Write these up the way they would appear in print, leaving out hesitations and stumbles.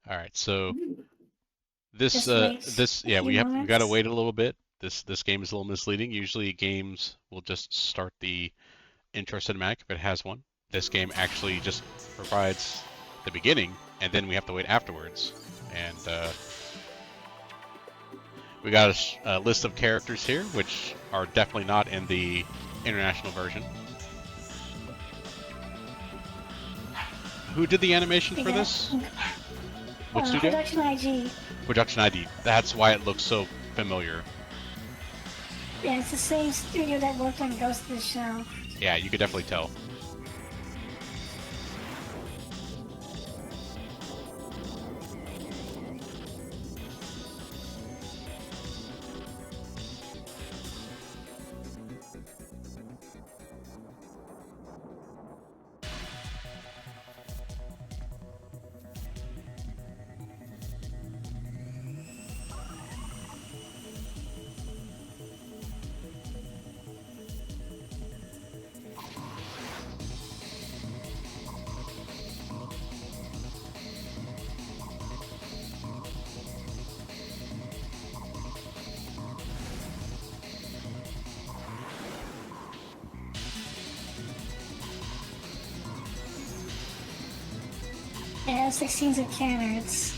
All right, so Just wait yeah, we gotta moments. wait a little bit. This game is a little misleading. Usually games will just start the intro cinematic if it has one. This game actually just provides the beginning, and then we have to wait afterwards. And we got a list of characters here, which are definitely not in the international version. Who did the animation We for got this? What studio? Production IG. Production ID. That's why it looks so familiar. Yeah, it's the same studio that worked on Ghost of the Shell. Yeah, you could definitely tell. Yeah, 16s of Canner. It's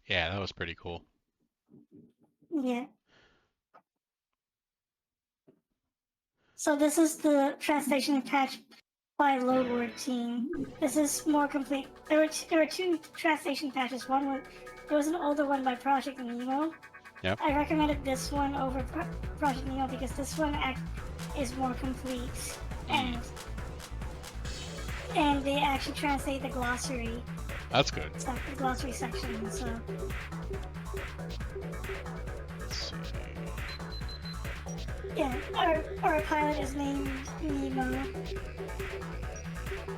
Yeah, that was pretty cool. yeah. So this is the translation patch by Loadword team. This is more complete. There were two translation patches. There was an older one by Project Nemo. Yep. I recommended this one over Project Nemo because this one is more complete and they actually translate the glossary. That's good. The glossary section. So. Let's see. Yeah, our pilot is named Nemo,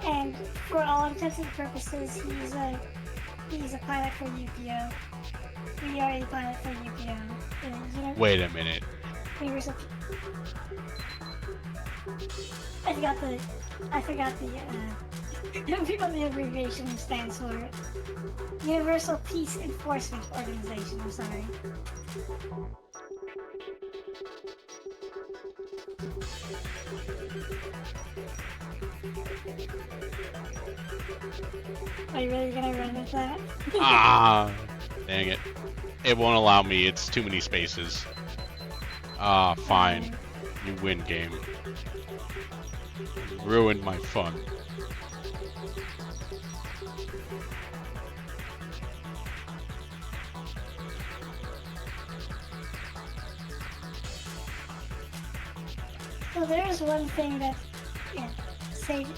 and for all intents and purposes, he's a pilot for UPO. We are a pilot for UPO. Wait a minute. I forgot the abbreviation stands for Universal Peace Enforcement Organization. I'm sorry. Are you really gonna run with that? Ah, dang it. It won't allow me. It's too many spaces. Ah, fine. You win, game. You ruined my fun. So there is one thing that, yeah, save it.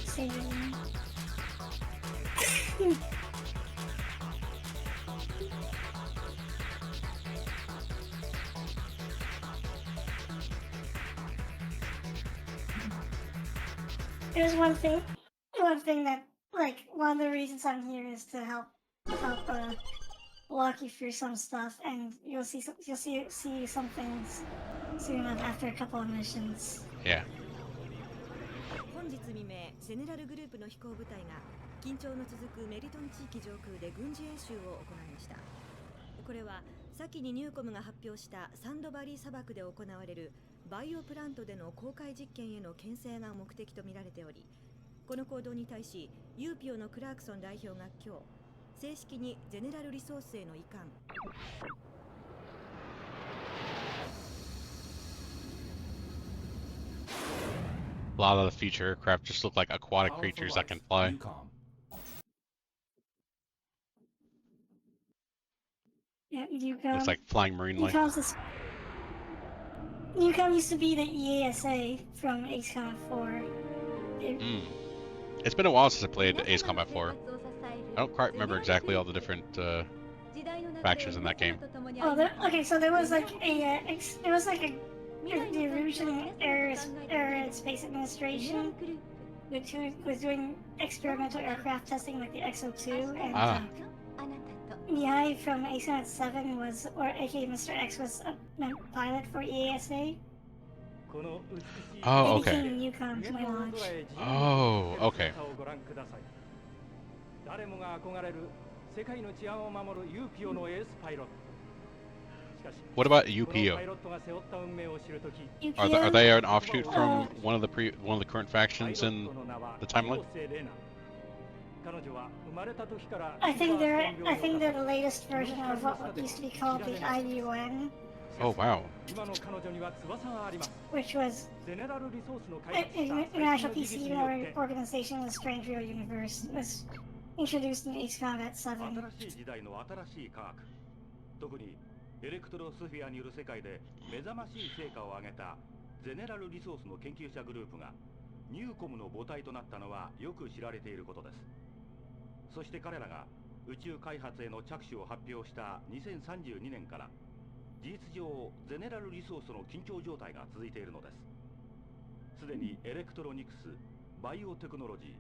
There's one thing that, like, one of the reasons I'm here is to help walk you through some stuff, and you'll see some things soon enough after a couple of missions. Yeah. 本日未明、ゼネラルグループの飛行部隊が緊張の続くメリトン地域上空で軍事演習を行いました。これは先にニューコムが発表したサンドバリー砂漠で行われるバイオプラントでの公開実験への牽制が目的とみられており、この行動に対しユーピオのクラークソン代表が今日正式にゼネラルリソースへの移管。A lot of the future aircraft just look like aquatic creatures that can fly. Yeah, UCOM. Looks like flying marine life. UCOM used to be the EASA from Ace Combat 4. It's been a while since I played Ace Combat 4. I don't quite remember exactly all the different factions in that game. Oh, okay. So there was like there was like the Evolution Air Space Administration, which was doing experimental aircraft testing like the XO2, and Ah. Mihai from Ace 7 was, or aka Mr. X, was a pilot for EASA. Oh, They okay. became Newcom to my launch. Oh, okay. 誰もが憧れる世界の治安を守るユーピオのエースパイロット。しかし、 What about この UPO? パイロットが背負った運命を知るとき、 Are they an offshoot from one of the current factions in the timeline? I think they're the latest version of what used to be called the IUN, Oh, wow. which was International Peacekeeping Organization in the Strange Real Universe. It was introduced in Ace Combat 7. 新しい時代の新しい科学、特にエレクトロスフィアによる世界で目覚ましい成果を上げたゼネラルリソースの研究者グループがニューコムの母体となったのはよく知られていることです。そして彼らが宇宙開発への着手を発表した2032年から事実上ゼネラルリソースの緊張状態が続いているのです。すでにエレクトロニクス、バイオテクノロジ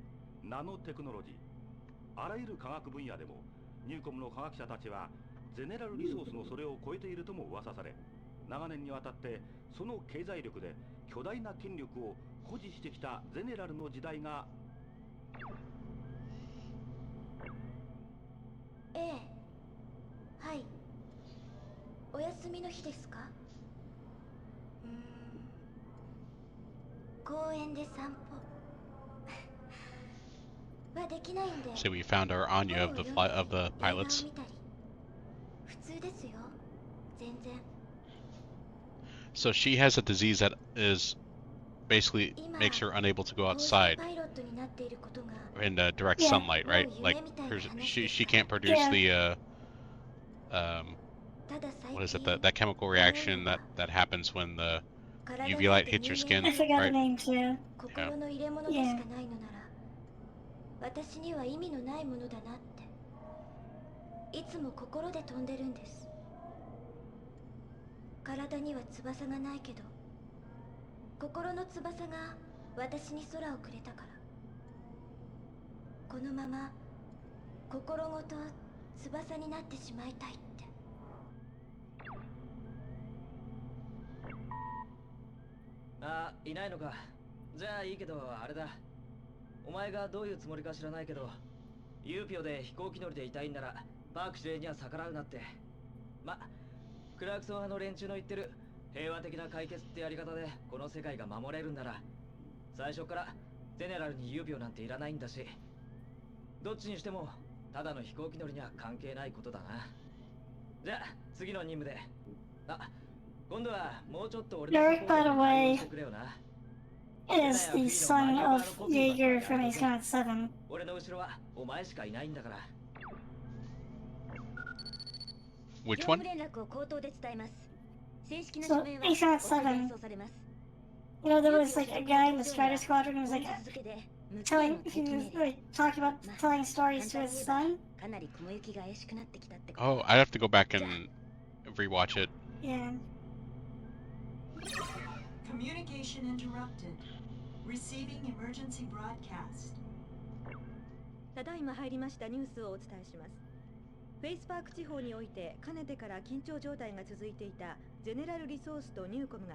ー、ナノテクノロジー、あらゆる科学分野でもニューコムの科学者たちはゼネラルリソースのそれを超えているとも噂され、長年にわたってその経済力で巨大な権力を保持してきたゼネラルの時代が。ええ、はい。お休みの日ですか？公園で散歩はできないんで。 So we found our Anya of the pilots. 普通ですよ、全然。 So she has a disease that is basically makes her unable to go outside in direct sunlight, right? Like she can't produce the what is it, that chemical reaction that happens when the UV light hits your skin, I forgot the right? name too. Yeah. 私には意味のないものだなって、いつも心で飛んでるんです。体には翼がないけど、心の翼が私に空をくれたから。このまま心ごと翼になってしまいたいって。あ、いないのか。じゃあいいけど、あれだ。お前がどういうつもりか知らないけど、ユーピオで飛行機乗りでいたいんならパーク指令には逆らうなって。ま、クラークソン派の連中の言ってる平和的な解決ってやり方でこの世界が守れるんなら、最初からゼネラルにユーピオなんていらないんだし、どっちにしてもただの飛行機乗りには関係ないことだな。じゃあ次の任務で。あ、今度はもうちょっと俺のサポートに対応してくれよな。 Is the son of Jaeger from Ace Combat 7. 俺の後ろはお前しかいないんだから。 Which one? So Ace Combat 7. You know, there was like a guy in the Strider Squadron who was like talking about telling stories to his son. Oh, I'd have to go back and rewatch it. Yeah. Communication interrupted. Receiving emergency broadcast. ただいま入りましたニュースをお伝えします。フェイスパーク地方においてかねてから緊張状態が続いていたゼネラルリソースとニューコムが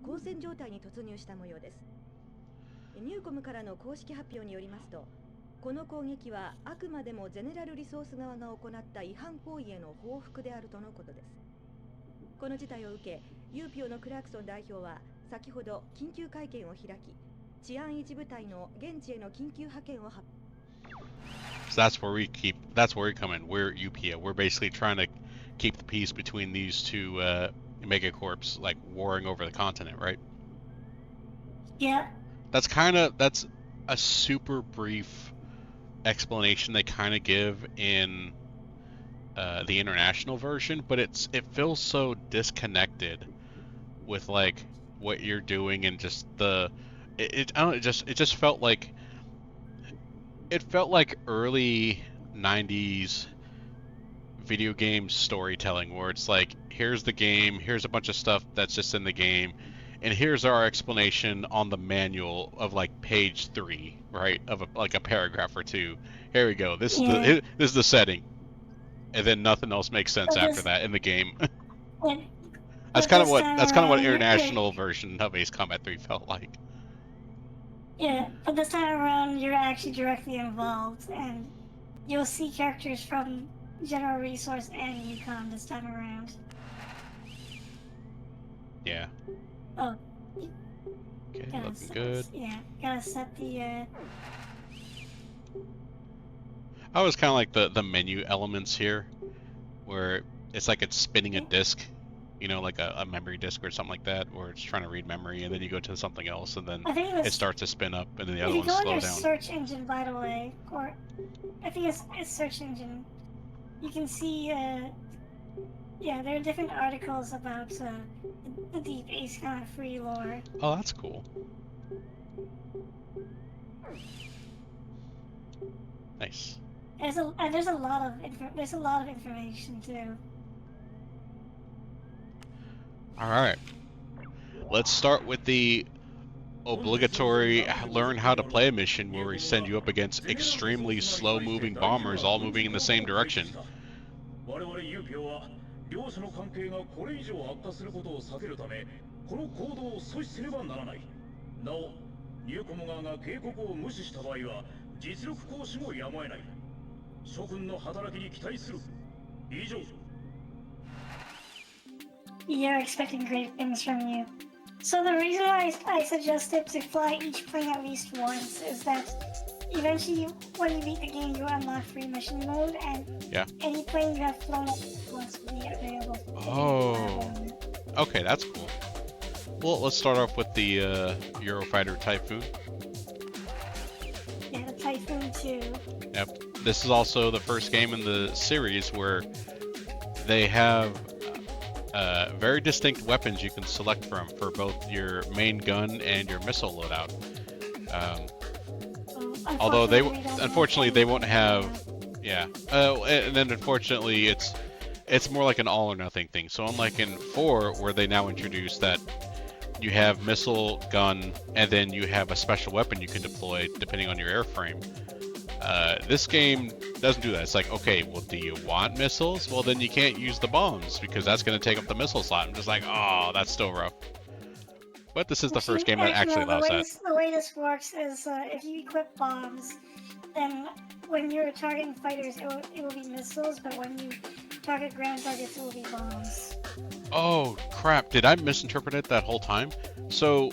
交戦状態に突入した模様です。ニューコムからの公式発表によりますと、この攻撃はあくまでもゼネラルリソース側が行った違反行為への報復であるとのことです。この事態を受け、ユーピオのクラークソン代表は先ほど緊急会見を開き、治安維持部隊の現地への緊急派遣を発表。 So that's where we come in. We're UPA. We're basically trying to keep the peace between these two megacorps, like warring over the continent, right? Yeah. That's a super brief explanation they kind of give in the international version, but it feels so disconnected with like what you're doing and just it just felt like early 90s video game storytelling where it's like, here's the game, here's a bunch of stuff that's just in the game, and here's our explanation on the manual of like page 3, right? Of like a paragraph or two. Here we go. This is this is the setting, and then nothing else makes sense after that in the game. And, That's but kind of this what time around, international version of Ace Combat 3 felt like. Yeah, but this time around, you're actually directly involved, and you'll see characters from General Resource and Yukon this time around. Yeah. Oh. Okay, looking good. Yeah, gotta set the, I was kind of like the menu elements here, where it's like it's spinning a disc, you know, like a memory disc or something like that, where it's trying to read memory, and then you go to something else, and then it starts to spin up, and then the other one slows down. If you go on your search engine, by the way, or I think it's search engine, you can see, yeah, there are different articles about the deep Ace Combat 3 lore. Oh, that's cool. Nice. There's a lot of information too. All right. Let's start with the obligatory learn how to play mission where we send you up against extremely slow-moving bombers all moving in the same direction. 我々ユーピョは両者の関係がこれ以上悪化することを避けるためこの行動を阻止せねばならない。なお、ニューコム側が警告を無視した場合は実力行使もやむを得ない。諸君の働きに期待する。以上。You're expecting great things from you. So the reason I suggested to fly each plane at least once is that eventually, when you beat the game, you unlock free mission mode, and any plane you have flown once will be available. Oh, okay, that's cool. Well, let's start off with the Eurofighter Typhoon. Yeah, the Typhoon 2. Yep. This is also the first game in the series where they have very distinct weapons you can select from for both your main gun and your missile loadout. Although unfortunately they won't have, and then unfortunately it's more like an all or nothing thing. So unlike in 4, where they now introduce that you have missile, gun, and then you have a special weapon you can deploy depending on your airframe. This game doesn't do that. It's like, okay, well, do you want missiles? Well, then you can't use the bombs because that's going to take up the missile slot. I'm just like, oh, that's still rough. But this is the first game that actually allows that. The way this works is if you equip bombs, then when you're targeting fighters, it will be missiles, but when you target ground targets, it will be bombs. Oh, crap. Did I misinterpret it that whole time? So,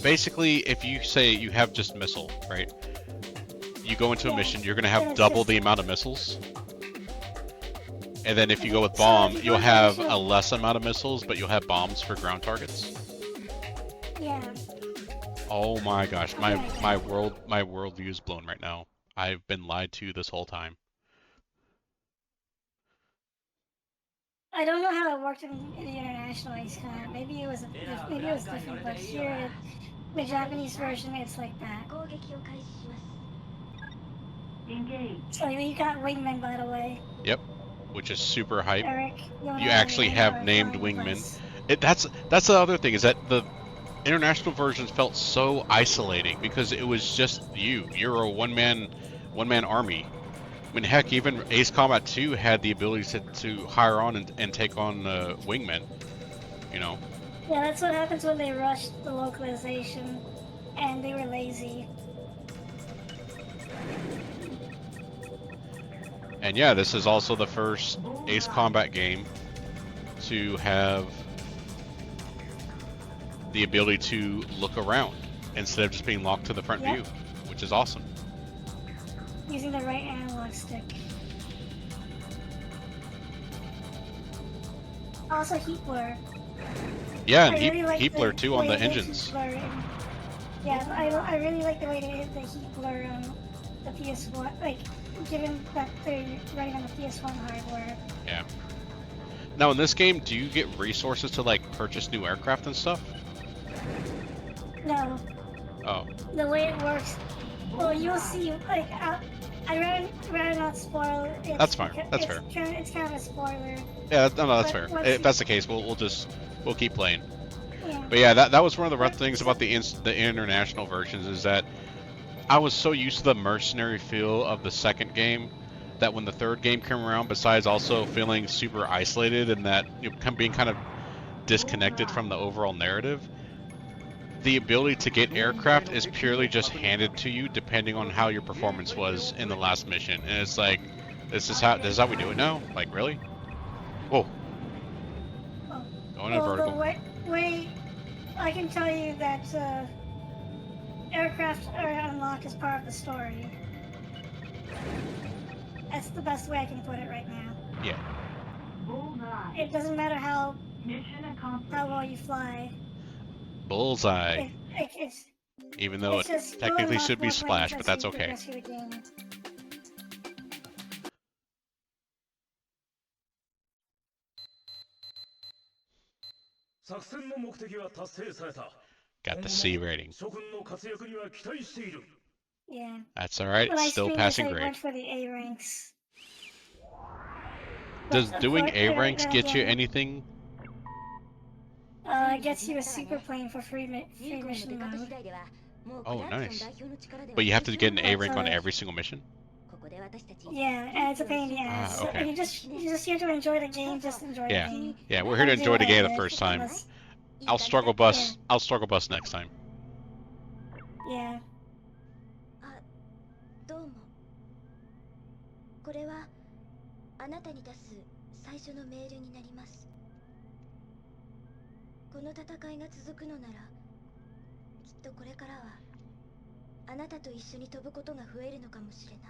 basically, if you say you have just missile, right? You go into a mission, you're going to have double the amount of missiles. And then if you go with bomb, you'll have a less amount of missiles, but you'll have bombs for ground targets. Yeah. Oh my gosh, my worldview is blown right now. I've been lied to this whole time. I don't know how it worked in the international Ace Combat. Maybe it was different, but here, the Japanese version, it's like that. So you got wingmen, by the way. Yep, which is super hype. Eric, you actually have named wingmen. That's the other thing, is that the international versions felt so isolating because it was just you. You're a one-man army. I mean, heck, even Ace Combat 2 had the ability to hire on and take on wingmen, you know. Yeah, that's what happens when they rushed the localization and they were lazy. And yeah, this is also the first Ace Combat game to have the ability to look around instead of just being locked to the front view, which is awesome. Using the right analog stick. Also heat blur. Yeah, and heat blur too on the engines. Yeah, I really like the way they hit the heat blur on the PS1, like, given that they're running on the PS1 hardware. Yeah. Now in this game, do you get resources to like purchase new aircraft and stuff? No. Oh. The way it works, well, you'll see, like, I'd rather not spoil it. That's fine. That's fair. It's kind of a spoiler. Yeah, no, that's But fair. If that's the case, we'll keep playing. Yeah. But yeah, that was one of the rough things about the international versions is that I was so used to the mercenary feel of the second game that when the third game came around, besides also feeling super isolated and that being kind of disconnected from the overall narrative, the ability to get aircraft is purely just handed to you depending on how your performance was in the last mission. And it's like, this is how we do it now? Like, really? Whoa. Going in vertical. The way I can tell you that aircraft are unlocked as part of the story. That's the best way I can put it right now. Yeah. It doesn't matter how well you fly. Bullseye. It's Even though it technically should be Splash, but that's okay. Got the C rating. Yeah. That's alright, still passing grade. Went for the A ranks. Does doing A ranks get you anything? It gets you a super plane for free mission mode. Oh, nice. But you have to get an A rank on every single mission? Yeah, and it's a pain in the ass. Okay. You just here to enjoy the game, just enjoy the game. Yeah, we're here to enjoy the game the first time. I'll struggle bus next time. Yeah. どうも。これはあなたに出す最初のメールになります。この戦いが続くのなら、きっとこれからはあなたと一緒に飛ぶことが増えるのかもしれない。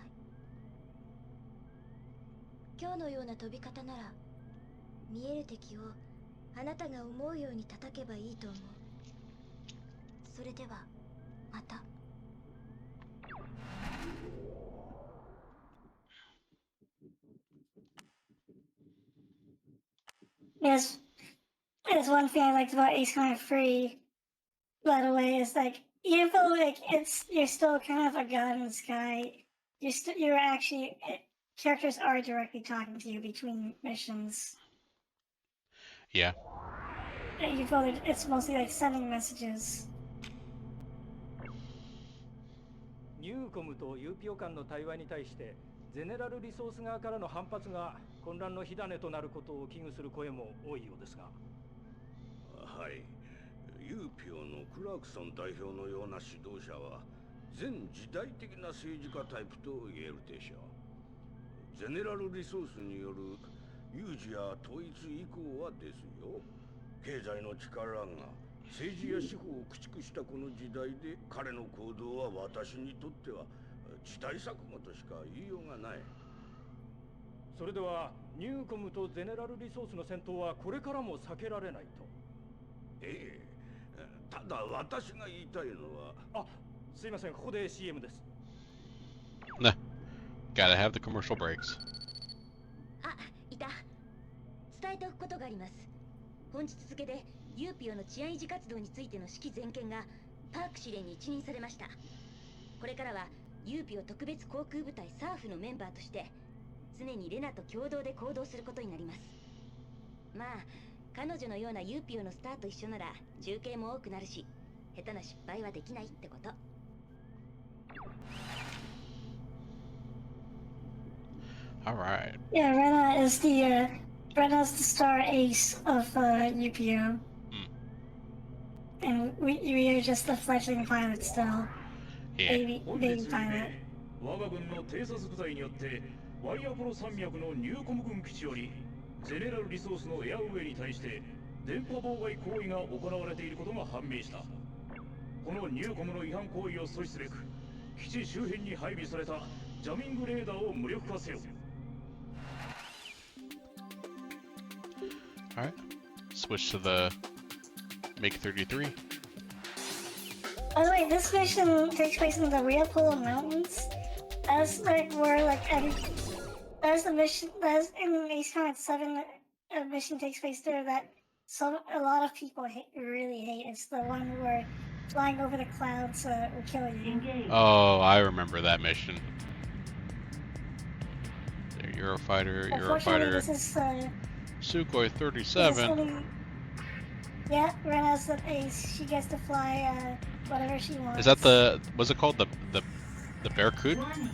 今日のような飛び方なら、見える敵をあなたが思うように叩けばいいと思う。それではまた。Yes, there's one thing I liked about Ace Combat Free, by the way, is like even though like you're still kind of a god in the sky, you're actually characters are directly talking to you between missions. Yeah. You feel that it's mostly like sending messages. ニューコムとユーピオ間の対話に対してゼネラルリソース側からの反発が混乱の火種となることを危惧する声も多いようですが。はい、ユーピオのクラークソン代表のような指導者は全時代的な政治家タイプと言えるでしょう。ゼネラルリソースによる有事や統一以降はですよ、経済の力が政治や司法を駆逐したこの時代で彼の行動は私にとっては時代錯誤としか言いようがない。それではニューコムとゼネラルリソースの戦闘はこれからも避けられないと。ええ、ただ私が言いたいのは。あ、すいません、ここで CM です。Nah, gotta have the commercial breaks. あ、いた。伝えておくことがあります。本日付でユーピオの治安維持活動についての指揮全権がパーク司令に一任されました。これからはユーピオ特別航空部隊サーフのメンバーとして常にレナと共同で行動することになります。まあ彼女のようなユーピオのスターと一緒なら中継も多くなるし、下手な失敗はできないってこと。All right. Yeah, Rena's the star ace of UPO. And we are just the fledgling pilot still. Yeah. Baby pilot. 我が軍の偵察部隊によってワイアポロ山脈のニューコム軍基地よりゼネラルリソースのエアウェイに対して電波妨害行為が行われていることが判明した。このニューコムの違反行為を阻止すべく基地周辺に配備されたジャミングレーダーを無力化せよ。All right. Switch to the MiG-33. By the way, this mission takes place in the Rio Polo Mountains. That's like where like that's the mission that's in Ace Combat 7. A mission takes place there that a lot of people really hate. It's the one where flying over the clouds will kill you. Oh, I remember that mission. Eurofighter, Unfortunately, Eurofighter, this is Sukhoi this is 37. only. Yeah, Rena's the ace. She gets to fly whatever she wants. Is that what's it called? The Barracuda? Warning.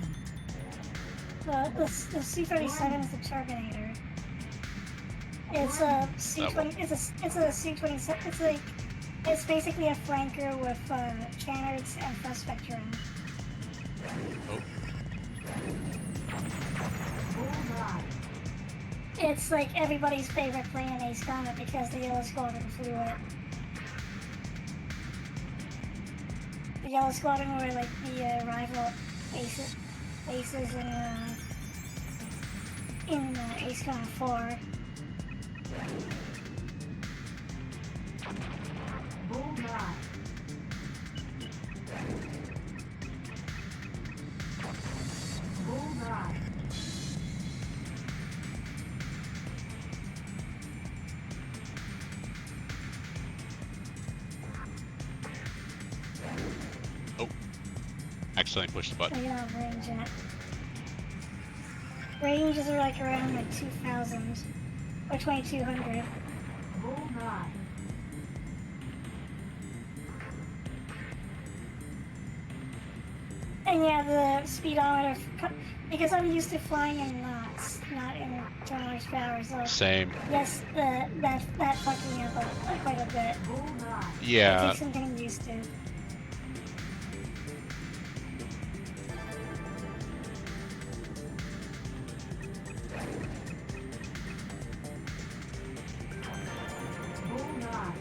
The C-37 is the Terminator. It's a C-20. It's a C-27. It's basically a flanker with cannons and thrust vectoring. Oh, Bullseye. It's like everybody's favorite plane in Ace Combat because the Yellow Squadron flew it. The Yellow Squadron were like the rival aces in Ace Combat 4. Bullseye. Bullseye. accidentally pushed the button. I get on range yet. Ranges are like around like 2,000 or 2,200. Bullseye. And yeah, the speedometer, because I'm used to flying in knots, not in kilometers per hour, so Same. yes, that fucked me up quite a bit. Bullseye. It Yeah. takes some getting used to. Bullseye.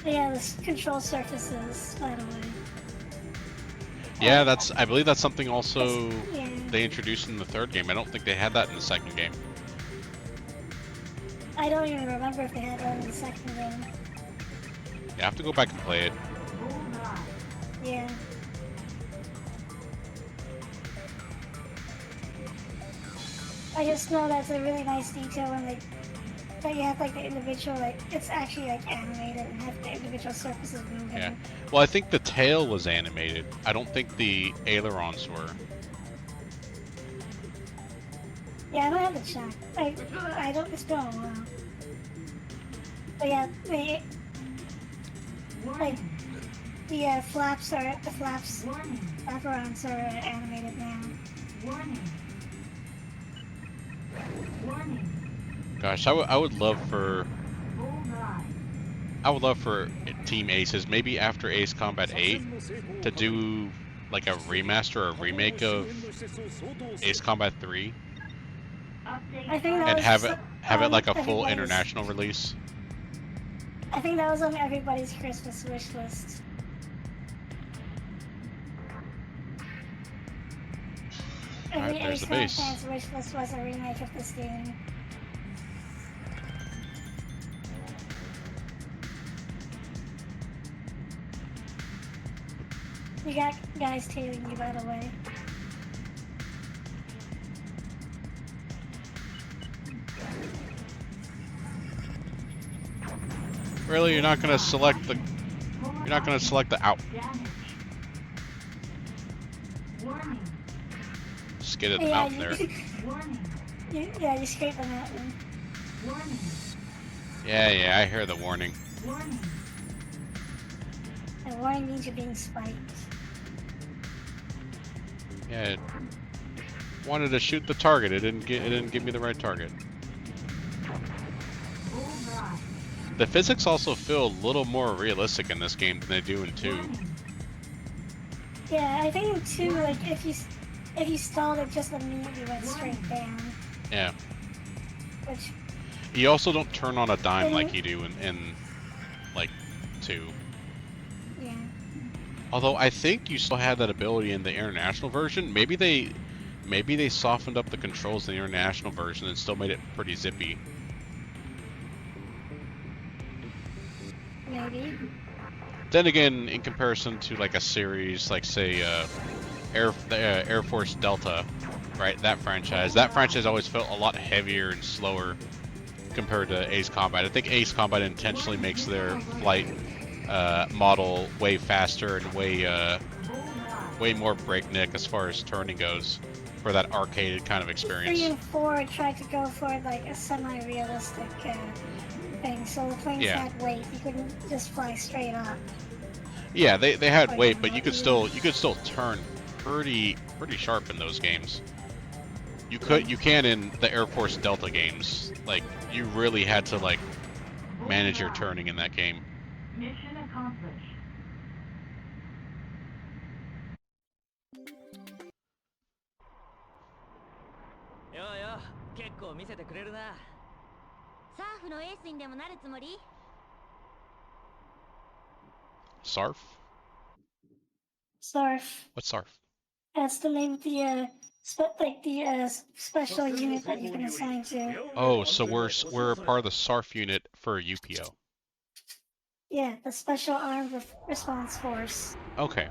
Yeah, the control surfaces, by the way. Yeah, I believe that's something also Yeah. they introduced in the third game. I don't think they had that in the second game. I don't even remember if they had that in the second game. You have to go back and play it. Bullseye. Yeah. I just know that's a really nice detail when that you have like the individual, like it's actually like animated and have the individual surfaces moving. Yeah. Well, I think the tail was animated. I don't think the ailerons were. Yeah, I don't have to check. I don't. It's been a while. But yeah, Warning. the flaps, Warning. flaperons are animated now. Warning. Warning. Gosh, I would love for Bullseye. Team Aces, maybe after Ace Combat 8, to do like a remaster or remake of Ace Combat 3 I think that and was have it like a full everybody's- international release. I think that was on everybody's Christmas wish list. Alright, Every there's the Ace base. fan's wish list was a remake of this game. You got guys tailing you, by the way. Really, you're not gonna select the out. Damage. Warning. Skid at the Yeah, mountain there. Warning. you scrape the mountain. Warning. Yeah, I hear the warning. Warning. And warning means you're being spiked. Yeah, it wanted to shoot the target. It didn't give me the right target. Bullseye. The physics also feel a little more realistic in this game than they do in 2. Warning. Yeah, I think in 2, like if you stalled, it just immediately went straight down. Yeah. Which You also don't turn on a dime like you do in like 2. yeah. Although I think you still have that ability in the international version. Maybe they softened up the controls in the international version and still made it pretty zippy. Maybe. Then again, in comparison to like a series like say Air Force Delta, right? That franchise always felt a lot heavier and slower compared to Ace Combat. I think Ace Combat intentionally makes their flight model way faster and way more breakneck as far as turning goes for that arcade kind of 3 experience. and 4 tried to go for like a semi-realistic thing, so the planes Yeah. had weight. You couldn't just fly straight up. Yeah, they had Like, weight, but you yeah. could still turn pretty sharp in those games. You can in the Air Force Delta games. Like, you really had to like manage your turning in that game. Mission accomplished. ようよ、結構見せてくれるな。サーフのエースにでもなるつもり？ Sarf? Sarf. What's Sarf? That's the name of the special unit that you've been assigned to. Oh, so we're a part of the Sarf unit for UPO. Yeah, the Special Armed Response Force. Okay.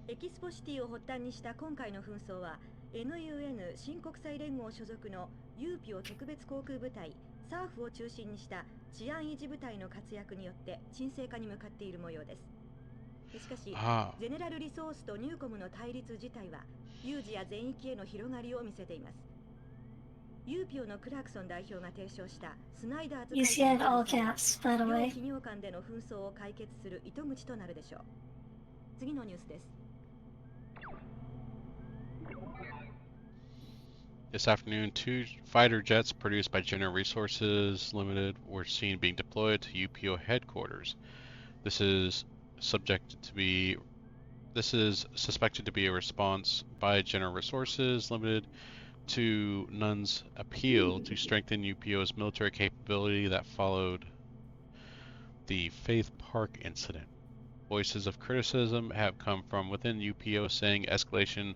エキスポシティを発端にした今回の紛争は NUN 新国際連合所属のユーピオ特別航空部隊サーフを中心にした治安維持部隊の活躍によって沈静化に向かっている模様です。しかし、ゼネラルリソースとニューコムの対立自体は有事や全域への広がりを見せています。ユーピオのクラークソン代表が提唱したスナイダーズ会議 You see it all caps, by the 両 way. 企業間での紛争を解決する糸口となるでしょう。次のニュースです。 This afternoon, 2 fighter jets produced by General Resources Limited were seen being deployed to UPO headquarters. This is suspected to be a response by General Resources Limited to NUN's appeal to strengthen UPO's military capability that followed the Faith Park incident. Voices of criticism have come from within UPO saying escalation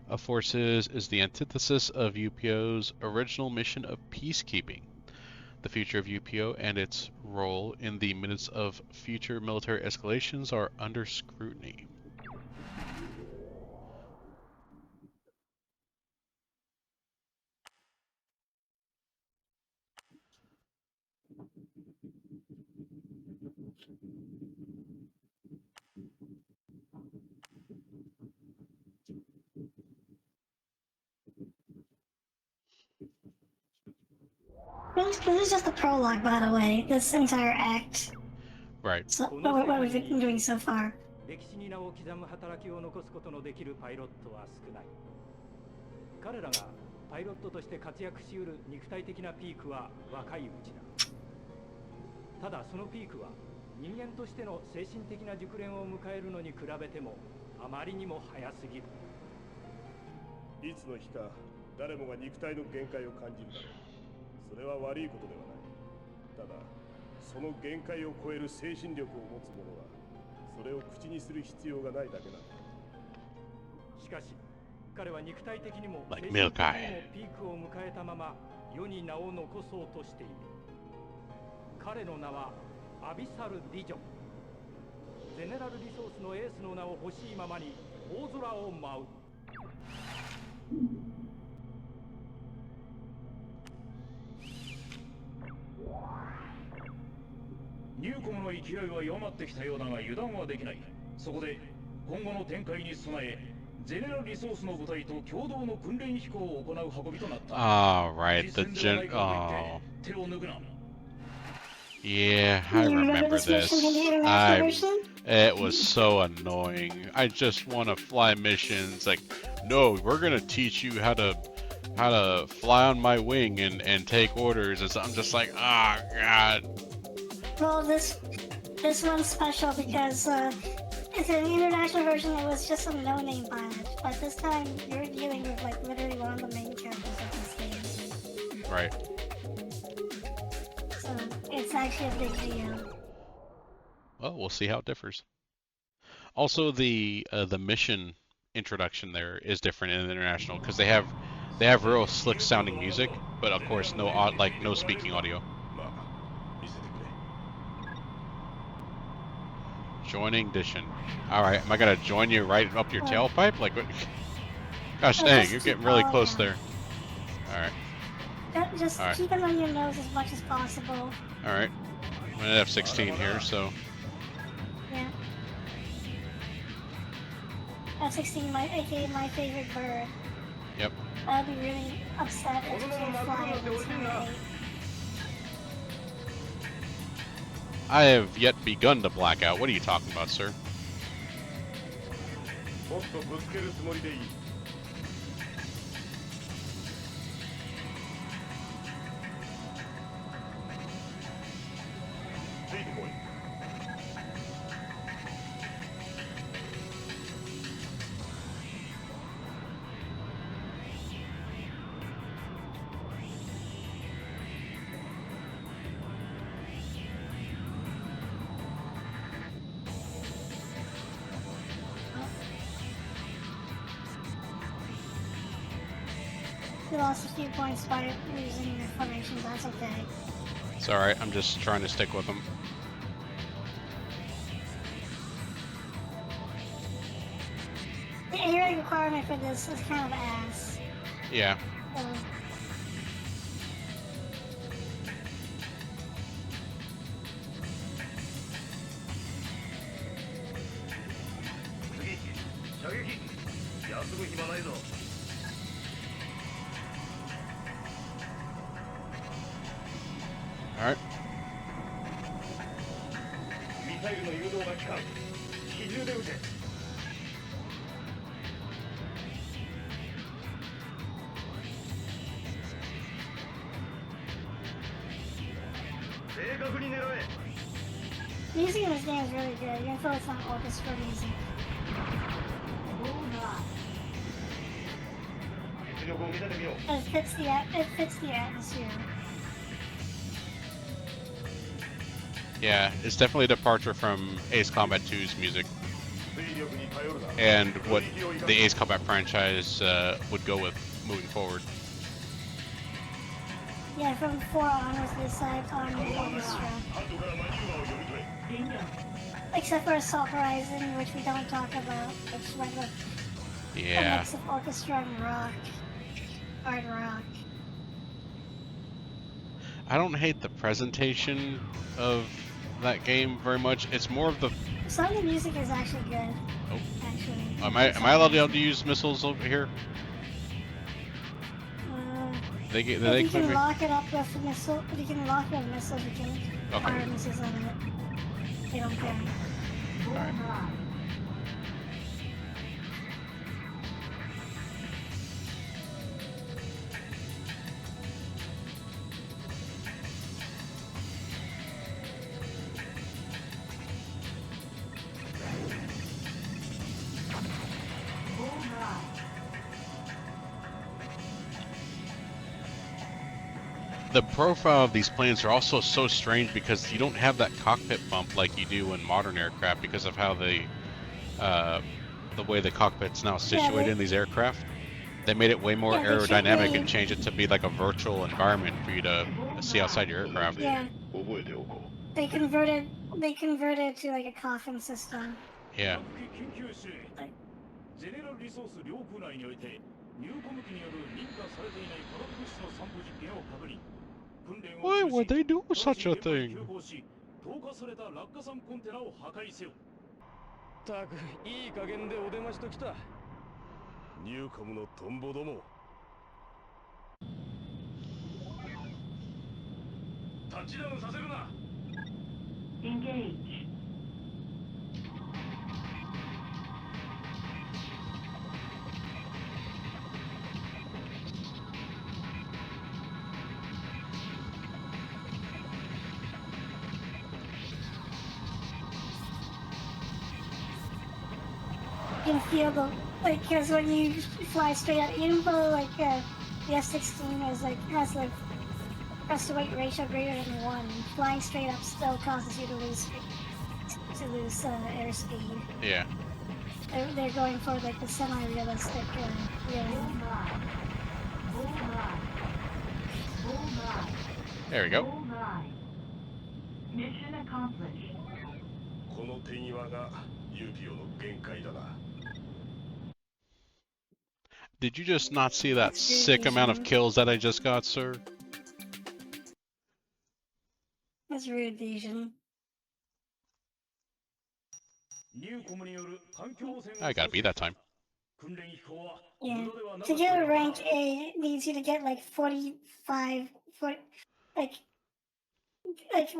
of forces is the antithesis of UPO's original mission of peacekeeping. The future of UPO and its role in the midst of future military escalations are under scrutiny. This is just the prologue, by the way. This entire act. Right. So, what we've been doing so far. 歴史に名を刻む働きを残すことのできるパイロットは少ない。彼らがパイロットとして活躍しうる肉体的なピークは若いうちだ。ただそのピークは人間としての精神的な熟練を迎えるのに比べてもあまりにも早すぎる。いつの日か誰もが肉体の限界を感じるだろう。それは悪いことではない。ただその限界を超える精神力を持つ者はそれを口にする必要がないだけなんだ。しかし彼は肉体的にも精 Like 神的 Milk に Eye. もピークを迎えたまま世に名を残そうとしている。彼の名はアビサル・ディジョン。ゼネラルリソースのエースの名を欲しいままに大空を舞う。ニューコムの勢いは弱まってきたようだが油断はできない。そこで今後の展開に備え、ゼネラルリソースの部隊と共同の訓練飛行を行う運びとなった。Ah, right. The手を抜くな。Yeah, I You remember this mission in the this. international version? It was so annoying. I just want to fly missions. Like, no, we're gonna teach you how to fly on my wing and take orders. And so I'm just like, ah, God. Well, this one's special because it's an international version. It was just some no-name pilot, but this time you're dealing with like literally one of the main characters of this game. Right. So it's actually a big deal. Well, we'll see how it differs. Also, the mission introduction there is different in the international because they have real slick sounding music, but of course no speaking audio. Joining Dishon. Alright, am I gonna join you right up your What? tailpipe? Like, what? Gosh Oh, dang, just you're keep getting really following close him. there. Alright, Just Alright. keep him on your nose as much as possible. alright. I'm gonna have 16 here, so. Yeah. F-16, aka my favorite bird. Yep. I'd be really upset if you can't fly it until 8. I have yet begun to black out. What are you talking about, sir? もっとぶつけるつもりでいい。ついてこい。We lost a few points by losing the formation, that's okay. It's alright, I'm just trying to stick with them. The area requirement for this is kind of ass. Yeah. So, 射撃休む暇ないぞ。 Alright. ミサイルの誘導が効かん。機銃で撃て。正確に狙え。 music in this game is really good, even though it's not orchestra music. 実力を見せてみよう。 It fits the atmosphere. Yeah, it's definitely a departure from Ace Combat 2's music 推力に頼るな。 and what the Ace Combat franchise would go with moving forward. Yeah, from 4 onwards they decided on the orchestra. ハンドからマニューバーを読み取れ。 Except for Assault Horizon, which we don't talk about, which went with a Yeah. mix of orchestra and rock. Hard rock. I don't hate the presentation of that game very much. It's more of the. Some of the music is actually good. Oh. Actually. Am I allowed to be able to use missiles over here? They get. If They you clear can me. lock it up with missile, if you can lock it with missiles, you can Okay. fire missiles on it. They don't care. Alright. The profile of these planes are also so strange because you don't have that cockpit bump like you do in modern aircraft because of how the way the cockpit's now situated in these aircraft. They made it way more Yeah, they should aerodynamic be- and changed it to be like a virtual environment for you to see outside your aircraft. Yeah, 覚えておこう。 they converted it to like a coffin system. Yeah. 研究室へゼネラルリソース領空内においてニューコム機による認可されていない化学物質の散布実験を確認。訓練を Why 中止 would they do 直ち such に a 現場に thing? 急行し投下された落下傘コンテナを破壊せよ。たくいい加減でお出ましときた。ニューコムのトンボども。タッチダウンさせるな。 Engage. You can feel the because when you fly straight up, even though the F-16 is has thrust to weight ratio greater than 1, flying straight up still causes you to lose airspeed. Yeah. They're going for like the semi-realistic realism. There we go. Mission accomplished. この手際がユーピオの限界だな。 Did you just not see that That's rude, sick amount of Asian. kills that I just got, sir? That's rude, Asian. I got B that time. Yeah. To get a rank A needs you to get like 45, like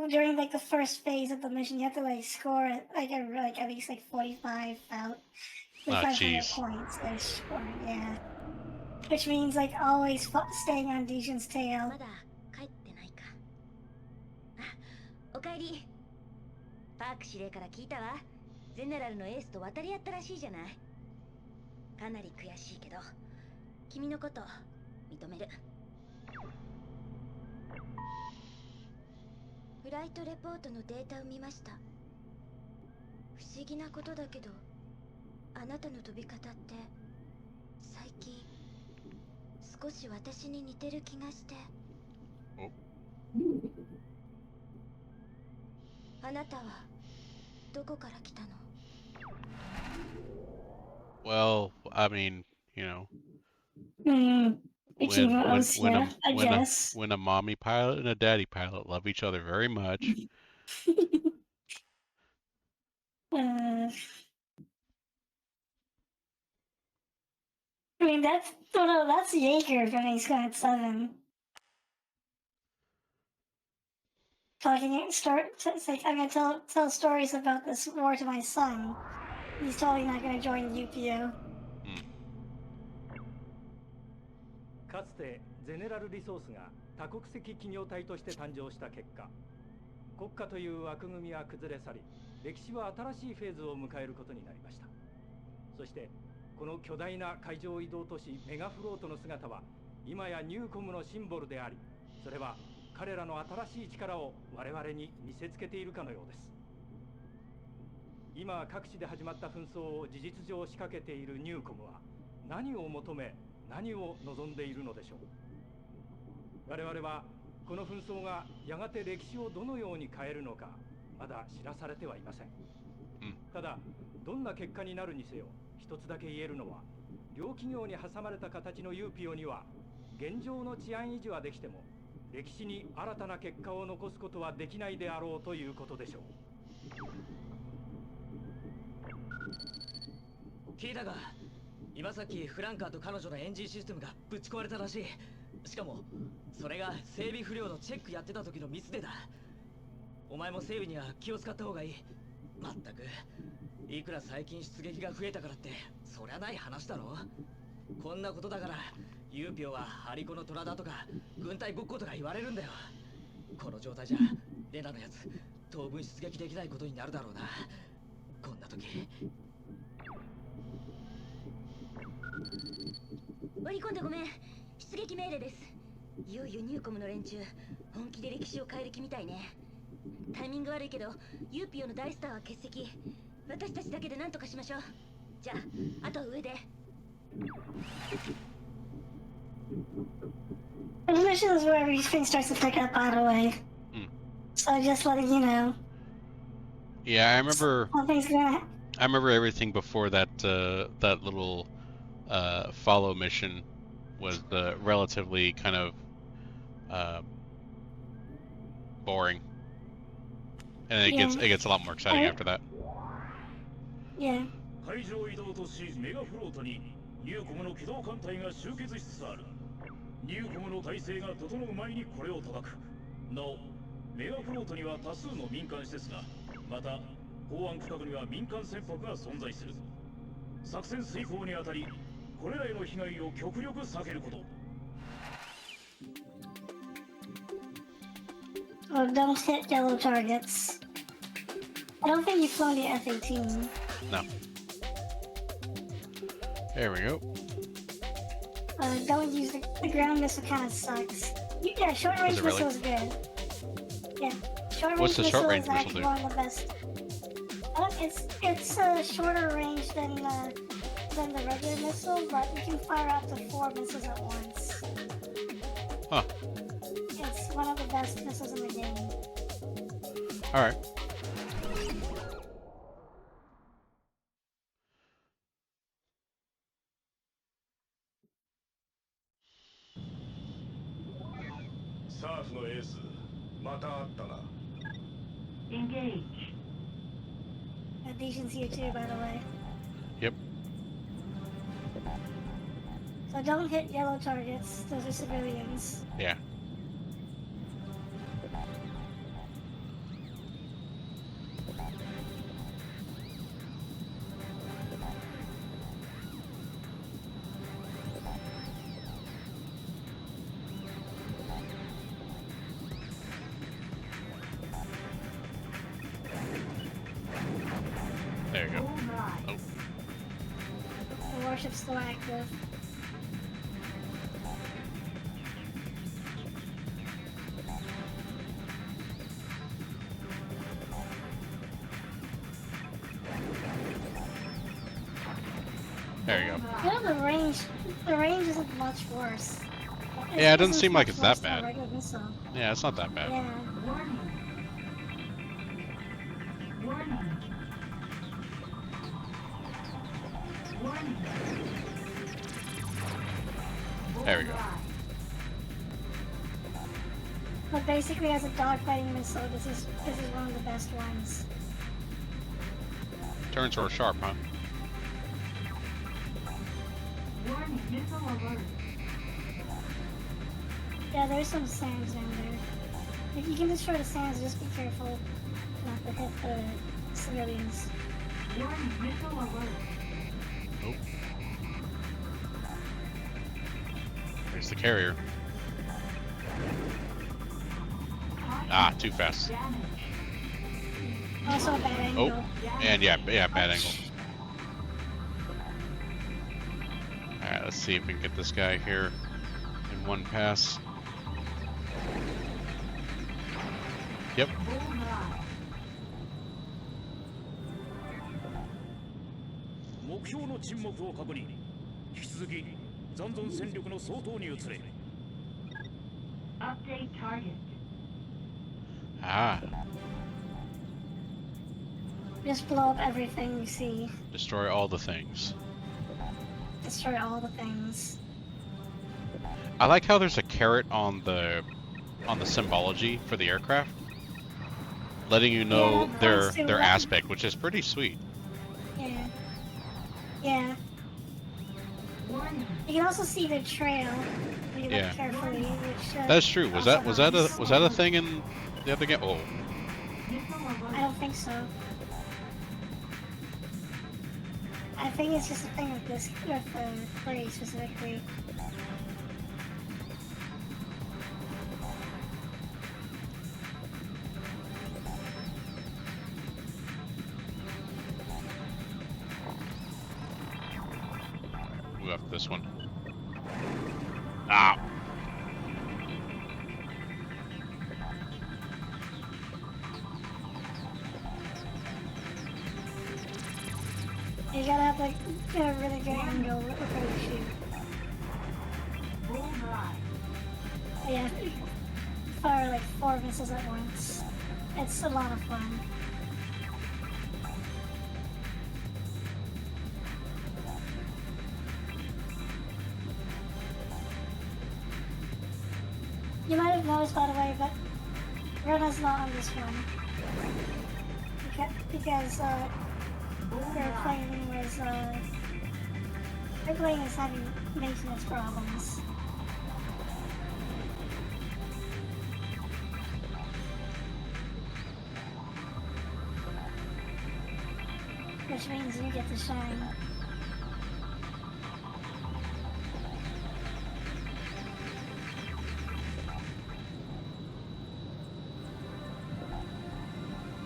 during like the first phase of the mission, you have to like score like at least like 45 out, 4,500 jeez. points. Like score, yeah. Which means like always staying on Dijin's tail. まだ帰ってないか。あ、おかえり。パーク司令から聞いたわ。ゼネラルのエースと渡り合ったらしいじゃない。かなり悔しいけど、君のこと認める。フライトレポートのデータを見ました。不思議なことだけど、あなたの飛び方って最近少し私に似てる気がして。あなたはどこから来たの？ Well, I mean, you know, When I guess. when a mommy pilot and a daddy pilot love each other very much. I mean that's Jaeger from Ace Combat 7. It's like I'm gonna tell stories about this war to my son. He's totally not gonna join the UPO. かつてゼネラルリソースが多国籍企業体として誕生した結果、国家という枠組みは崩れ去り、歴史は新しいフェーズを迎えることになりました。そしてこの巨大な海上移動都市メガフロートの姿は今やニューコムのシンボルであり、それは彼らの新しい力を我々に見せつけているかのようです。今各地で始まった紛争を事実上仕掛けているニューコムは何を求め、何を望んでいるのでしょう。我々はこの紛争がやがて歴史をどのように変えるのかまだ知らされてはいません。ただどんな結果になるにせよ、一つだけ言えるのは、両企業に挟まれた形のユーピオには現状の治安維持はできても歴史に新たな結果を残すことはできないであろうということでしょう。聞いたが、今さっきフランカーと彼女のエンジンシステムがぶち壊れたらしい。しかもそれが整備不良のチェックやってた時のミスでだ。お前も整備には気を使った方がいい。まったくいくら最近出撃が増えたからってそりゃない話だろ。こんなことだからユーピオはハリコの虎だとか軍隊ごっことか言われるんだよ。この状態じゃレナのやつ当分出撃できないことになるだろうな。こんな時。割り込んでごめん。出撃命令です。いよいよニューコムの連中本気で歴史を変える気みたいね。タイミング悪いけどユーピオの大スターは欠席。私たちだけで何とかしましょう。じゃああとは上で。This mission is where everything starts to pick up, by the way. So just letting you know. Yeah, I remember. Something's gonna. I remember everything before that. That little follow mission was relatively kind of boring, and it gets a lot more exciting after that. Yeah. 海上移動都市メガフロートにニューコムの機動艦隊が集結しつつある。ニューコムの体制が整う前にこれを叩く。なお、メガフロートには多数の民間施設が、また港湾区画には民間船舶が存在する。作戦遂行にあたり、これらへの被害を極力避けること。Oh, don't hit yellow targets. I don't think you've flown the F-18. No. There we go. Don't use the ground missile. Kind of sucks. Yeah, short range missile is good. Yeah, short range What's the missile short range is missile actually do? one of the best. It's shorter range than the regular missile, but you can fire up to 4 missiles at once. Huh. It's one of the best missiles in the game. All right. サーフのエース、また会ったな。Engage. Nation's here too, by the way. Yep. So don't hit yellow targets. Those are civilians. Yeah. There you go. Bullseye. Oh, The warship's still active. there you go. You know, the range isn't much worse. Yeah, it doesn't It's seem like much it's that worse than a bad. regular missile. Yeah, it's not that bad. Yeah. Warning. Warning. Warning. There we go. Bullseye. But basically, as a dogfighting missile, this is one of the best ones. Turns were sharp, huh? Warning. Missile alert. Yeah, there's some sands down there. If you can destroy the sands, just be careful not to hit the civilians. Warning. Missile alert. Oh. There's the carrier. Ah, too fast. Damage. Also a bad angle. Oh, and yeah, bad angle. Alright, let's see if we can get this guy here in one pass. Yep. Bullseye. 目標の沈黙を確認。引き続き残存戦力の総投に移れ。 Update target. Ah, Just blow up everything you see. destroy all the things. Destroy all the things. I like how there's a carrot on the symbology for the aircraft, letting you know Yeah, their that's too their bad. aspect, which is pretty sweet. Yeah. Yeah. Warning. You can also see the trail when you look Yeah. carefully. Which, That's true. Was also that a helps. thing in the other game? Oh, Missile alert. I don't think so. I think it's just a thing with this, with the play specifically. move up this one. Ah. You gotta have like get a really good angle before you shoot. Bullseye. Yeah, fire like 4 missiles at once. It's a lot of fun. You might have noticed, by the way, but Rena's not on this one because their plane is having maintenance problems. Which means you get to shine.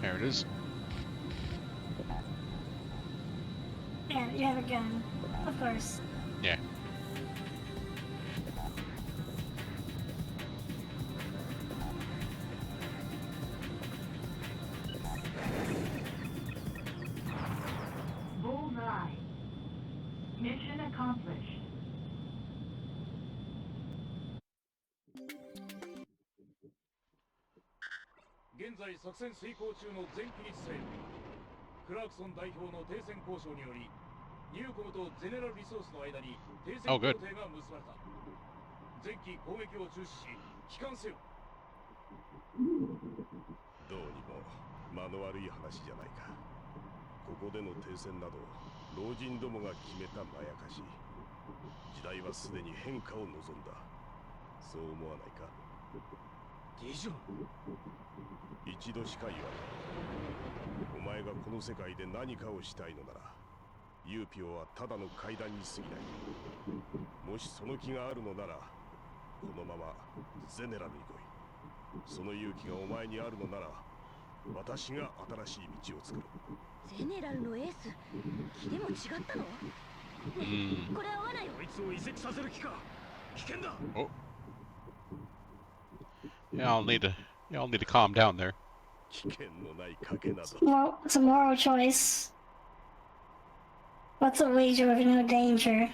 There it is. Yeah, you have a gun, of course. Yeah. Bullseye. Mission accomplished. 現在作戦遂行中の前期に伝える。クラークソン代表の停戦交渉により、ニューコムとゼネラルリソースの間に停戦 Oh, 協 good. 定が結ばれた。前期攻撃を中止し、帰還せよ。どうにも間の悪い話じゃないか。ここでの停戦など老人どもが決めたまやかし。時代はすでに変化を望んだ。そう思わないか？ディジョン。一度しか言わない。お前がこの世界で何かをしたいのなら、ユーピオはただの階段に過ぎない。もしその気があるのなら、このままゼネラルに来い。その勇気がお前にあるのなら、私が新しい道を作る。ゼネラルのエース気でも違ったの？ねえ、これは合わないよ。こいつを移籍させる気か。危険だ。 Oh. Y'all need to calm down there. 危険のない賭けなど。 Well, it's a moral choice. What's a wager with no danger?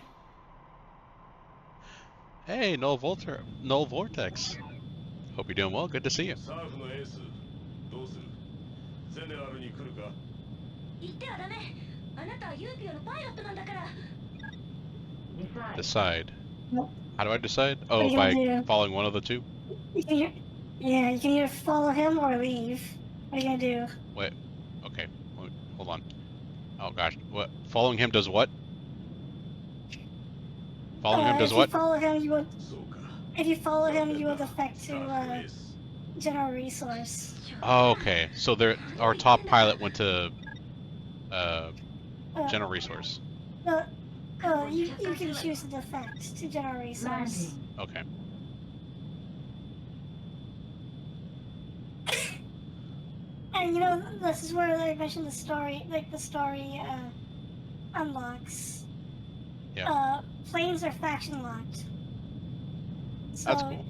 Hey, Null Vortex. Hope you're doing well. Good to see you. サーフのエース、どうする？ゼネラルに来るか？言ってはダメ。あなたはユーピオのパイロットなんだから。Decide. Nope. How do I decide? What are Oh, you by gonna do? following one of the two? You can, yeah, you can either follow him or leave. What are you gonna do? Wait. Okay. Hold on. Oh gosh. What? Following him does what? Following him does If what? you follow him, you will. そうか。 If you follow him, you will affect サ to ーフのエース。 general resource. Oh, okay. So our top pilot went to Uh, general resource. you can choose to defect to general resource. Okay. And you know, this is where I mentioned the story, like the story unlocks. Yeah. Planes are faction locked. So That's cool.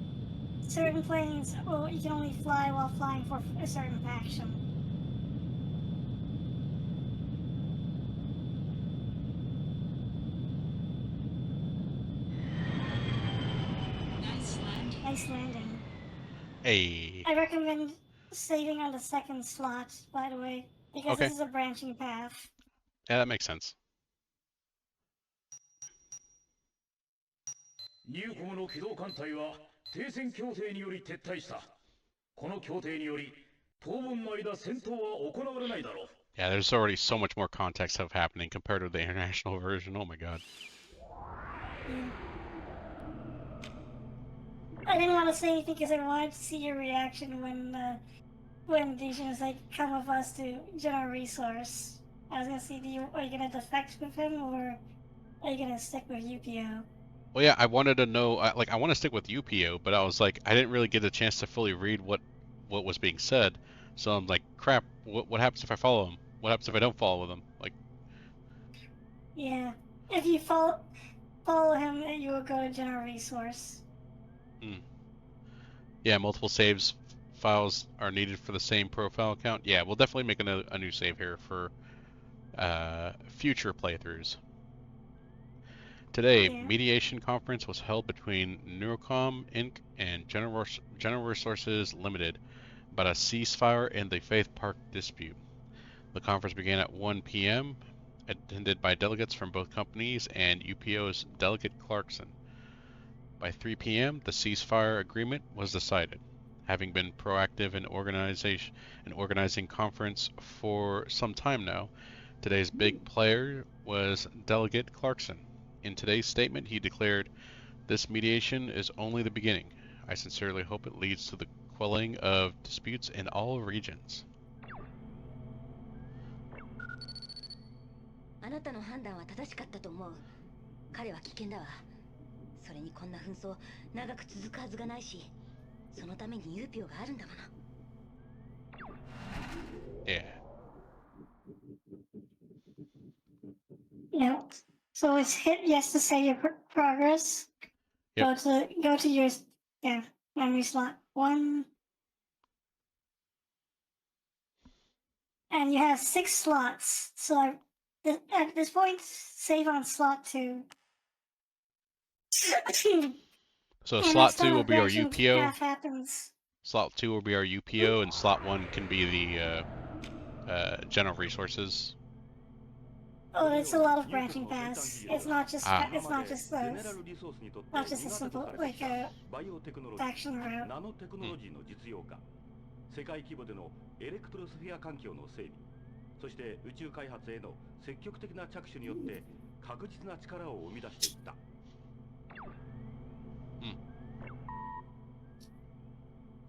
certain planes, well, you can only fly while flying for a certain faction. Nice landing. Hey. I recommend saving on the second slot, by the way, because Okay. this is a branching path. Yeah, that makes sense. ニューコムの機動艦隊は停戦協定により撤退した。この協定により当分の間戦闘は行われないだろう。 Yeah, there's already so much more context stuff happening compared to the international version. Oh my god. Yeah. I didn't want to say anything because I wanted to see your reaction when Dijon is like, "Come with us to general resource." I was gonna see, are you gonna defect with him or are you gonna stick with UPO? Well, yeah, I wanted to know. I want to stick with UPO, but I was like, I didn't really get a chance to fully read what was being said. So I'm like, crap. What happens if I follow him? What happens if I don't follow them? Like, Yeah, if you follow him, you will go to general resource. yeah, multiple saves files are needed for the same profile account. Yeah, we'll definitely make a new save here for future playthroughs. Today, Yeah. mediation conference was held between Neurocom Inc. and General Resources Limited about a ceasefire in the Faith Park dispute. The conference began at 1 p.m., attended by delegates from both companies and UPO's Delegate Clarkson. By 3 p.m., the ceasefire agreement was decided. Having been proactive in organizing conference for some time now, today's big player was Delegate Clarkson. In today's statement, he declared, "This mediation is only the beginning. I sincerely hope it leads to the quelling of disputes in all regions." あなたの判断は正しかったと思う。彼は危険だわ。それにこんな紛争長く続くはずがないし、そのためにユーピオがあるんだもの。Yeah. Yeah. So it's hit yes to say your progress. Yep. Go to your memory slot 1. And you have 6 slots. So at this point, save on slot 2. So And slot next time 2 will a be our branching UPO. path happens. Slot 2 will be our UPO, and slot 1 can be the general resources. Oh, it's a lot of branching paths. It's not just Ah. it's not just not just a simple like a faction route. ナノテクノロジーの実用化世界規模でのエレクトロスフィア環境の整備、そして宇宙開発への積極的な着手によって確実な力を生み出していった。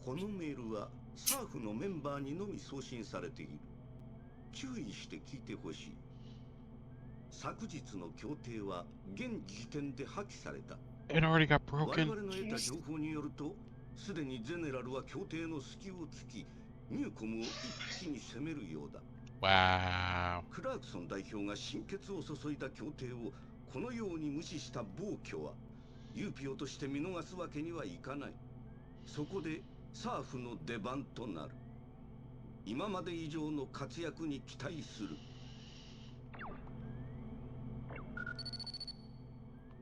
このメールはサーフのメンバーにのみ送信されている。注意して聞いてほしい。昨日の協定は現時点で破棄された。It already got 我 broken. 々の得た情報によると、すでにゼネラルは協定の隙を突き、ニューコムを一気に攻めるようだ。Wow. クラークソン代表が心血を注いだ協定をこのように無視した暴挙は、ユーピオとして見逃すわけにはいかない。そこでサーフの出番となる。今まで以上の活躍に期待する。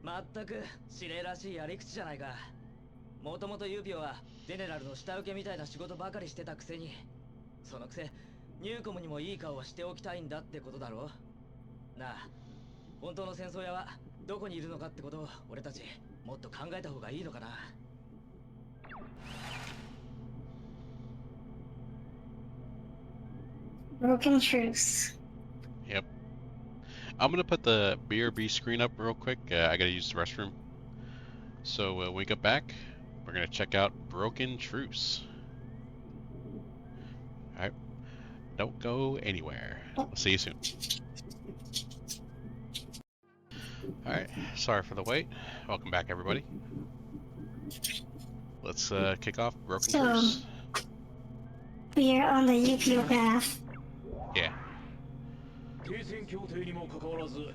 まったく指令らしいやり口じゃないか。もともとユーピオはゼネラルの下請けみたいな仕事ばかりしてたくせに、そのくせニューコムにもいい顔はしておきたいんだってことだろ。なあ、本当の戦争屋はどこにいるのかってことを俺たちもっと考えた方がいいのかな。Broken truce. Yep. I'm gonna put the BRB screen up real quick. I gotta use the restroom. So when we get back, we're gonna check out Broken Truce. Alright. Don't go anywhere. We'll see you soon. Alright, sorry for the wait. Welcome back, everybody. Let's kick off Broken Truce. We are on the UPO path. Yeah. 停戦協定にもかかわらず、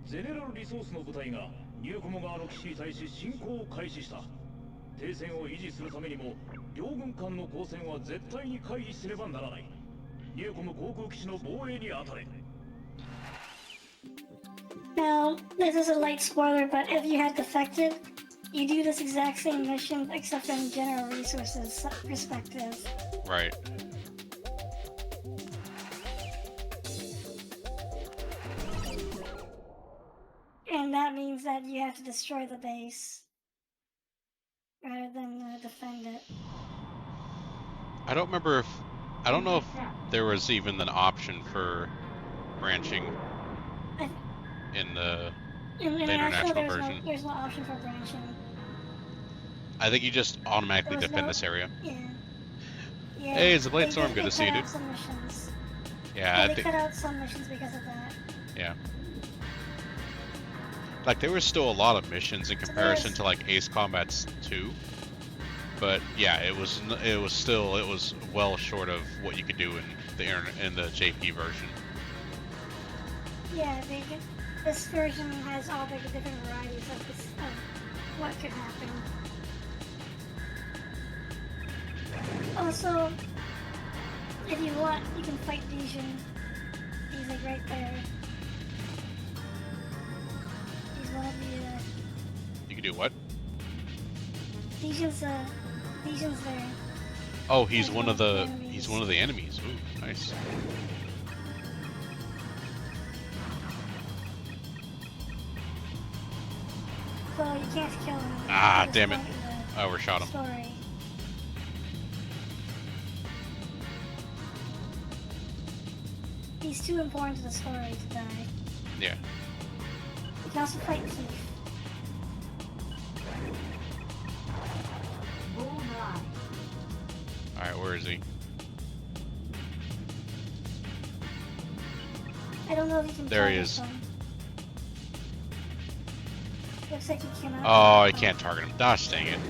ゼネラルリソースの部隊がニューコム側の基地に対し侵攻を開始した。停戦を維持するためにも、両軍間の交戦は絶対に回避すればならない。ニューコム航空基地の防衛に当たれ。Now, this is a light spoiler, but if you had defected, you do this exact same mission except from general resources perspective. Right. And that means that you have to destroy the base rather than defend it. I don't remember if... I don't know if there was even an option for branching in the international version. There's no option for branching. I think you just automatically defend this area. Yeah. Hey, it's a Blade Storm. Good to see you, dude. Yeah, they cut out some missions because of that. Yeah. Like, there was still a lot of missions in comparison to, like, Ace Combat's 2. But, yeah, it was well short of what you could do in the JP version. Yeah, this version has all the different varieties of what could happen. Also, if you want, you can fight Vision. He's like right there. He's one of the. You can do what? Vision's there. Oh, he's one of the enemies. Ooh, nice. So you can't kill him. Ah, damn it! I overshot him. Story. He's too important to the story to die. Yeah. You can also fight Thief. Alright, where is he? I don't know if you can. There he is. Him. Looks like he cannot. Oh, I can't target him. Gosh dang it.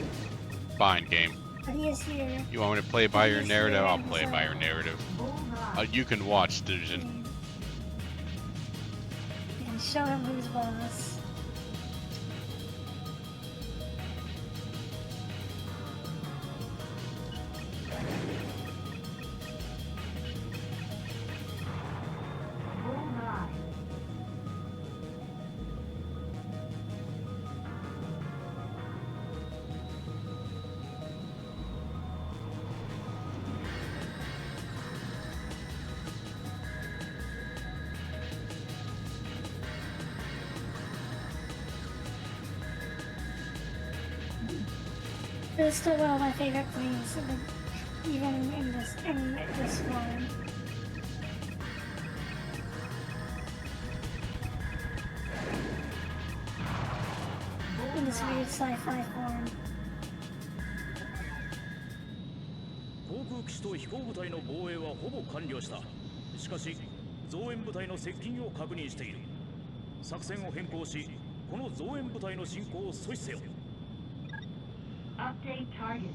Fine, game. But he is here. You want me to play by your narrative? I'll play by your narrative. You can watch, Division. You can show him who's boss. It's still one of my favorite planes. even in this form. In this weird sci-fi form. 航空機と飛行部隊の防衛はほぼ完了した。しかし増援部隊の接近を確認している。作戦を変更し、この増援部隊の進行を阻止せよ。 Update target.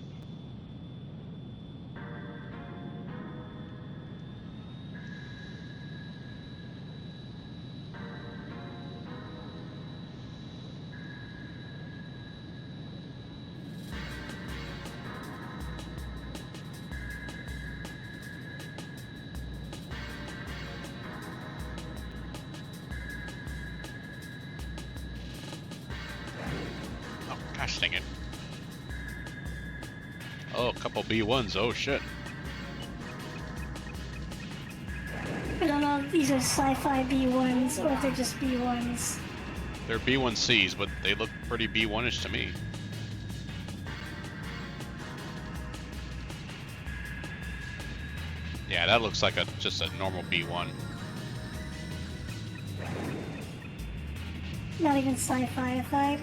Oh, gosh dang it. Oh, a couple B1s. Oh, shit. I don't know if these are sci-fi B1s or if they're just B1s. They're B1Cs, but they look pretty B1-ish to me. Yeah, that looks like just a normal B1. Not even sci-fi-ified.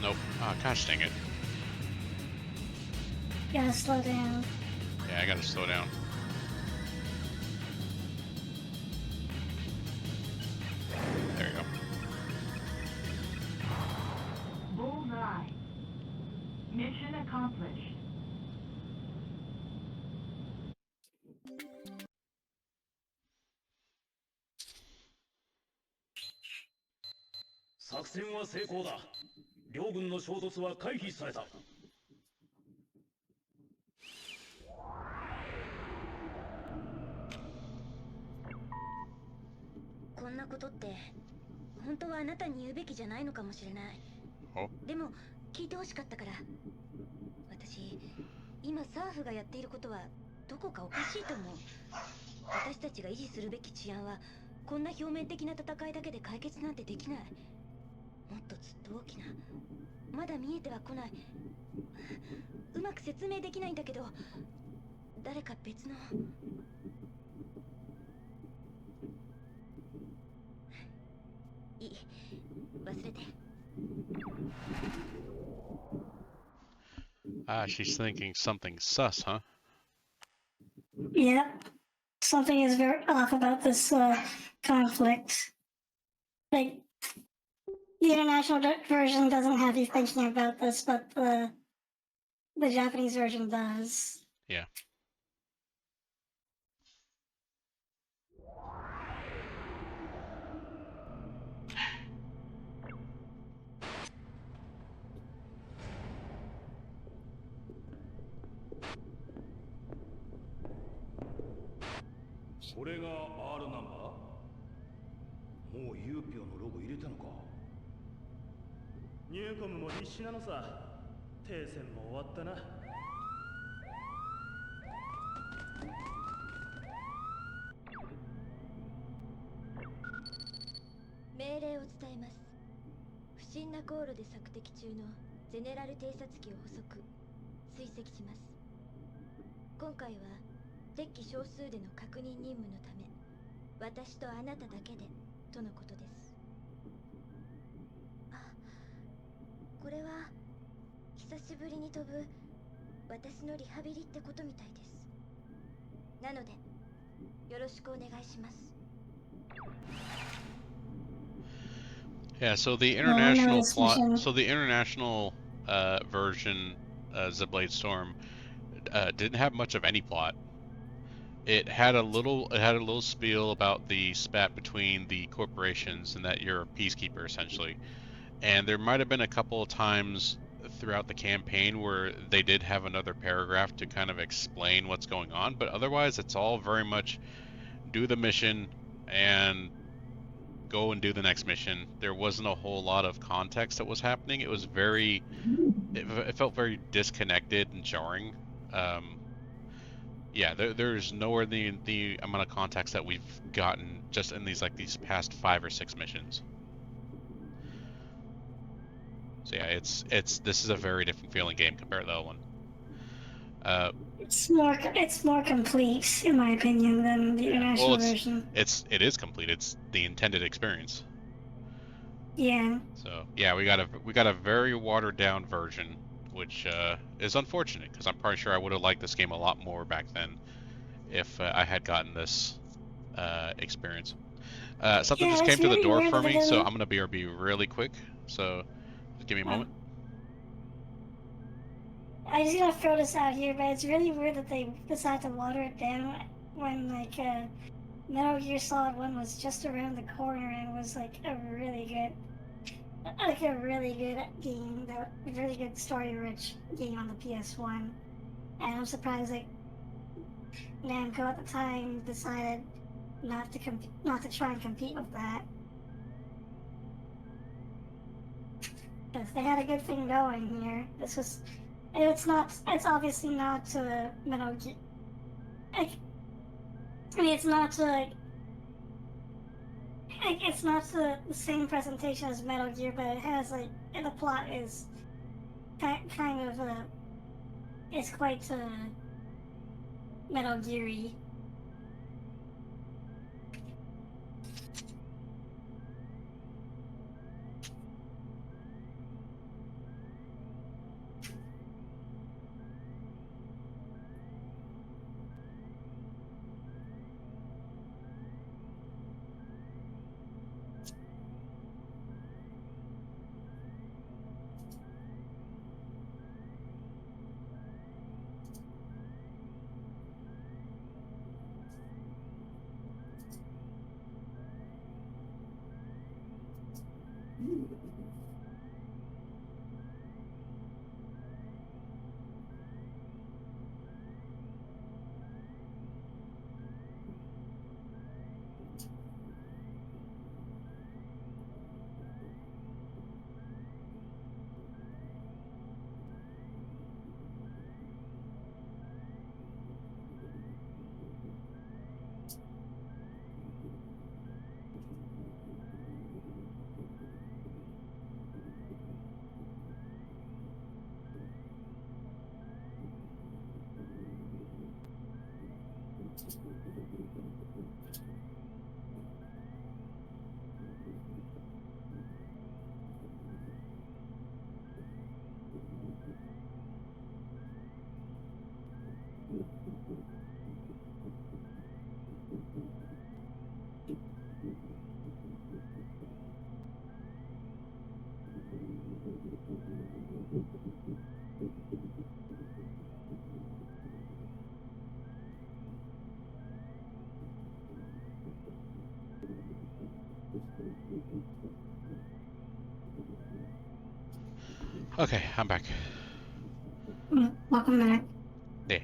Nope. Oh, gosh dang it. Gotta slow down. Yeah, I gotta slow down. There you go. Bullseye. Mission accomplished. 作戦は成功だ。両軍の衝突は回避された。こんなことって本当はあなたに言うべきじゃないのかもしれない。でも聞いてほしかったから。私今サーフがやっていることはどこかおかしいと思う。私たちが維持するべき治安はこんな表面的な戦いだけで解決なんてできない。もっとずっと大きな、まだ見えてはこない、うまく説明できないんだけど、誰か別の。いい、忘れて。Ah, she's thinking something sus, huh? Yep. Something is very off about this conflict. Like, the international version doesn't have you thinking about this, but the Japanese version does. Yeah.これが R ナンバー？もうユーピョのロゴ入れたのか？ニューコムも必死なのさ。停戦も終わったな。命令を伝えます。不審な航路で索敵中のゼネラル偵察機を捕捉、追跡します。今回は敵機少数での確認任務のため、私とあなただけでとのことです。あ、これは久しぶりに飛ぶ私のリハビリってことみたいです。なのでよろしくお願いします。Yeah, so the international plot, so the international version, Blade Storm, didn't have much of any plot. It had a little spiel about the spat between the corporations and that you're a peacekeeper essentially. And there might have been a couple of times throughout the campaign where they did have another paragraph to kind of explain what's going on, but otherwise it's all very much do the mission and go and do the next mission. There wasn't a whole lot of context that was happening. It was it felt very disconnected and jarring. Yeah, there's nowhere the amount of context that we've gotten just in these past 5 or 6 missions. So yeah, this is a very different feeling game compared to the other one. It's more complete, in my opinion, than the Well, international version. it is complete. It's the intended experience. Yeah. So yeah, we got a very watered down version, which is unfortunate because I'm pretty sure I would have liked this game a lot more back then if I had gotten this experience. Something Yeah, just it's came to the really door weird for that they me, so didn't. I'm gonna be really quick. So just give me a Oh, moment. I just gotta throw this out here, but it's really weird that they decided to water it down when Metal Gear Solid 1 was just around the corner and was like a really good game, that a really good story-rich game on the PS1. And I'm surprised like Namco at the time decided not to try and compete with that. Because they had a good thing going here. It's obviously not Metal Gear. I mean, it's not it's not the same presentation as Metal Gear, but it has and the plot is kind of it's quite Metal Gear-y. Okay, I'm back. Welcome back. Yeah.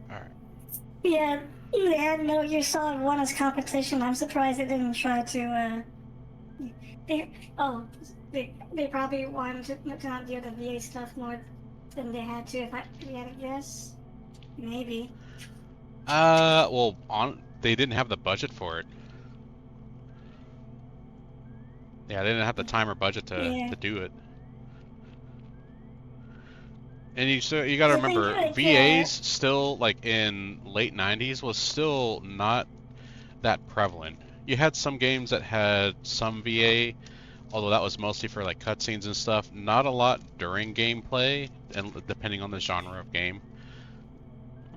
All right. Yeah, they had Metal Gear Solid 1 as competition. I'm surprised they didn't try to. They oh they probably wanted to not do the VA stuff more than they had to. If we had to guess, maybe. Well, they didn't have the budget for it. Yeah, they didn't have the time or budget to Yeah. do it. And you got to I think remember, VAs still like in late 90s was still not that prevalent. You had some games that had some VA, although that was mostly for like cutscenes and stuff. Not a lot during gameplay, and depending on the genre of game.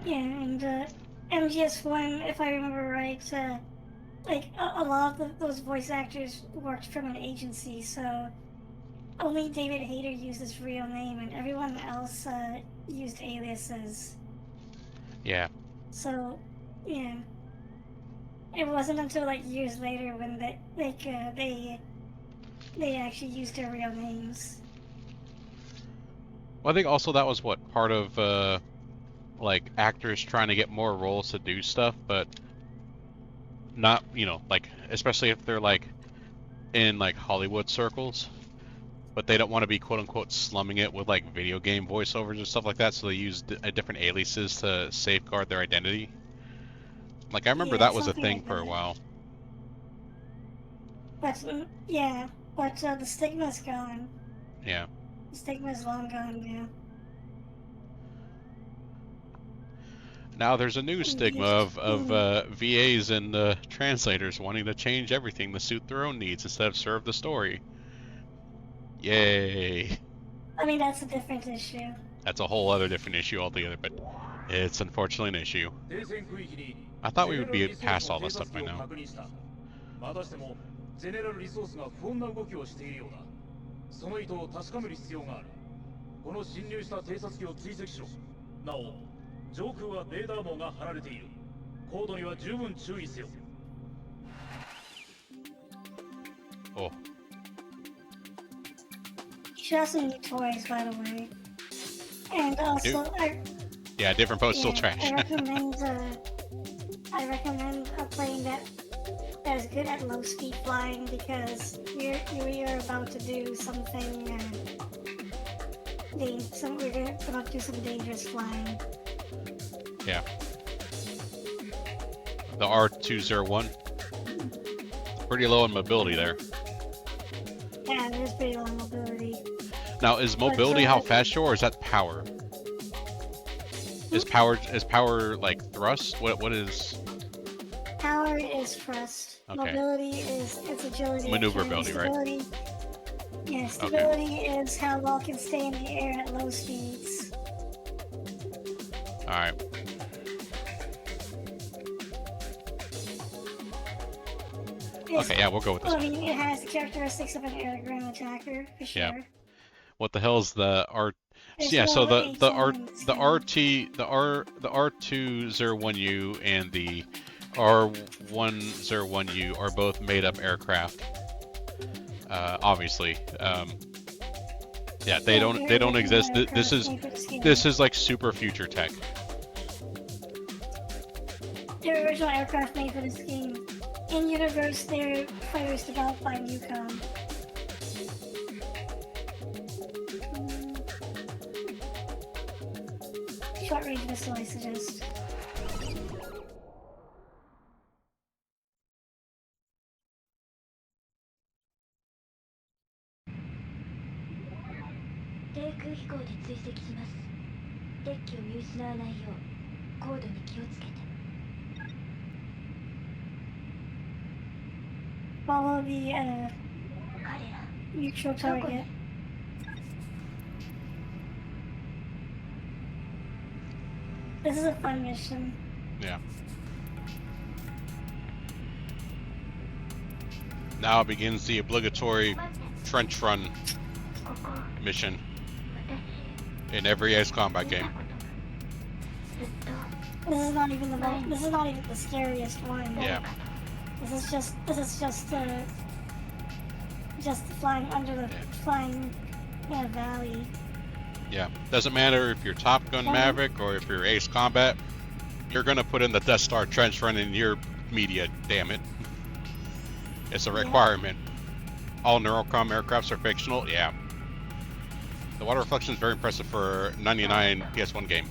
yeah, and MGS1, if I remember right, a lot of those voice actors worked from an agency, so only David Hayter used his real name, and everyone else used aliases. Yeah. So, yeah, it wasn't until like years later when they actually used their real names. Well, I think also that was what part of like actors trying to get more roles to do stuff, but not, like especially if they're like in like Hollywood circles, but they don't want to be quote unquote slumming it with like video game voiceovers and stuff like that, so they use different aliases to safeguard their identity. Like I remember Yeah, that was a something thing like for a that. while. But yeah, but the stigma's gone. Yeah. The stigma's long gone now. Now there's a new stigma of VAs and translators wanting to change everything to suit their own needs instead of serve the story. Yay! I mean, that's a different issue. That's a whole other different issue altogether, but it's unfortunately an issue. I thought we would be past all this stuff by now. またしてもゼネラルリソースが不穏な動きをしているようだ。その意図を確かめる必要がある。この侵入した偵察機を追跡しろ。なお、上空はレーダー網が張られている。高度には十分注意せよ。Oh. You should have some new toys, by the way. And also, Yeah, different postal trash. I recommend playing that is good at low speed flying because we are about to do something. We're gonna do some dangerous flying. Yeah. The R201. Pretty low in mobility there. Yeah, there's pretty low mobility. Now, is mobility how fast you are, or is that power? Is power like thrust? What is? Power is thrust. Okay. Mobility is its agility. Maneuverability, right? Yeah, stability is how well it can stay in the air at low speeds. Alright. Okay, yeah, we'll go with this. I mean, it has the characteristics of an air-to-ground attacker, for sure. Yeah. What the hell's the R? There's Yeah, so the R201U and the R101U are both made-up aircraft. Obviously, yeah, they don't exist. This is like super future tech. They're original aircraft made for this game. In universe, they're fighters developed by Newcom. Short range missile, I suggest. Follow the neutral target. This is a fun mission. Yeah. Now begins the obligatory trench run mission in every Ace Combat game. This is not even the scariest one. Yeah. This is just flying under the flying in a valley. Yeah. Doesn't matter if you're Top Gun Maverick or if you're Ace Combat, you're gonna put in the Death Star trench run in your media, damn it. It's a requirement. All Neurocom aircrafts are fictional? Yeah. The water reflection is very impressive for 99 PS1 game.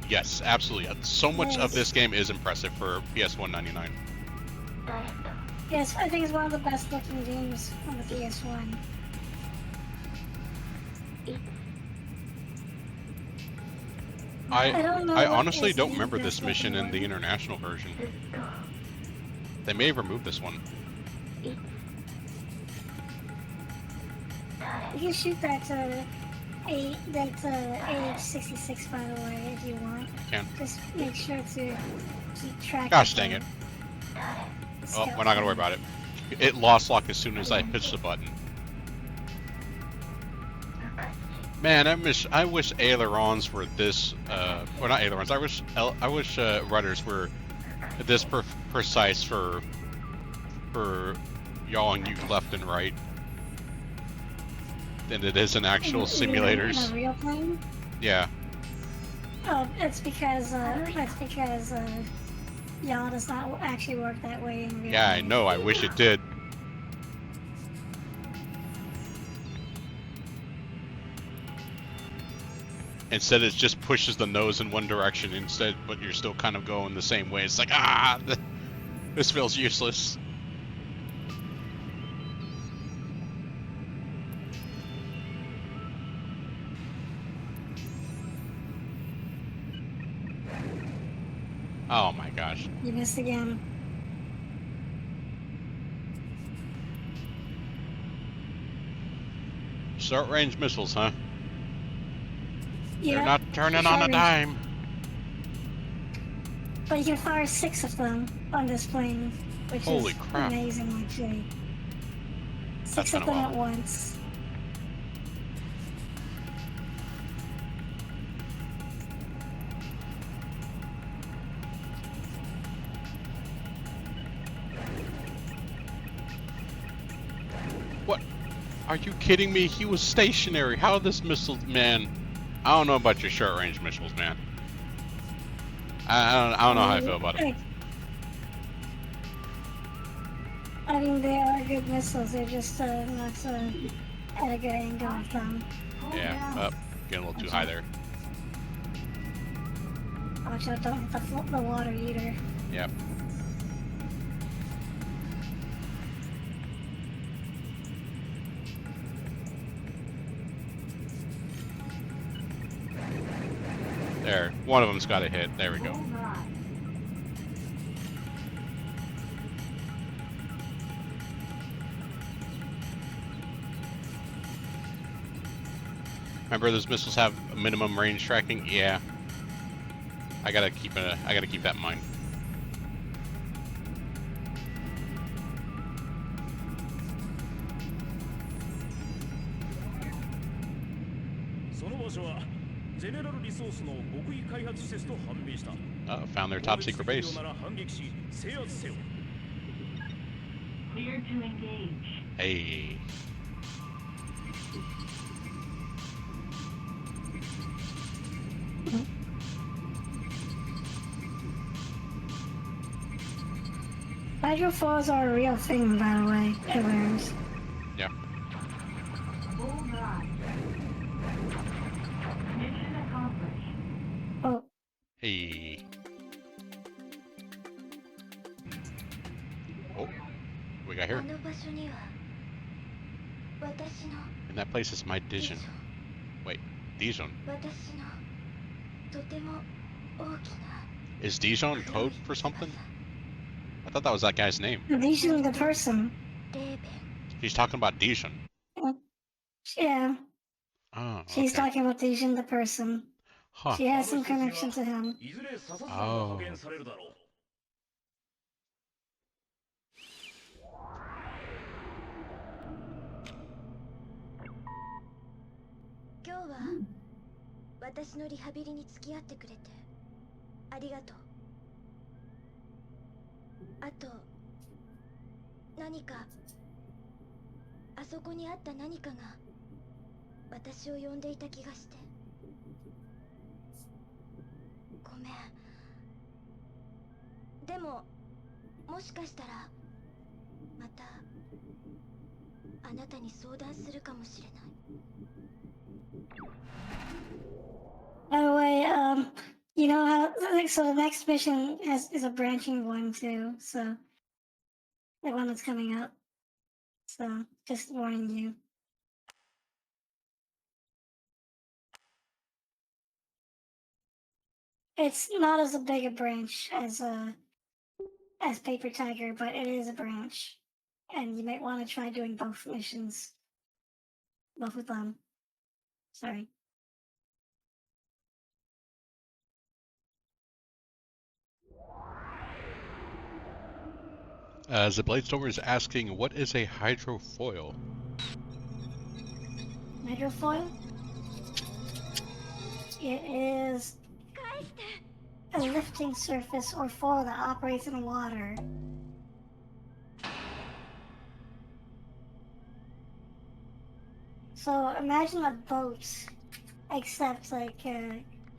Yes, absolutely. So much of this game is impressive for PS1 99. Yes, I think it's one of the best looking games on the PS1. I honestly don't remember this mission in the international version. They may have removed this one. You can shoot that AH-66 by the way if you want. Can. Just make sure to keep track. Gosh dang it. Oh, we're not gonna worry about it. It lost lock as soon as I pitched the button. Man, I wish ailerons were this. Well, not ailerons. I wish rudders were this precise for yawing you left and right than it is in actual simulators. In a real plane? Yeah. Oh, it's because yaw does not actually work that way in real. Yeah, I know. I wish it did. Instead, it just pushes the nose in one direction instead, but you're still kind of going the same way. It's like, this feels useless. Oh my gosh. You missed again. Short-range missiles, huh? Yeah. They're not turning on a dime. But you can fire 6 of them on this plane, which Holy is crap. amazing, actually. That's 6 kind of of them wild. at once. What? Are you kidding me? He was stationary. How this missile, man? I don't know about your short-range missiles, man. I don't know how I feel about it. I mean, they are good missiles. They're just not at a good angle with them. Yeah, up. Getting a little too high there. Watch out, don't hit the water either. Yep. There. One of them's got a hit. There we go. Remember those missiles have a minimum range tracking? Yeah. I gotta keep that in mind. Found their top secret base. Clear to engage. Hey. Hydrofoils are a real thing, by the way, everyone's. Yeah. Bullseye. Mission accomplished. Oh. Hey. Oh. What we got here? And that place is my Dijon. Wait, Dijon? Is Dijon code for something? I thought that was that guy's name. Dijon the person. He's talking about Dijon. Yeah. Oh, She's okay. talking about Dijon the person. Huh. She has some connection to him. Oh. 今日は私のリハビリに付き合ってくれてありがとう。あと何かあそこにあった何かが私を呼んでいた気がしてごめん。でももしかしたらまたあなたに相談するかもしれない。By the way, you know how so the next mission is a branching one too, so the one that's coming up. So just warning you. It's not as big a branch as Paper Tiger, but it is a branch, and you might want to try doing both missions, both of them. Sorry. The Bladestormer is asking, what is a hydrofoil? Hydrofoil? It is a lifting surface or foil that operates in water. So imagine a boat, except like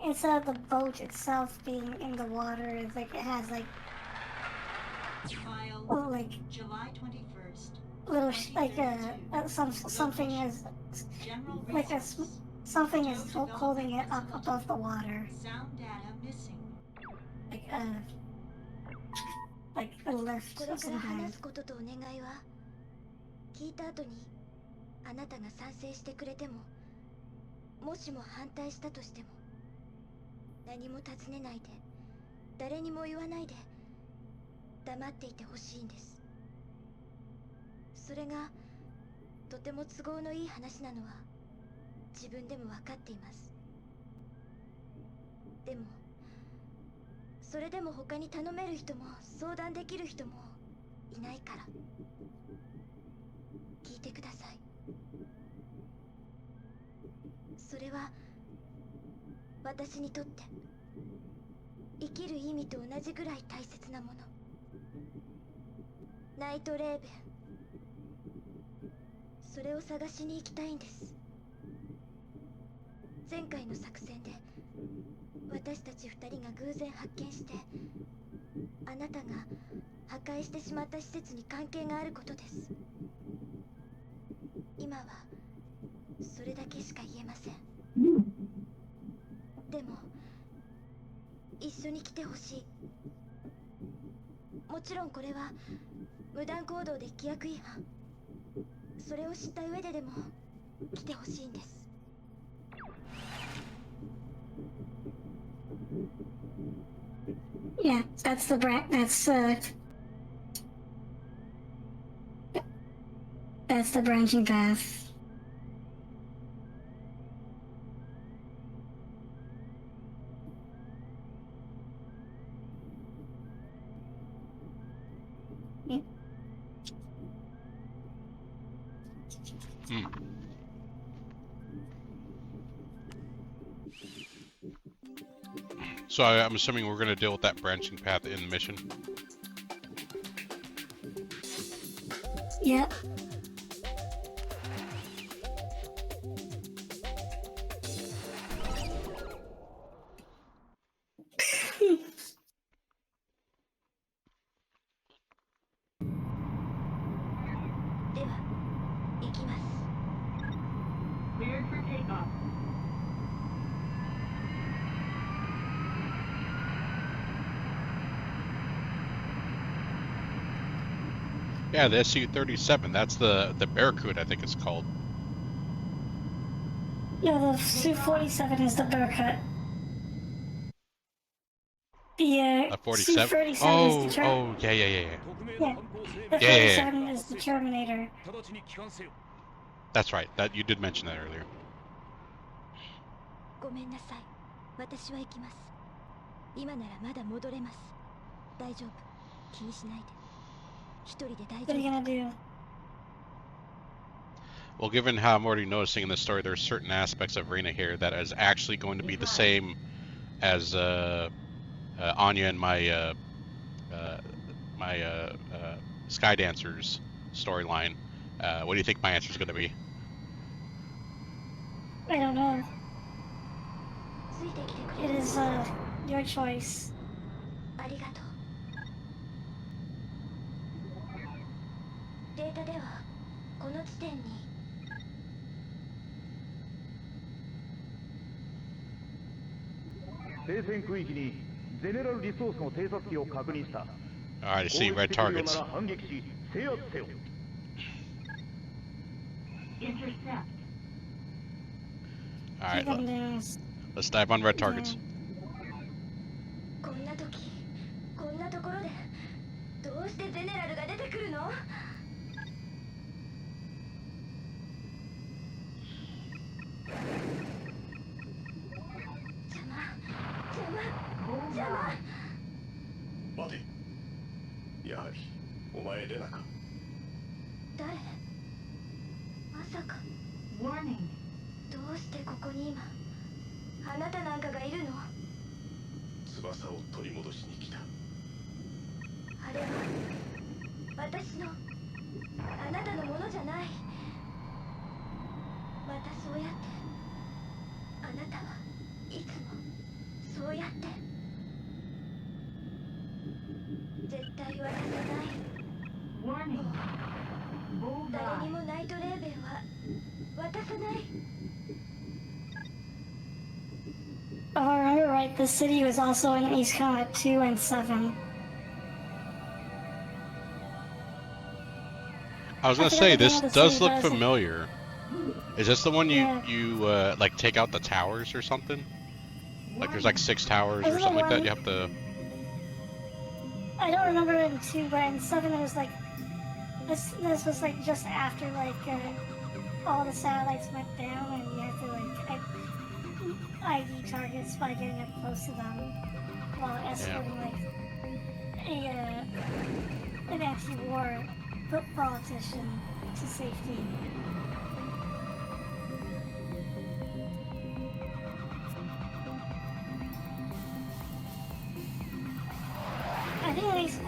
instead of the boat itself being in the water, it's like it has like little, like July 21st. little something is like something is holding it up above the water. Sound data missing. Like a lift これ of から some 話 kind. すこととお願いは聞いた後にあなたが賛成してくれてももしも反対したとしても何も尋ねないで誰にも言わないで黙っていてほしいんです。それがとても都合のいい話なのは自分でも分かっています。でもそれでも他に頼める人も相談できる人もいないから。聞いてください。それは私にとって生きる意味と同じぐらい大切なもの。ナイトレーベン、それを探しに行きたいんです。前回の作戦で私たち2人が偶然発見して、あなたが破壊してしまった施設に関係があることです。今はそれだけしか言えません。でも一緒に来てほしい。もちろんこれは無断行動で規約違反。それを知った上ででも来てほしいんです。Yeah, that's the that's the branching path. Hmm. So I'm assuming we're going to deal with that branching path in the mission. Yep. Cleared for takeoff. Yeah, the SU-37. That's the Barracuda, I think it's called. Yeah, the Su-47 is the Bearcat. The 47. Su-37 Oh, is the oh, yeah. Yeah, the Yeah. 47 is the Terminator. That's right. That you did mention that earlier. ごめんなさい。私は行きます。今ならまだ戻れます。大丈夫。気にしないで。一人で大 What are 丈 you 夫。 gonna do? Well, given how I'm already noticing in the story, there's certain aspects of Rena here that is actually going to be the same as Anya and my Sky Dancers storyline. What do you think my answer is going to be? I don't know. ついてきてくれ。 It is your choice. ありがとう。データではこの地点に聖戦区域にゼネラルリソースの偵察機を確認した。 All right, I see red targets. 反撃し制圧せよ。 Intercept. All right, Keep them there. let's dive on red targets. こんな時こんなところでどうしてゼネラルが出てくるの？邪魔。待て。やはりお前レナか。誰？まさか。 Warning. どうしてここに今あなたなんかがいるの？翼を取り戻しに来た。あれは私のあなたのものじゃない。またそうやってあなたはいつもそうやって絶対渡さない。 Warning. 誰に Bullseye. もナイトレーベンは渡さない。 If I remember right, the city was also in East Combat 2 and 7. I was gonna I forgot say the name this of the does city, look but it's- familiar. Is this the one Yeah. you like take out the towers or something? Like there's like 6 towers or Isn't something it like that. one- You have to. I don't remember in 2, but in 7 it was like this was like just after like all the satellites went down and you have to like ID targets by getting up close to them while escorting like an anti-war politician to safety.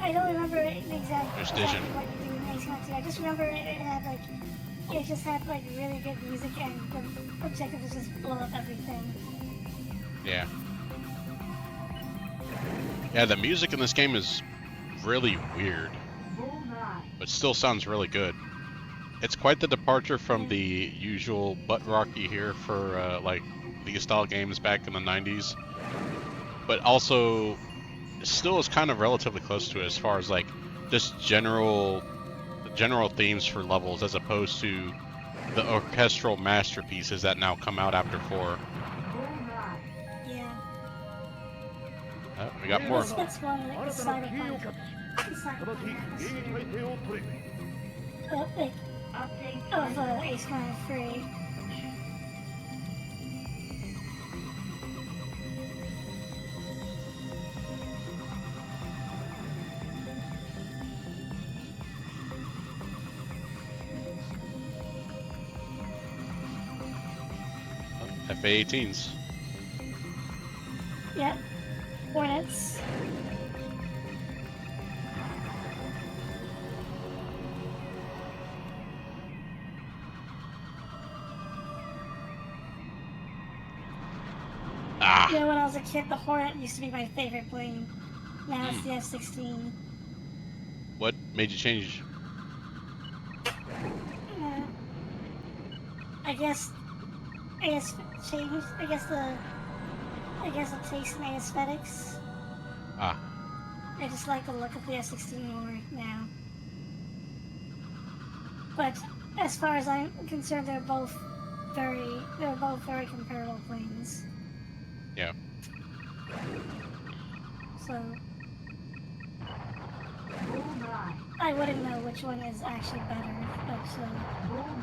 I don't remember exactly what you do in Ace Combat 2. I just remember it just had like really good music and the objective was just blow up everything. Yeah. Yeah, the music in this game is really weird, but still sounds really good. It's quite the departure from the usual butt rock you hear for like these style games back in the 90s, but also still is kind of relatively close to it as far as like just general themes for levels, as opposed to the orchestral masterpieces that now come out after 4. Yeah. We got more. That's one like the cyberpunk of Ace Combat 3. FA-18s. Yep. Hornets. Yeah, when I was a kid, the Hornet used to be my favorite plane. Now it's the F-16. What made you change? I guess changed. I guess the taste in aesthetics. I just like the look of the F-16 more now. But as far as I'm concerned, they're both very comparable planes. Yeah. So I wouldn't know which one is actually better, but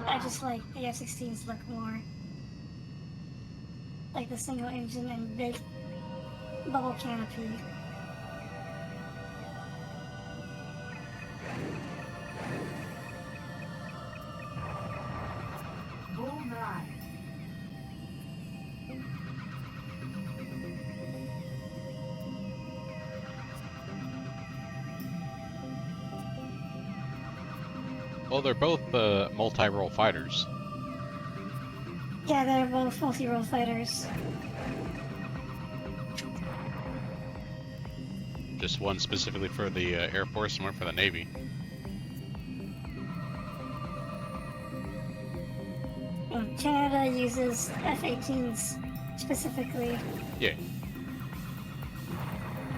I just like the F-16s look more like the single engine and big bubble canopy. Well, they're both multi-role fighters. Yeah, they're both multi-role fighters. Just one specifically for the Air Force and one for the Navy. Well, Canada uses F-18s specifically. Yeah.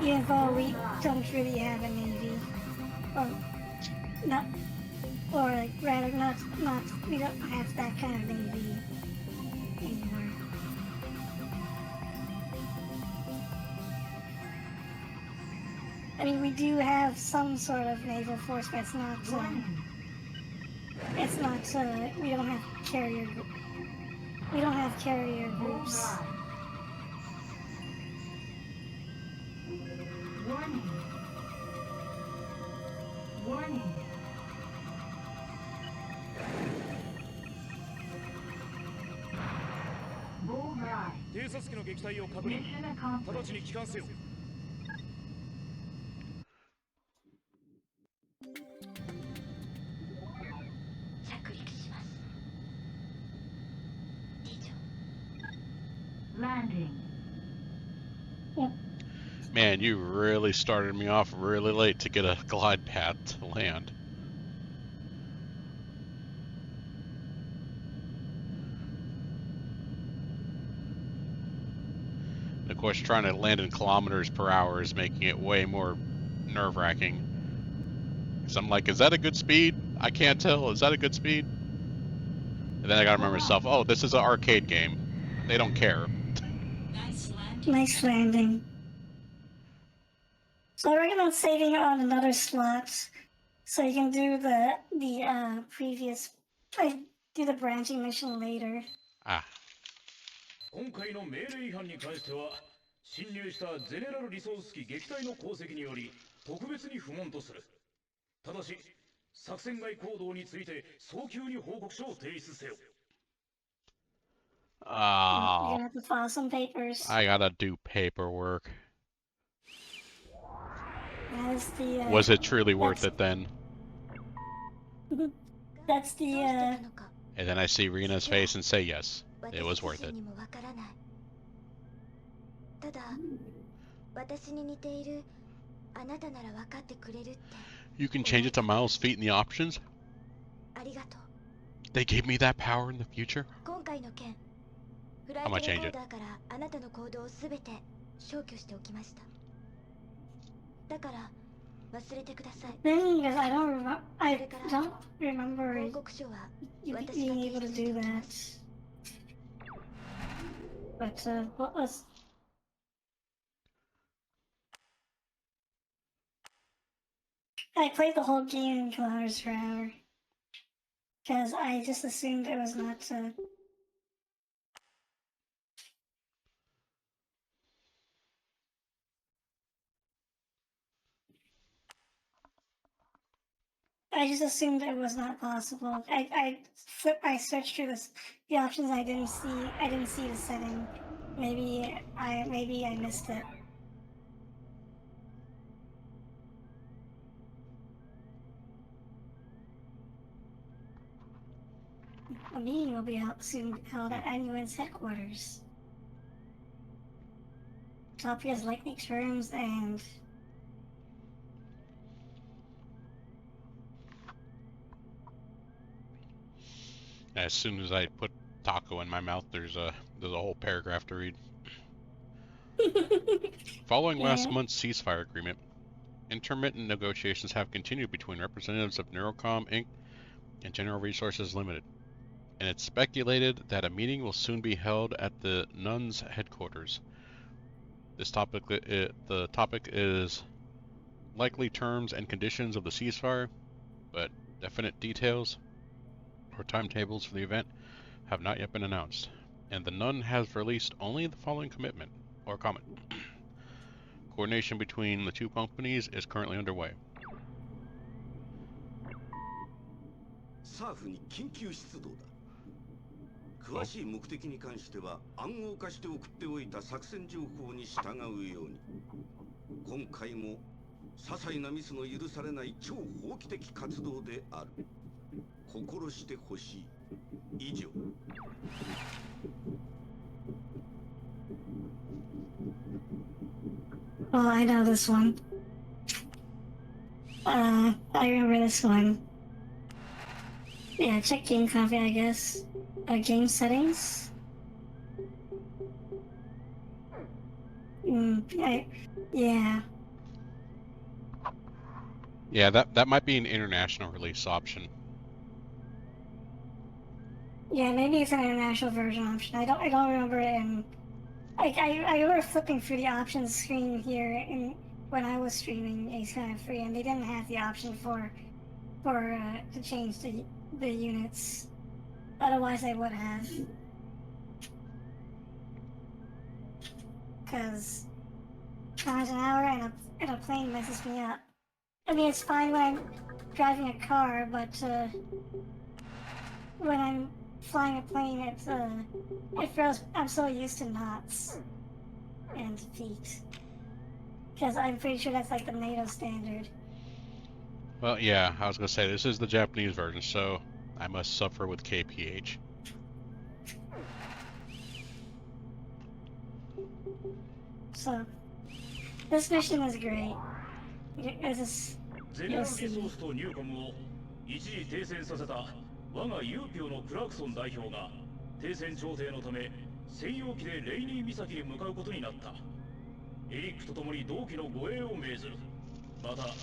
Even though we don't really have a Navy. We don't have that kind of Navy anymore. I mean, we do have some sort of naval force, but it's not, we don't have carrier groups. Warning. 偵察機の撃退を確認。直ちに帰還せよ。着陸します。Landing. Man, you really started me off really late to get a glide path to land. Of course, trying to land in kilometers per hour is making it way more nerve-wracking. So I'm like, is that a good speed? I can't tell. Is that a good speed? And then I gotta remember myself, oh, this is an arcade game. They don't care. Nice landing. So I recommend saving on another slot, so you can do the previous, do the branching mission later. Ah. 今回の命令違反に関しては侵入したゼネラルリソース機撃隊の功績により特別に不問とする。ただし作戦外行動について早急に報告書を提出せよ。You're gonna have to file some papers. I gotta do paperwork. Was it truly worth it then? That's the And then I see Rena's face and say yes, it was worth it. ただ、私に似ているあなたなら分かってくれるって。You can change it to miles, feet, and the options? ありがとう。They gave me that power in the future? 今回の件、フライ I'm ト gonna レ change コー it. ダーからあなたの行動をすべて消去しておきました。だから忘れてください。thing is, I don't remember 報告書は you 私が being 提 able to 出して do おきま that. す。 But what was? I played the whole game in kilometers per hour because I just assumed it was not. I just assumed it was not possible. I searched through the options. I didn't see the setting. Maybe I missed it. A meeting will be soon held at anyone's headquarters. Topia's likely terms and As soon as I put taco in my mouth, there's a whole paragraph to read. Following last month's ceasefire agreement, intermittent negotiations have continued between representatives of Neurocom Inc. and General Resources Limited, and it's speculated that a meeting will soon be held at the Nuns headquarters. The topic is likely terms and conditions of the ceasefire, but definite details or timetables for the event have not yet been announced, and the Nun has released only the following commitment or comment. Coordination between the two companies is currently underway. サーフに緊急出動だ。詳しい目的に関しては暗号化して送っておいた作戦情報に従うように。今回も些細なミスの許されない超法規的活動である。心してほしい。以上。Oh, I know this one. I remember this one. Yeah, check game copy, I guess. Game settings. Yeah. Yeah, that might be an international release option. Yeah, maybe it's an international version option. I don't remember it in. I remember flipping through the options screen here when I was streaming Ace Kind of Free, and they didn't have the option to change the units. Otherwise, they would have. Because miles an hour and a plane messes me up. I mean, it's fine when I'm driving a car, but when I'm flying a plane, it feels I'm so used to knots and feet. Because I'm pretty sure that's like the NATO standard. Well, yeah, I was gonna say this is the Japanese version, so I must suffer with KPH. So, this mission is great. You'll see. 一時停戦させた我がユーピョのクラクソン代表が停戦調停のため専用機でレイニー岬へ向かうことになった。エリックと共に同機の護衛を命ずる。また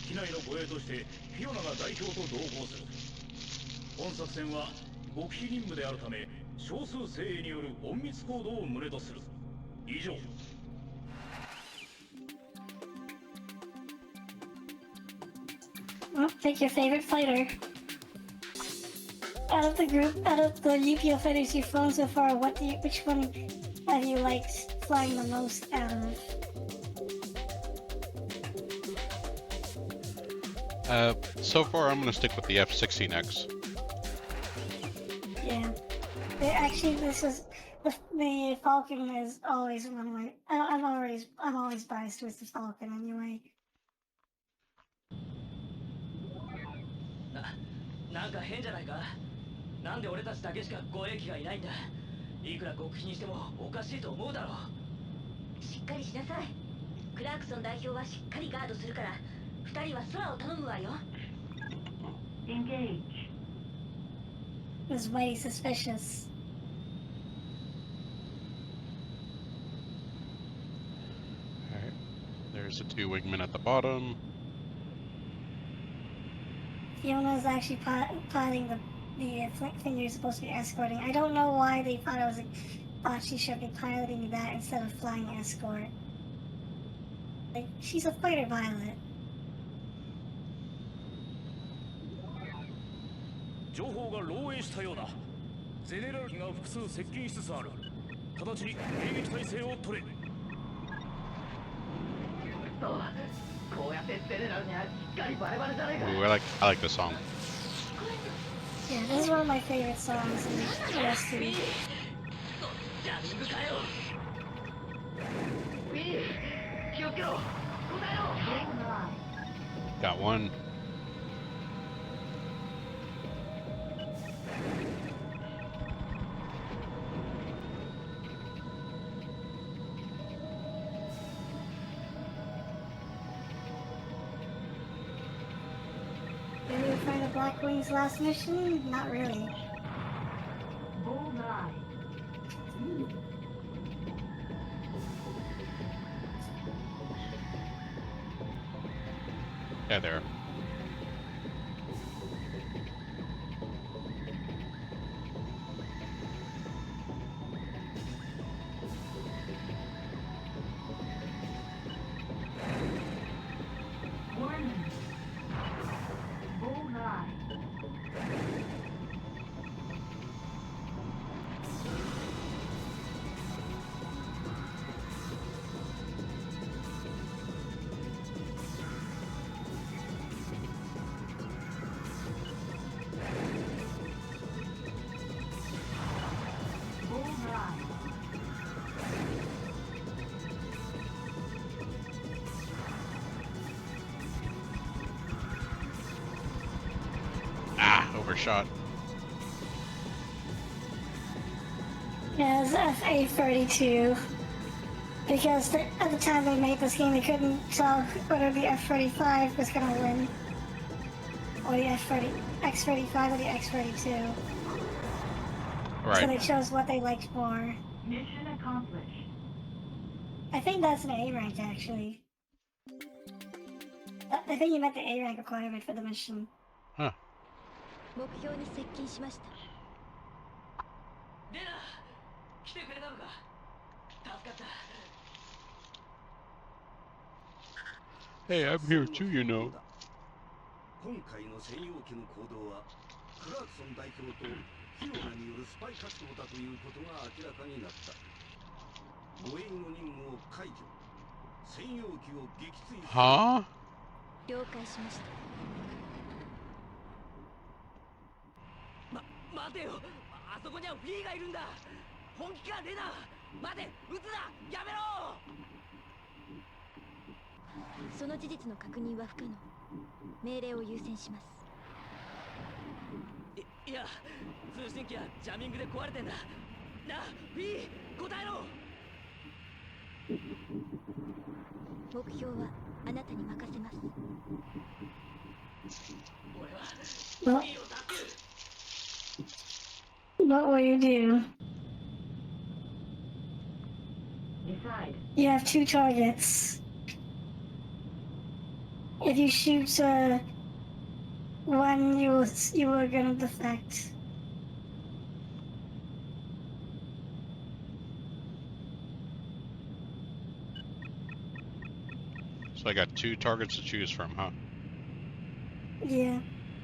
機内の護衛としてフィオナが代表と同行する。本作戦は極秘任務であるため少数精鋭による隠密行動を胸とする。以上。Well, pick your favorite fighter. Out of the UPO fighters you've flown so far, which one have you liked flying the most out of? So far I'm gonna stick with the F-16X. Yeah. Actually, the Falcon is always one of my. I'm always biased with the Falcon anyway. なんか変じゃないか。なんで俺たちだけしか護衛機がいないんだ。いくら極秘にしてもおかしいと思うだろう。しっかりしなさい。クラークソン代表はしっかりガードするから、二人は空を頼むわよ。Engage. It was mighty suspicious. Alright. There's the 2 wingmen at the bottom. Fiona's actually piloting the thing you're supposed to be escorting. I don't know why they thought she should be piloting that instead of flying escort. Like, she's a fighter pilot. 情報が漏洩したようだ。ゼネラル機が複数接近しつつある。直ちに迎撃態勢を取れ。こうやってゼネラルにはしっかりバレバレじゃねえか。 Ooh, I like this song. Yeah, this is one of my favorite songs in the OST. ジャミングかよ。ウィー、気をつけろ。答えろ。 Got one. Did you find the Black Wings last mission? Not really. Bullseye. Yeah, there. Warning. Bullseye. Bullseye. Ah, overshot. Yeah, it's F-A32. Because at the time they made this game, they couldn't tell whether the F-35 was gonna win. Or the X-35 or the X-32. Right. So they chose what they liked more. Mission accomplished. I think that's an A rank, actually. I think you meant the A rank requirement for the mission. Huh. 目標に接近しました。レナ、来てくれたのか。助かった。 Hey, I'm here too, you know. 今回の専用機の行動はクラークソン代表とフィオナによるスパイ活動だということが明らかになった。護衛の任務を解除。専用機を撃墜。Huh? 了解しました。待てよ。あそこにはフィーがいるんだ。本気かレナ。待て、撃つな。やめろ。その事実の確認は不可能。命令を優先します。いや、通信機はジャミングで壊れてんだ。なあ、フィー、答えろ。目標はあなたに任せます。俺は Well, フィーを助ける。 what will you do? Decide. You have 2 targets. If you shoot one, you are gonna defect. So I got 2 targets to choose from, huh? Yeah,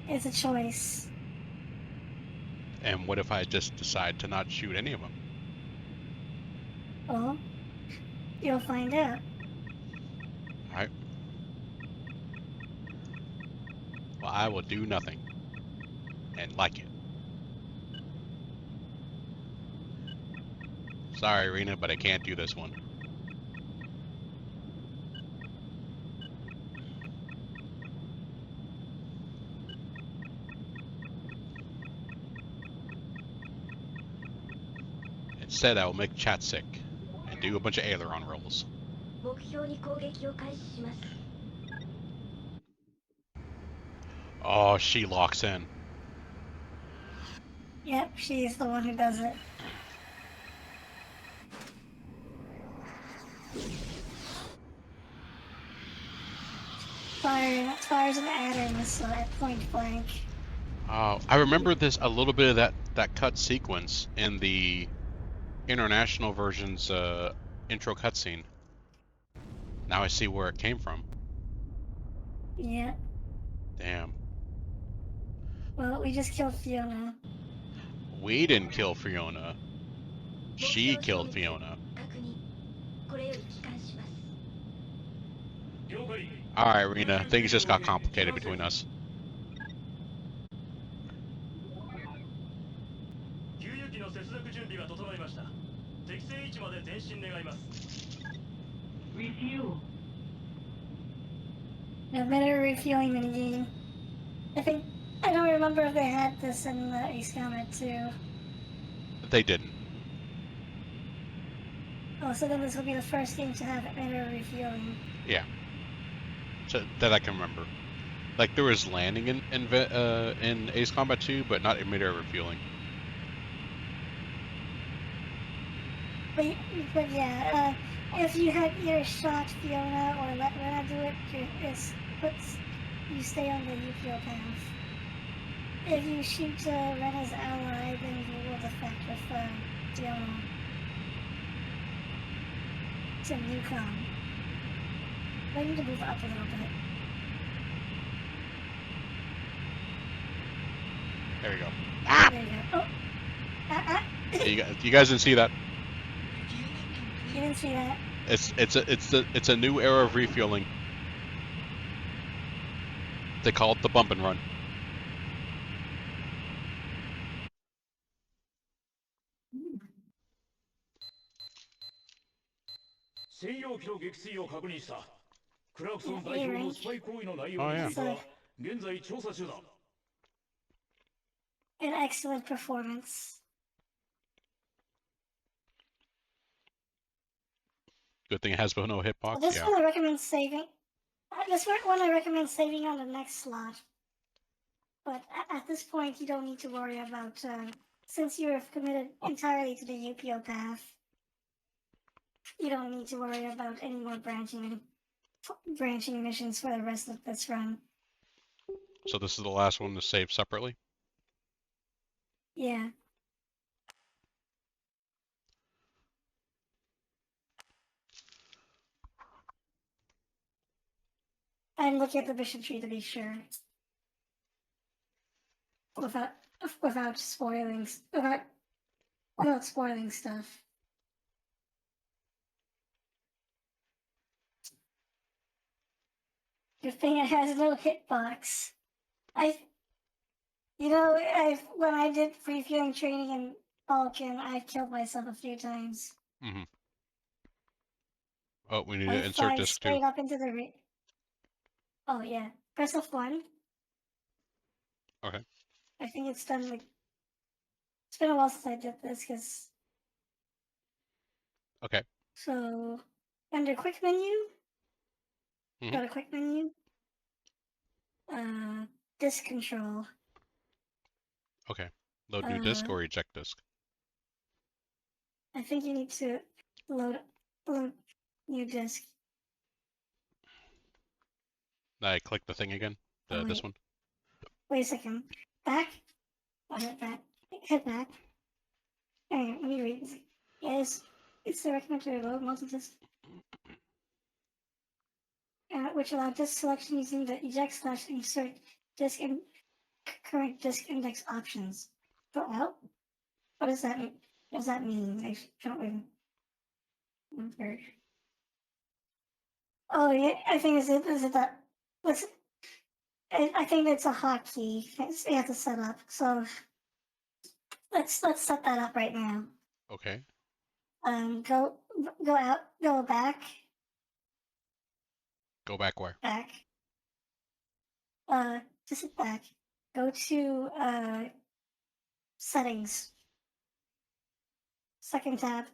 it's a choice. And what if I just decide to not shoot any of them? Well, you'll find out. Alright. Well, I will do nothing. And like it. Sorry, Rena, but I can't do this one. Instead, I will make chat sick and do a bunch of aileron rolls. 目標に攻撃を開始します。 Oh, she locks in. Yep, she's the one who does it. Fires an adder missile at point blank. I remember this a little bit of that cut sequence in the international version's intro cutscene. Now I see where it came from. Yeah. Damn. Well, we just killed Fiona. We didn't kill Fiona. She killed Fiona. 確認。これより帰還します。 了解。 Alright, Rena, things just got complicated between us. 給油機の接続準備が整いました。適正位置まで前進願います。 Refuel. No better refueling minigame. I don't remember if they had this in the Ace Combat 2. They didn't. Oh, so then this will be the first game to have better refueling. Yeah. So, that I can remember. Like, there was landing in Ace Combat 2, but not in mid-air refueling. But yeah, if you had either shot Fiona or let Rena do it, you stay on the UPO path. If you shoot Rena's ally, then you will defect with Fiona to Newcom. I need to move up a little bit. There we go. There you go. Oh, You guys didn't see that? you didn't see that. It's a new era of refueling. They call it the bump and run. An excellent performance. Good thing it has no hitbox. Well, this Yeah. one I recommend saving. This one I recommend saving on the next slot. But at this point, you don't need to worry about, since you have committed entirely to the UPO path, you don't need to worry about any more branching missions for the rest of this run. So this is the last one to save separately? Yeah. I'm looking at the mission tree to be sure. Without spoiling stuff. Good thing it has no hitbox. When I did refueling training in Balkan, I've killed myself a few times. Mm-hmm. Oh, we need I to insert fly disc straight too. up into the Oh yeah, press F1. Okay. I think it's done. It's been a while since I did this, because. Okay. So, under quick menu, go to quick menu. Disk control. Okay. Load new disk or eject disk? I think you need to load new disk. I click the thing again? This one? Wait a second. Back? Oh, hit back. Hit back. Alright, let me read this. Yes, it's the recommended to load multi-disk. Which allow disk selection using the eject/insert current disk index options. Go out. What does that mean? What does that mean? I don't even remember. Oh yeah, I think is it that? What's I think it's a hotkey. You have to set up. So let's set that up right now. Okay. Go out. Go back. Go back where? Back. Just back. Go to settings. Second tab.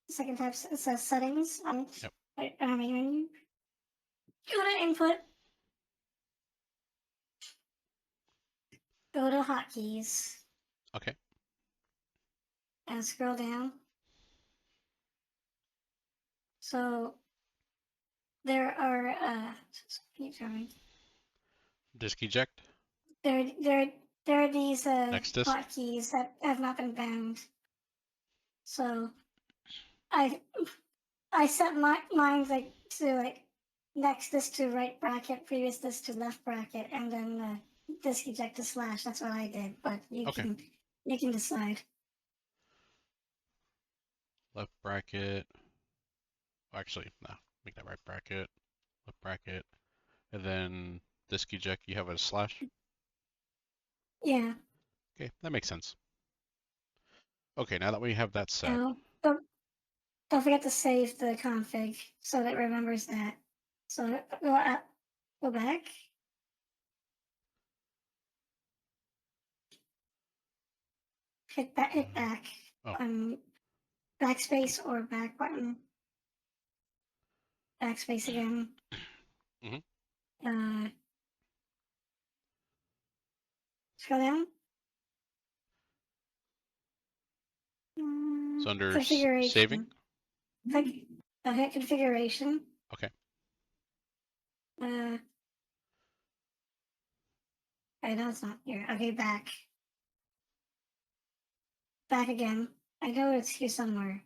Second tab says settings. Yep. Menu. Go to input. Go to hotkeys. Okay. And scroll down. So there are keep going. Disk eject. There are these Next disk. hotkeys that have not been bound. So I set mine like to like next disk to right bracket, previous disk to left bracket, and then disk eject to slash. That's what I did, but you can decide. Left bracket. Actually, no. Make that right bracket. Left bracket. And then disk eject, you have a slash? Yeah. Okay, that makes sense. Okay, now that we have that set. Now, don't forget to save the config so that it remembers that. So go back. Hit back. Oh. Backspace or back button. Backspace again. Mm-hmm. Scroll down. So under Configuration. saving? Okay, configuration. Okay. I know it's not here. Okay, back. Back again. I know it's here somewhere.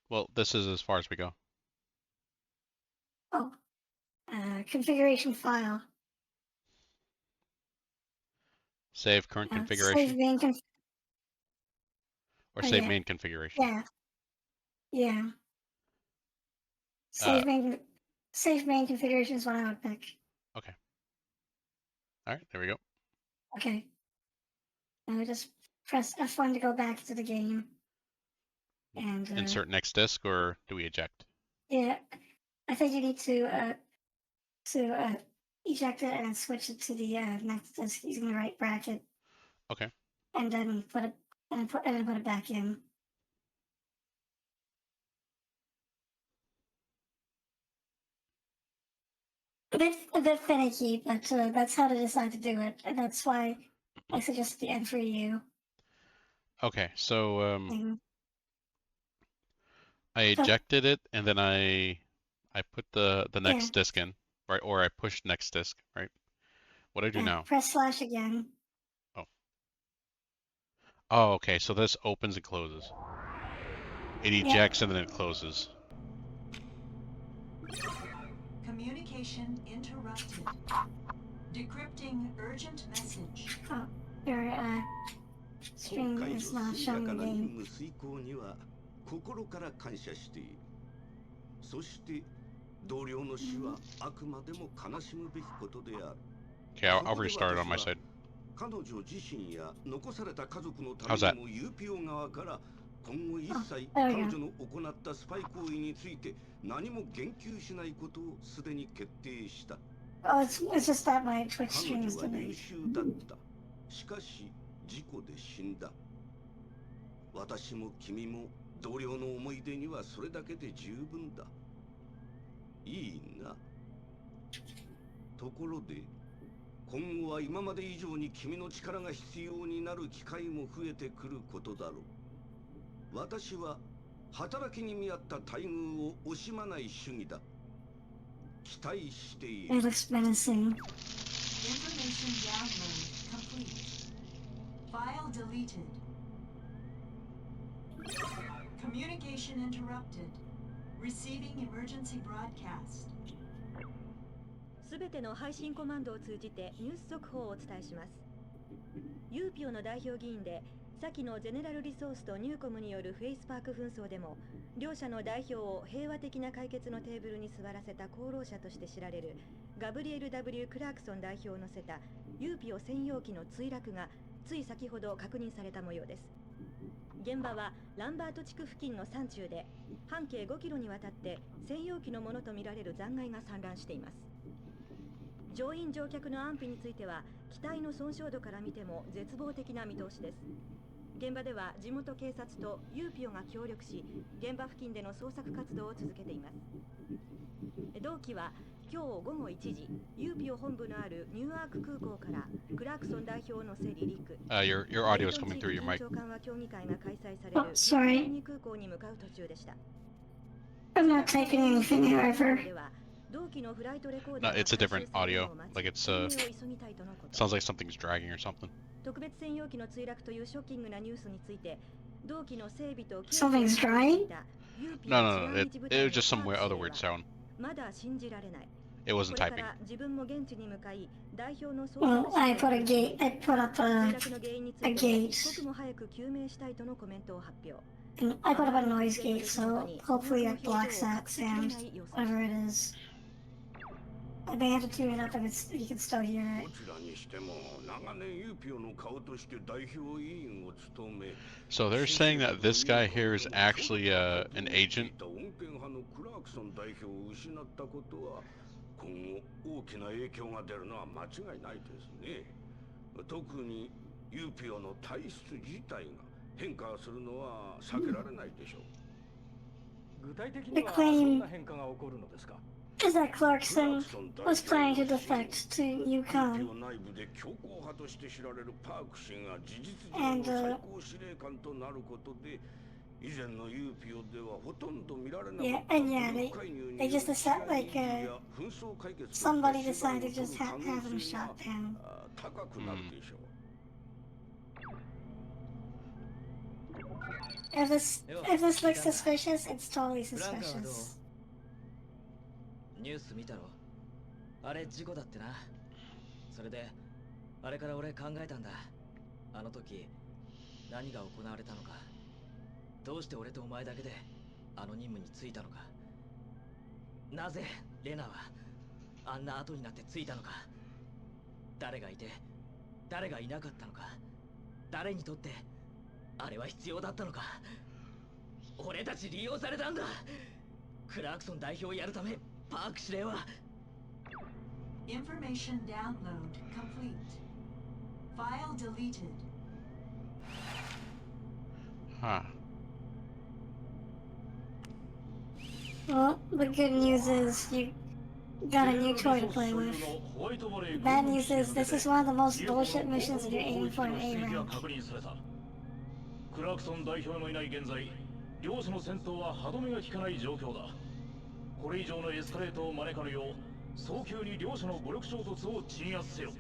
Well, this is as far as we go. Oh. Configuration file. Save current configuration? Save main or save main configuration? Yeah. Yeah. Save main configuration is what I would pick. Okay. All right, there we go. Okay. Now we just press F1 to go back to the game. And insert next disk, or do we eject? Yeah, I think you need to eject it and switch it to the next disk using the right bracket. Okay. And then put it back in. A bit finicky, but that's how to decide to do it, and that's why I suggest the end for you. Okay, so I ejected it, and then I put the next disk in, right? Or I pushed next disk, right? What do I do now? Press slash again. Oh, okay. So this opens and closes. It ejects and then it closes. Communication interrupted. Decrypting urgent message. Oh, your stream is not showing the game. 心から感謝している。そして同僚の死はあくまでも悲しむべきことである。Okay, I'll restart it on my side. 彼女自身や残された家族のためにも UPO 側から今後一切彼女の行ったスパイ行為について何も言及しないことをすでに決定した。Oh, it's just that my Twitch stream is 彼女は優秀だった。しかし事故で死んだ。私も君も同僚の思い出にはそれだけで十分だ。いいな。ところで今後は今まで以上に君の力が必要になる機会も増えてくることだろう。私は働きに見合った待遇を惜しまない主義だ。期待している。It looks menacing. Information download complete. File deleted. Communication interrupted. Receiving emergency broadcast. すべての配信コマンドを通じてニュース速報をお伝えします。ユーピオの代表議員で先のゼネラルリソースとニューコムによるフェイスパーク紛争でも両者の代表を平和的な解決のテーブルに座らせた功労者として知られるガブリエル W. クラークソン代表を乗せたユーピオ専用機の墜落がつい先ほど確認された模様です。現場はランバート地区付近の山中で半径5キロにわたって専用機のものとみられる残骸が散乱しています。乗員乗客の安否については機体の損傷度から見ても絶望的な見通しです。現場では地元警察とユーピオが協力し現場付近での捜索活動を続けています。同機は今日午後1時ユーピオ本部のあるニューアーク空港からクラークソン代表を乗せ離陸。Your audio is coming through your mic. 緊張緩和協議会が開催されるニュー空港に向かう途中でした。 I'm not typing anything, however. No, it's a different audio. Like it's sounds like something's dragging or something. 特別専用機の墜落というショッキングなニュースについて同機の整備と Something's drying? No, it was just some other weird sound. まだ信じられない。 It wasn't typing. 自分も現地に向かい代表の Well, I put up a gate. 刻も早く究明したいとのコメントを発表。 And I put up a noise gate, so hopefully that blocks that sound, whatever it is. I may have to tune it up if you can still hear it. どちらにしても長年ユーピオの顔として代表委員を務め So they're saying that this guy here is actually an agent. 穏健派のクラークソン代表を失ったことは今後大きな影響が出るのは間違いないですね。特にユーピオの体質自体が変化するのは避けられないでしょう。具体的にはどんな変化が起こるのですか？ Is that Clarkson was planning to defect to Yukon, and they just decided, like, somebody decided to just have him shot down. If this looks suspicious, it's totally suspicious. ニュース見たろ。あれ事故だってな。それであれから俺考えたんだ。あの時何が行われたのか。どうして俺とお前だけであの任務に就いたのか。なぜレナはあんな後になって着いたのか。誰がいて誰がいなかったのか。誰にとってあれは必要だったのか。俺たち利用されたんだ。クラークソン代表をやるためパーク司令は Information download complete. File deleted. Huh. Well, the good news is you got a new toy to play with. The bad news is this is one of the most bullshit missions if you're aiming for an A rank. クラークソン代表のいない現在、両者の戦闘は歯止めが効かない状況だ。これ以上のエスカレートを招かぬよう早急に両者の武力衝突を鎮圧せよ。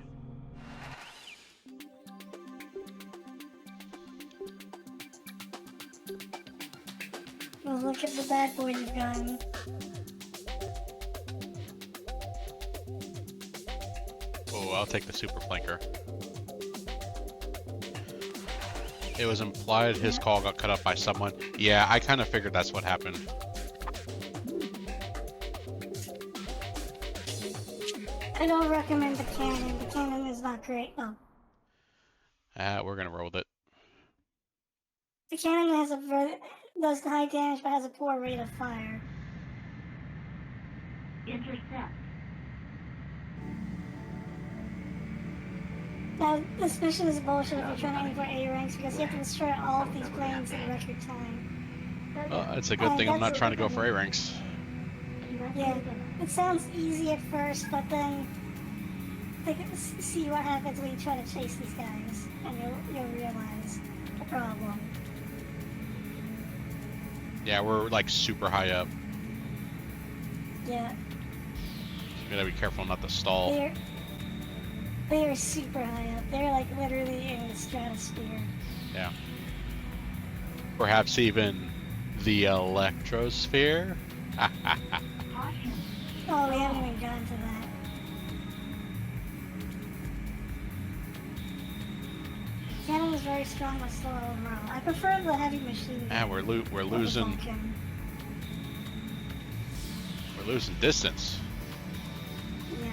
Well, look at the bad boy you've gotten. Oh, I'll take the super flanker. It was implied his call got cut off by someone. Yeah, I kind of figured that's what happened. I don't recommend the cannon. The cannon is not great. Oh. We're gonna roll with it. The cannon does high damage but has a poor rate of fire. Intercept. Now, this mission is bullshit if you're trying to aim for A ranks because you have to destroy all of these planes in record time. Well, it's a good thing I'm not trying to go for A ranks. Yeah, it sounds easy at first, but then see what happens when you try to chase these guys, and you'll realize the problem. Yeah, we're like super high up. Yeah. You gotta be careful not to stall. They are super high up. They're like literally in the stratosphere. Yeah. Perhaps even the electrosphere? Oh, we haven't even gotten to is very strong but slow overall. I prefer the heavy machine gun. We're over losing Vulcan. we're losing distance. Yeah.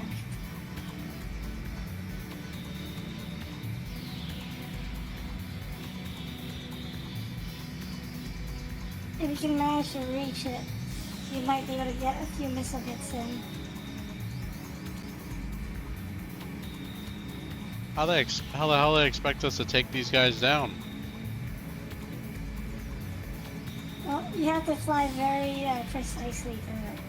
If you can manage to reach it, you might be able to get a few missile hits in. How the hell they expect us to take these guys down? Well, you have to fly very precisely to it.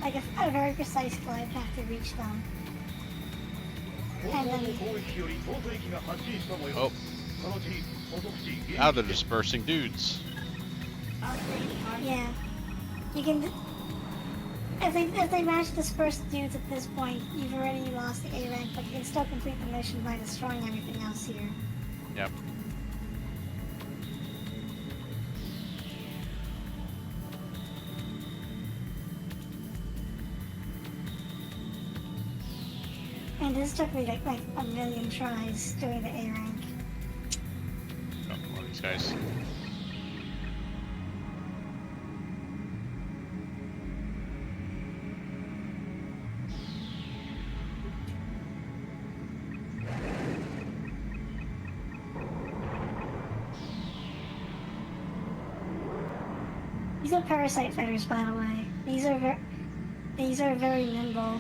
Like a very precise glide path to reach them. And then, Oh. Now they're dispersing dudes. yeah, you can. If they manage to disperse dudes at this point, you've already lost the A rank, but you can still complete the mission by destroying everything else here. Yep. And this took me like a million tries doing the A rank. Oh, one of these guys. These are parasite fighters, by the way. These are very nimble.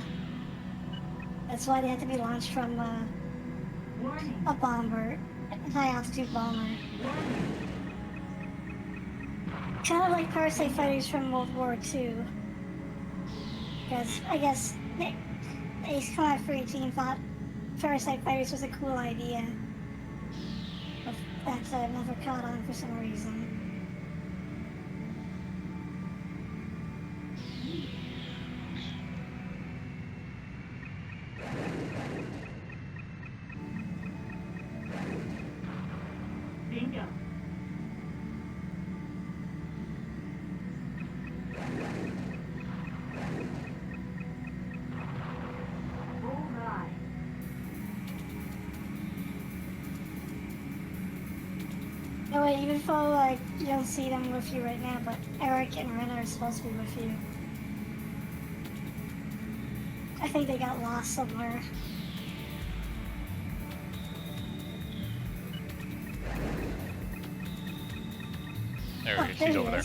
That's why they had to be launched from a bomber, a high-altitude bomber. Kind of like parasite fighters from World War II. Because I guess the Ace Combat Free team thought parasite fighters was a cool idea. But that never caught on for some reason. Bingo. Bullseye. No way, even though like you don't see them with you right now, but Eric and Ren are supposed to be with you. I think they got lost somewhere. There he is. He's over there.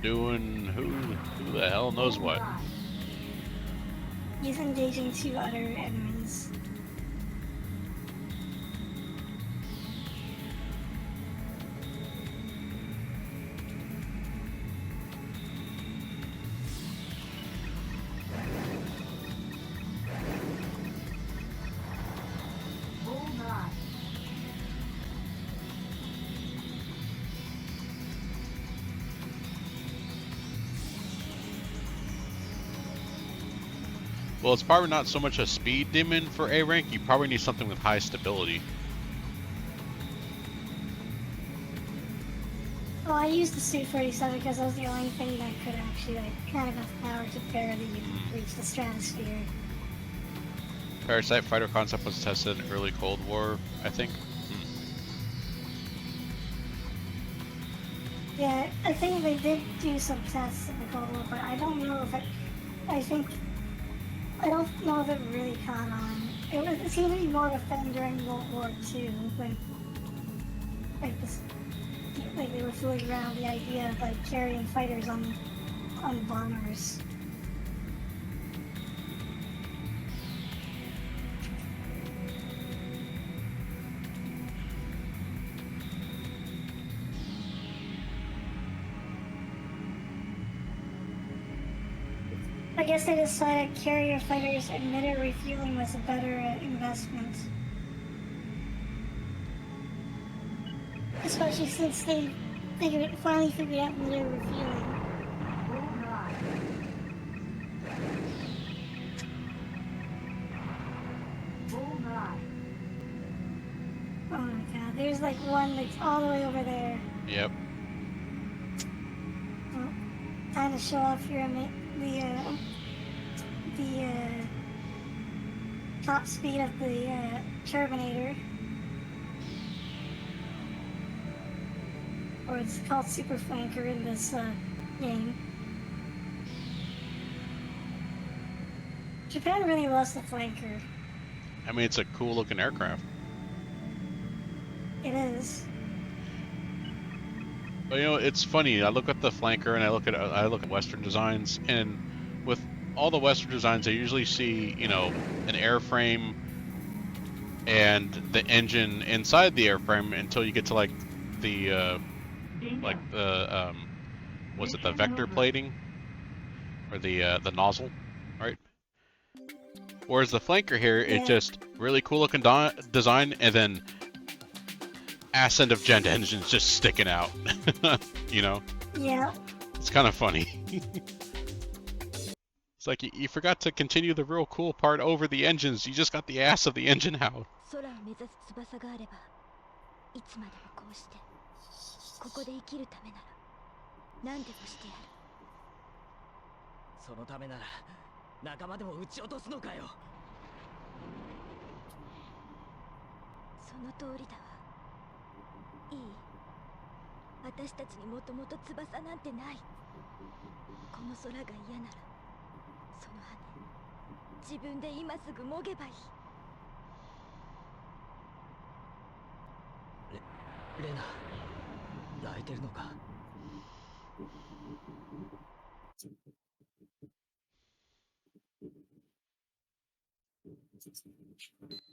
Doing who the hell knows what. He's engaging two other enemies. Bullseye. Well, it's probably not so much a speed demon for A rank. You probably need something with high stability. Well, I used the Su-37 because that was the only thing that could actually have enough power to barely reach the stratosphere. Parasite fighter concept was tested in early Cold War, I think. Yeah, I think they did do some tests in the Cold War, but I don't know if I don't know if it really caught on. It seemed to be more of a thing during World War II, when like they were fooling around with the idea of like carrying fighters on bombers. I guess they decided carrier fighters and emitter refueling was a better investment. Especially since they finally figured out emitter refueling. Oh my god, there's like one that's all the way over there. Yep. Well, time to show off your top speed of the Terminator. Or it's called Super Flanker in this game. Japan really loves the Flanker. I mean, it's a cool looking aircraft. It is. But you know, it's funny. I look at the Flanker and I look at Western designs, and with all the Western designs, I usually see, you know, an airframe and the engine inside the airframe until you get to like the was it the vector plating or the nozzle, right? Whereas the Flanker here, it's just really cool looking design, and then ass end of jet engines just sticking out. You know? Yeah. It's kind of funny. It's like you forgot to continue the real cool part over the engines. You just got the ass of the engine out. 空を目指す翼があればいつまでもこうしてここで生きるためなら何でもしてやる。そのためなら仲間でも撃ち落とすのかよ。その通りだわ。いい？私たちにもともと翼なんてない。この空が嫌ならその羽自分で今すぐもげばいい。レナ、泣いてるのか。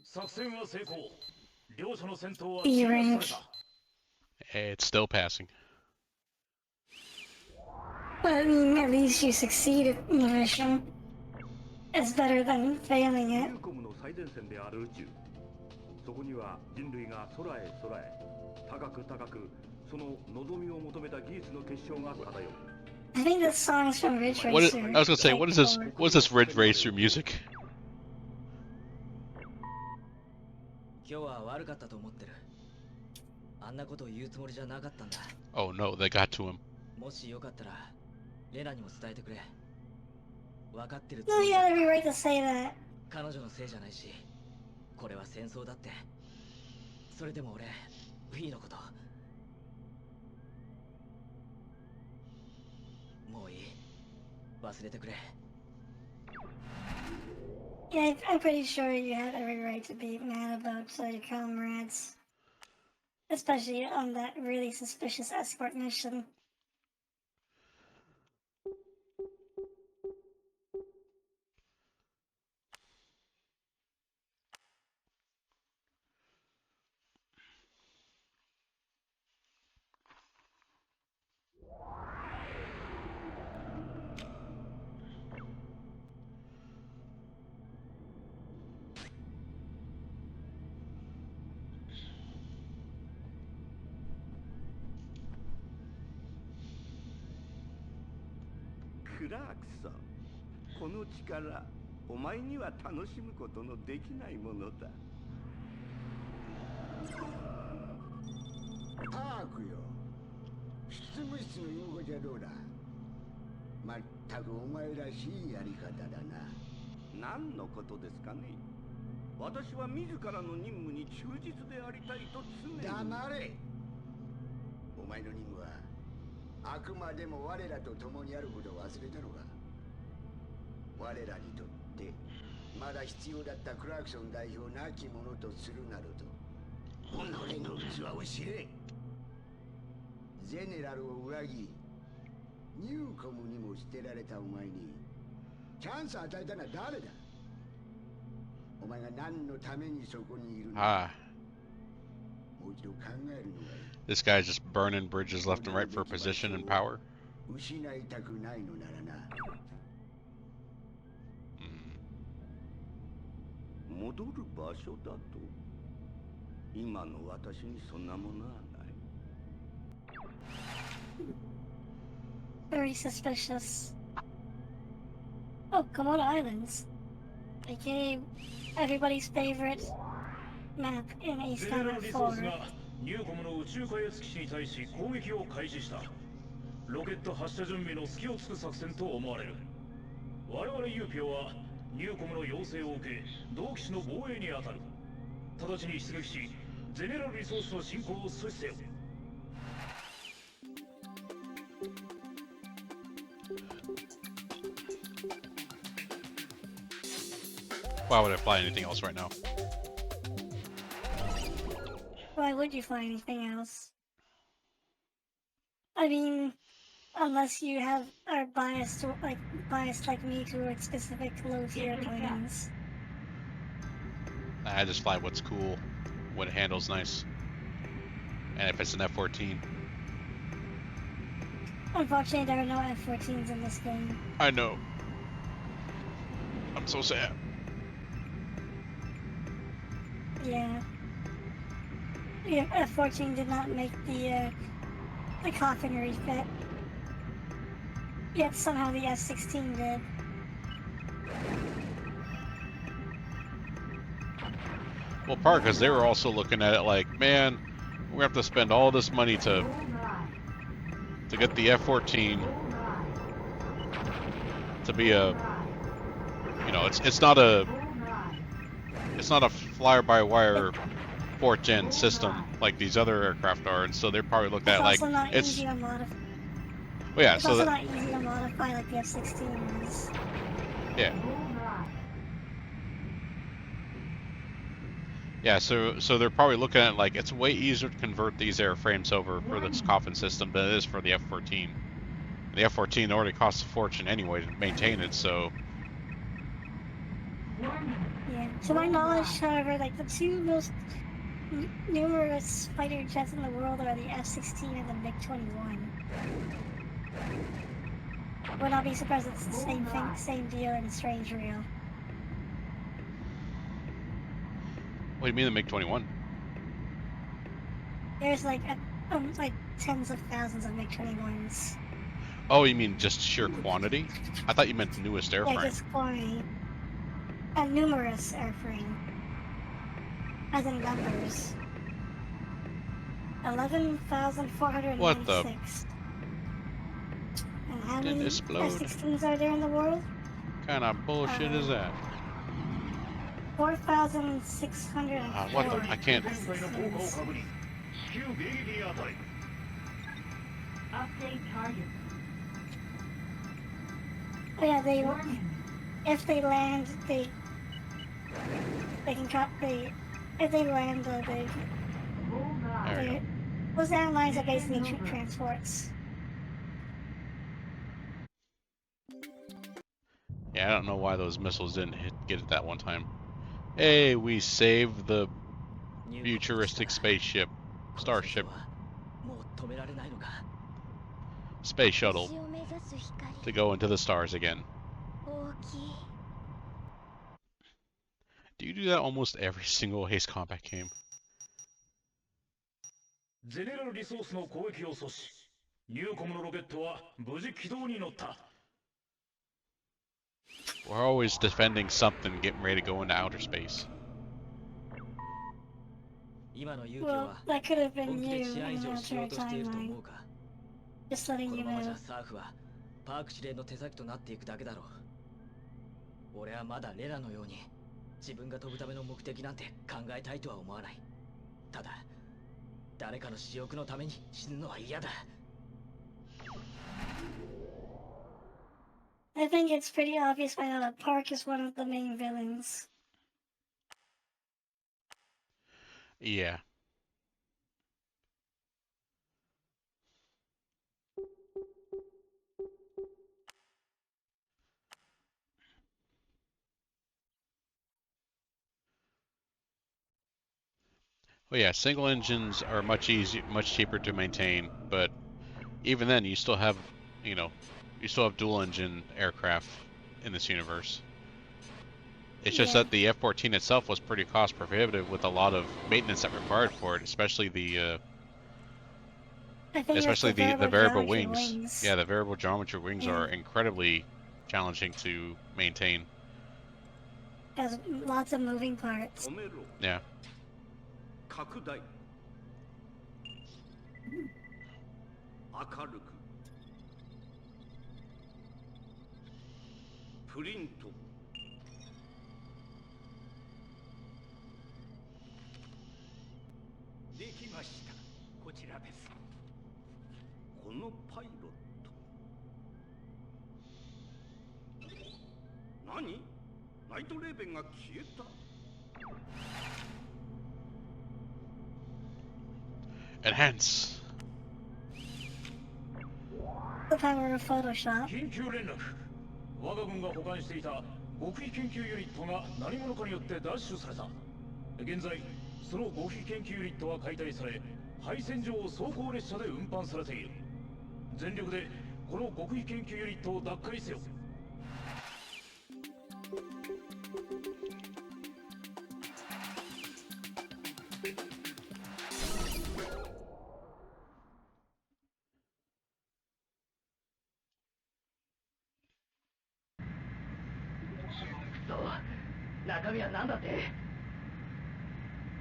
作戦は成功。両者の戦闘は鎮圧された。It's still passing. But I mean, at least you succeeded in the mission. It's better than failing it. ニューコムの最前線である宇宙。そこには人類が空へ空へ高く高くその望みを求めた技術の結晶が漂う。I think this song's from Ridge Racer. I was gonna say, what is this? What is this Ridge Racer music? 今日は悪かったと思ってる。あんなことを言うつもりじゃなかったんだ。Oh no, they got to him. もしよかったらレナにも伝えてくれ。分かってるつ No, もり you だ。 had every right to say that. 彼女のせいじゃないし、これは戦争だって。それでも俺、フィーのこと。もういい。忘れてくれ。Yeah, I'm pretty sure you had every right to be mad about your comrades. Especially on that really suspicious escort mission. Clark さん、この力、お前には楽しむことのできないものだ。タークよ、執務室の用語じゃどうだ。まったくお前らしいやり方だな。何のことですかね。私は自らの任務に忠実でありたいと常に。黙れ。お前の任務はあくまでも我らと共にあることを忘れたのか。我らにとってまだ必要だったクラクソン代表なきものとするなどと己の器を知れ。ゼネラルを裏切りニューコムにも捨てられたお前にチャンスを与えたのは誰だ。お前が何のためにそこにいるのか。もう一度考えるのがいい。This guy's just burning bridges left and right for position and power. 失いたくないのならな。戻る場所だと。今の私にそんなものはない。Very suspicious. Oh, Komodo Islands. AKA everybody's favorite map in Ace ゼネラル Combat リソース 4. がニューコムの宇宙開発基地に対し攻撃を開始した。ロケット発射準備の隙をつく作戦と思われる。我々ユーピオはニューコムの要請を受け同機種の防衛に当たる。直ちに出撃しゼネラルリソースの進行を阻止せよ。Why would I fly anything else right now? Why would you fly anything else? I mean, unless you are biased like me towards specific low tier planes. I just fly what's cool, when it handles nice, and if it's an F-14. Unfortunately, there are no F-14s in this game. I know. I'm so sad. Yeah. Yeah, F-14 did not make the coffin refit. Yet somehow the F-16 did. Well, part because they were also looking at it like, man, we have to spend all this money to get the F-14 to be a, you know, it's not a fly-by-wire 4th gen system like these other aircraft are, and so they're probably looked at like it's. Easy to modify. Well, yeah, it's so also that, not easy to modify like the F-16 is. yeah. Yeah, so they're probably looking at it like it's way easier to convert these airframes over for this coffin system than it is for the F-14. The F-14 already costs a fortune anyway to maintain it, so. Yeah. To my knowledge, however, like the two most numerous fighter jets in the world are the F-16 and the MiG-21. Would not be surprised it's the same thing, same deal in Strange Real. What do you mean the MiG-21? There's like tens of thousands of MiG-21s. Oh, you mean just sheer quantity? I thought you meant newest airframe. Yeah, just quantity. A numerous airframe. As in numbers. 11,496. What the? And how Didn't many explode. F-16s are there in the world? What kind of bullshit is that? 4,604. What the? I can't. Update target. Oh yeah, if they land, they can cut if they land, those airlines are basically troop transports. Yeah, I don't know why those missiles didn't get it that one time. Hey, we saved the futuristic spaceship, starship, space shuttle to go into the stars again. Do you do that almost every single Haze Combat game? ゼネラルリソースの攻撃を阻止。ニューコムのロケットは無事軌道に乗った。We're always defending something, getting ready to go into outer space. Well, that could have been you in an alternate timeline. Just letting you know. パーク司令の手先となっていくだけだろう。俺はまだレラのように自分が飛ぶための目的なんて考えたいとは思わない。ただ誰かの私欲のために死ぬのは嫌だ。I think it's pretty obvious by now that Park is one of the main villains. Yeah. Well, yeah, single engines are much cheaper to maintain, but even then, you still have, you know, dual engine aircraft in this universe. It's just that the F-14 itself was pretty cost prohibitive with a lot of maintenance that required for it, especially the variable wings. Yeah, the variable geometry wings are incredibly challenging to maintain. Has lots of moving parts. Yeah. 拡大明るくプリントのパイロット。何？ナイトレーベンが消えた？ Enhance. The power of Photoshop. 緊急連絡。我が軍が保管していた極秘研究ユニットが何者かによって奪取された。現在その極秘研究ユニットは解体され、配線上を走行列車で運搬されている。全力でこの極秘研究ユニットを奪回せよ。中身は何だって？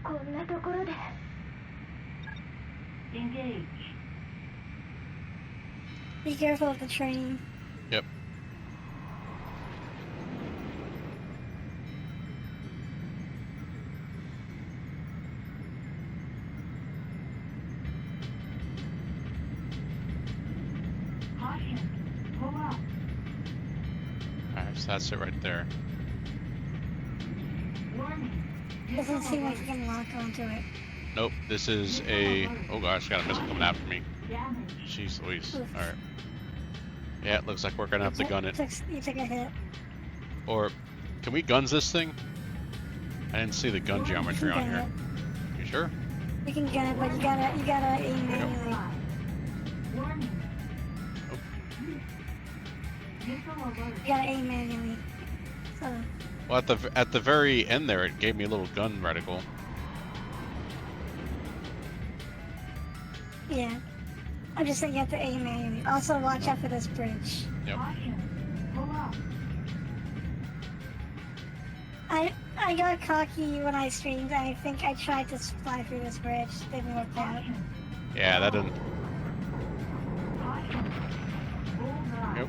こんなところで。Engage. Be careful of the train. Yep. Caution. Pull up. Alright, so that's it right there. Warning. Doesn't seem like you can lock onto it. Nope, this is a... Oh gosh, got a missile coming after me. Damage. Jeez Louise. Alright. Yeah, it looks like we're gonna have to gun it. You took a hit. Or, can we guns this thing? I didn't see the gun geometry on here. You sure? You can gun it, but you gotta aim manually. Warning. Oh. Missile alert. You gotta aim manually. So, Well, at the very end there, it gave me a little gun reticle. yeah. I'm just saying you have to aim manually. Also, watch out for this bridge. Yep. Caution. Pull up. I got cocky when I streamed. I think I tried to fly through this bridge. Didn't work out. Caution. Yeah, that didn't... Caution. Bullseye. Nope.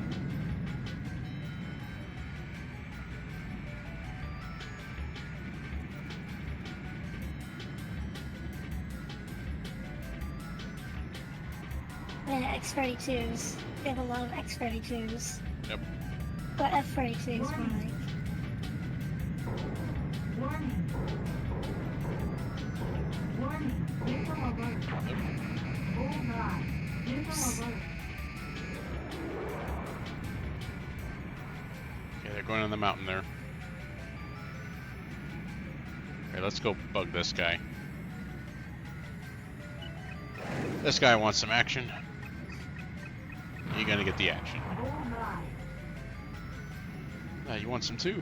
Yeah, X-32s. They have a lot of X-32s. Yep. But F-32s more like. Warning. Warning. Missile alert. Bullseye. Missile alert. Okay, they're going on the mountain there. Okay, let's go bug this guy. This guy wants some action. You're gonna get the action. Bullseye. You want some too?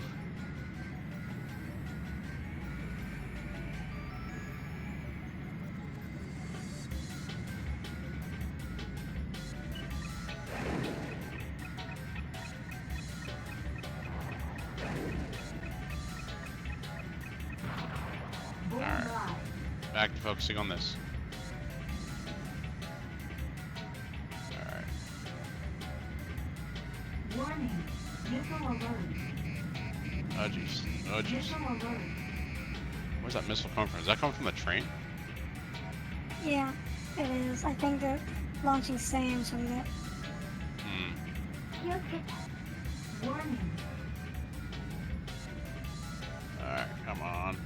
Alright. Back to focusing on this. Alright. Warning. Missile alert. Oh jeez. Oh jeez. Missile alert. Where's that missile come from? Does that come from the train? Yeah, it is. I think they're launching SAMs from it. Hmm. Warning. Alright, come on.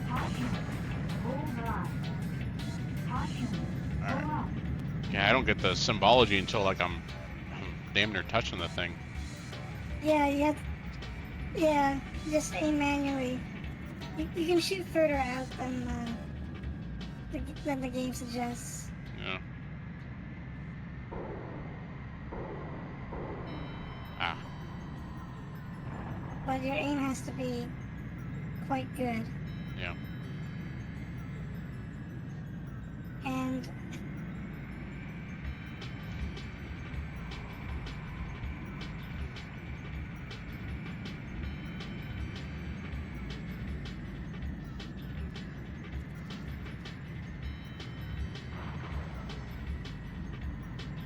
Caution. Bullseye. Caution. Pull Alright. up. Yeah, I don't get the symbology until like I'm damn near touching the thing. Yeah, you have. Yeah, just aim manually. You can shoot further out than the game suggests. Yeah. Ah. But your aim has to be quite good. Yeah. And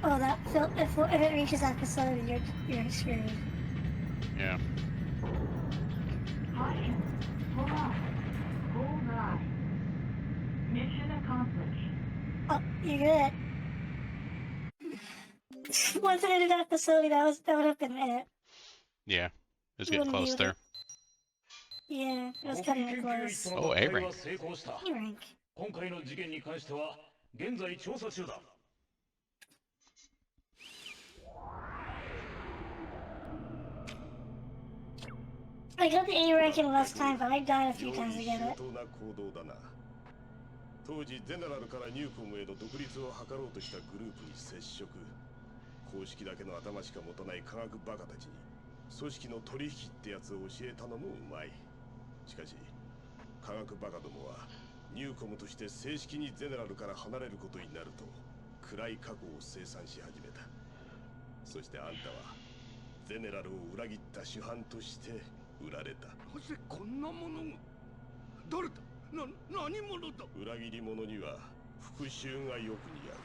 oh, if it reaches that facility, you're screwed. Yeah. Caution. Pull up. Bullseye. Mission accomplished. You good? Once it entered that facility, that would have been it. Yeah, it's You getting wouldn't be close able there. to. Yeah, it was cutting it close. Oh, A rank. E rank. 今回の事件に関しては現在調査中だ。 I got the A rank in less time, but I died a few times to get it. 当時ゼネラルからニューコムへの独立を図ろうとしたグループに接触。公式だけの頭しか持たない科学バカたちに組織の取引ってやつを教えたのもうまい。しかし科学バカどもはニューコムとして正式にゼネラルから離れることになると暗い過去を清算し始めた。そしてあんたはゼネラルを裏切った主犯として売られた。なぜこんなものが。誰だ。何者だ。裏切り者には復讐がよく似合う。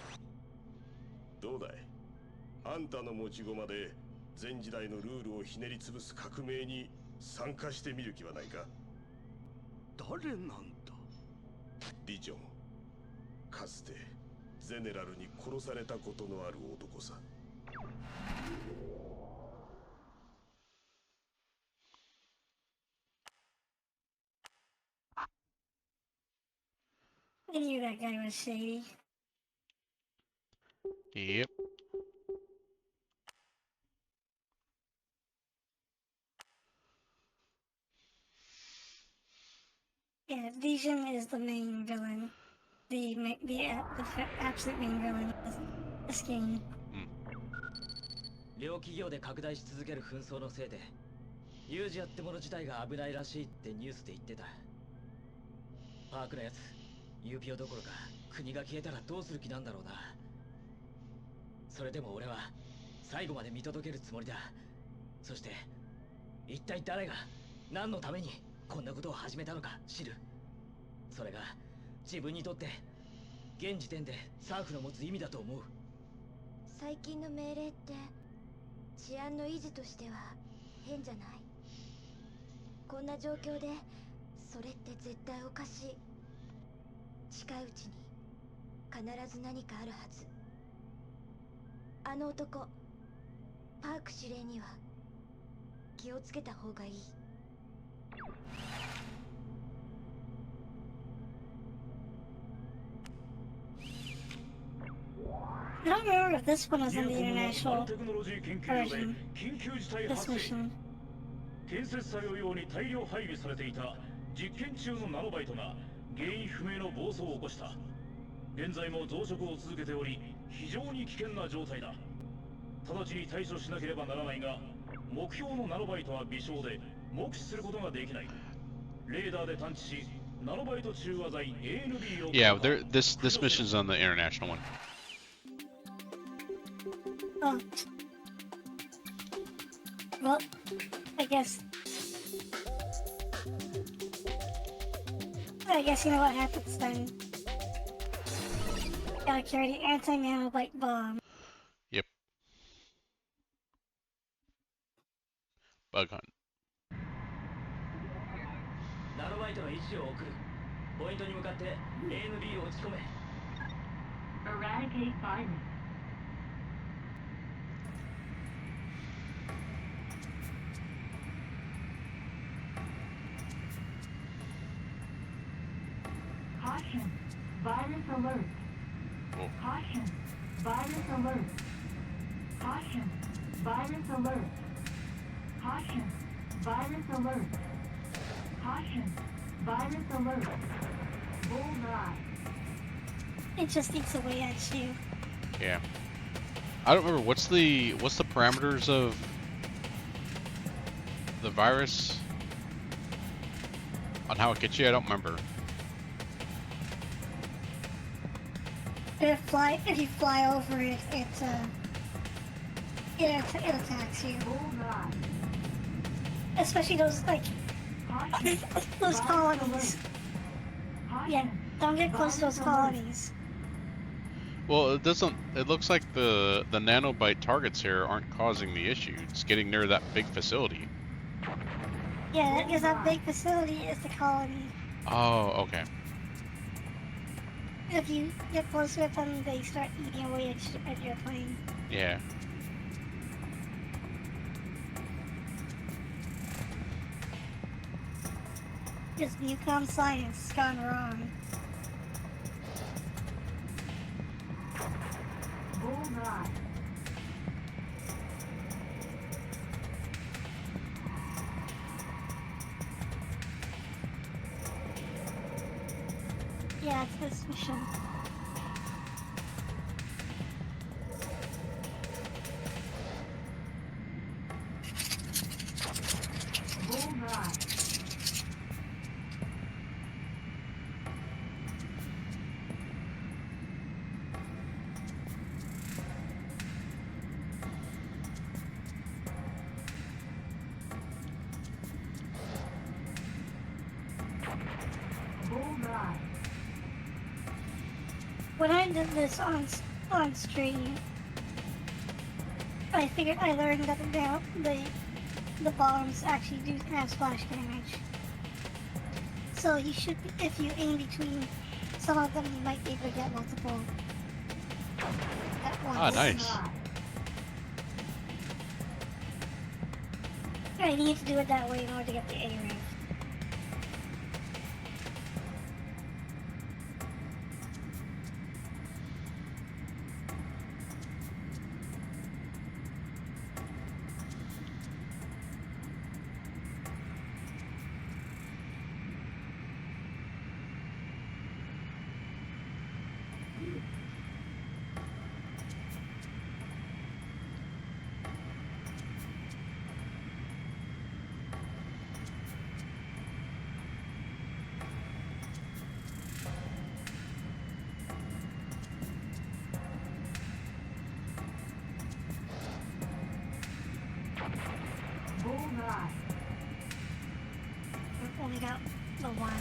どうだい。あんたの持ち駒で前時代のルールをひねり潰す革命に参加してみる気はないか。誰なんだ。リジョン。かつてゼネラルに殺されたことのある男さ。I knew that guy was shady. Yep. Yeah, Legion is the main villain. The absolute main villain of this game. 両企業で拡大し続ける紛争のせいでユージアってもの自体が危ないらしいってニュースで言ってた。パークのやつユーピオどころか国が消えたらどうする気なんだろうな。それでも俺は最後まで見届けるつもりだ。そして一体誰が何のためにこんなことを始めたのか知る。それが自分にとって現時点でサーフの持つ意味だと思う。最近の命令って治安の維持としては変じゃない。こんな状況でそれって絶対おかしい。近いうちに必ず何かあるはず。あの男パーク司令には気をつけた方がいい。I don't remember if this one was in the international version. This mission. 建設作業用に大量配備されていた実験中のナノバイトが原因不明の暴走を起こした。現在も増殖を続けており非常に危険な状態だ。直ちに対処しなければならないが目標のナノバイトは微小で目視することができない。レーダーで探知しナノバイト中和剤 ANB を Yeah, this mission's on the international one. Oh. Well, I guess you know what happens then. Gotta carry the anti-nanobite bomb. Yep. Bug hunt. ナノバイトの位置を送る。ポイントに向かって ANB を撃ち込め。 Eradicate virus. Caution. Virus alert. Caution. Virus alert. Caution. Virus alert. Caution. Virus alert. Caution. Virus alert. Bullseye. It just eats away at you. Yeah. I don't remember what's the parameters of the virus on how it gets you. I don't remember. If you fly over it, it attacks you. Especially those those colonies. Yeah, don't get close to those colonies. Well, it doesn't. It looks like the nanobite targets here aren't causing the issue. It's getting near that big facility. Yeah, because that big facility is the colony. Oh, okay. If you get closer with them, they start eating away at your plane. Yeah. This Newcom science gone wrong. Bullseye. Yeah, it's this mission. Bullseye. Bullseye. When I did this on stream, I learned that the bombs actually do have splash damage. So you should, if you aim between some of them, you might be able to get multiple at once. Ah, nice. I need to do it that way in order to get the A rank. Bullseye. I've only got the one.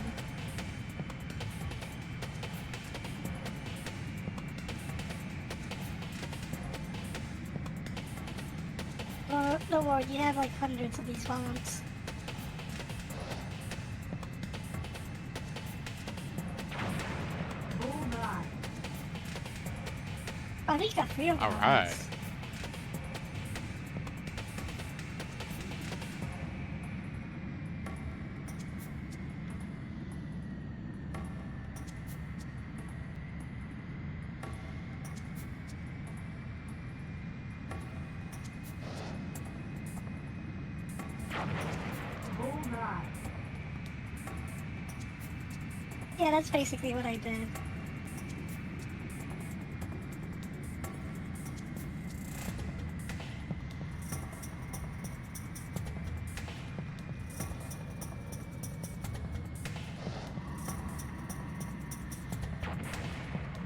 Don't worry, you have like hundreds of these bombs. Bullseye. I think you got 3 of them. Alright. Bullseye. Yeah, that's basically what I did.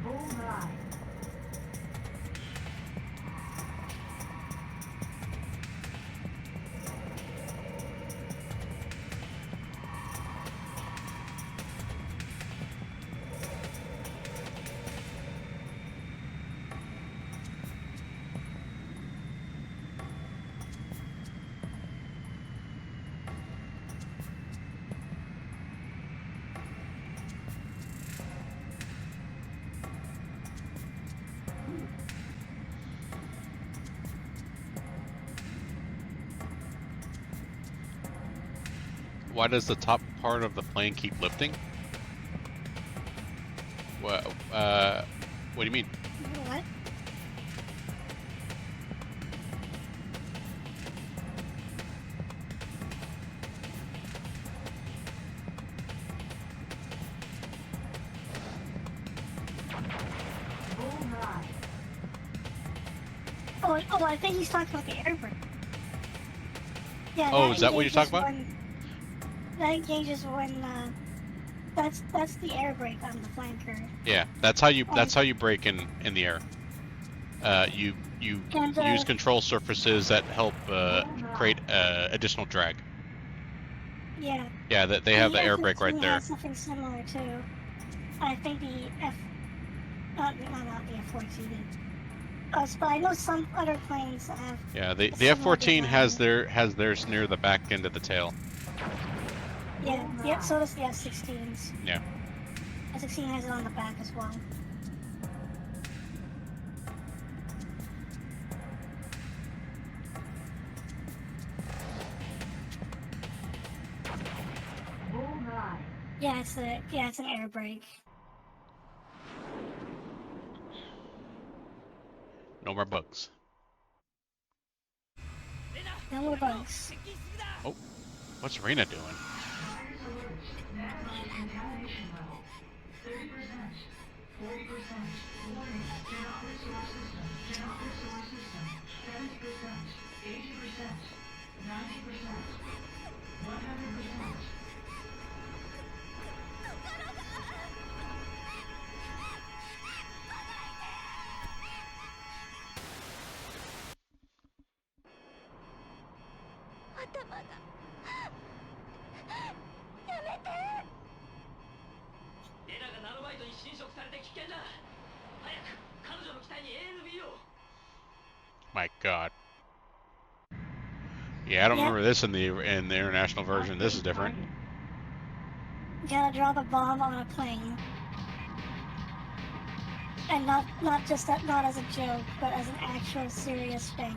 Bullseye. Why does the top part of the plane keep lifting? What do you mean? What? Bullseye. Oh, I think he's talking about the air brake. Yeah. Oh, is that what you're talking about? That engages when that's the air brake on the flanker. Yeah, that's how you brake in the air. You use control surfaces that help create additional drag. Yeah. Yeah, that they have the air brake right F-15 there. has something similar too. I think the not the F-14. But I know some other planes have. Yeah, the similar F-14 has design. has theirs near the back end of the tail. Yeah, so does the F-16s. Yeah. F-16 has it on the back as well. Yeah, it's an air brake. No more bugs. No more bugs. Oh, what's Rena doing? Nanobite contamination level 30%, 40%. Warning, cannot restore system, cannot restore system. 70%, 80%, 90%, 100%. My God. Yeah, I don't remember this in the international version. This is different. You gotta drop a bomb on a plane. And not just that, not as a joke, but as an actual serious thing.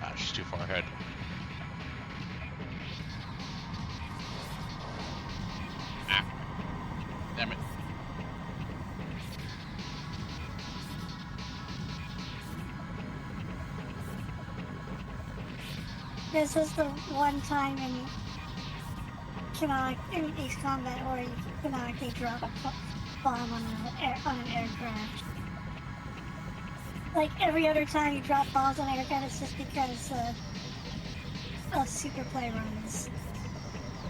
Ah, she's too far ahead. Ah. Damn it. This is the one time in Ace Combat where you canonically drop a bomb on an aircraft. Like every other time you drop bombs on aircraft, it's just because of super play runs.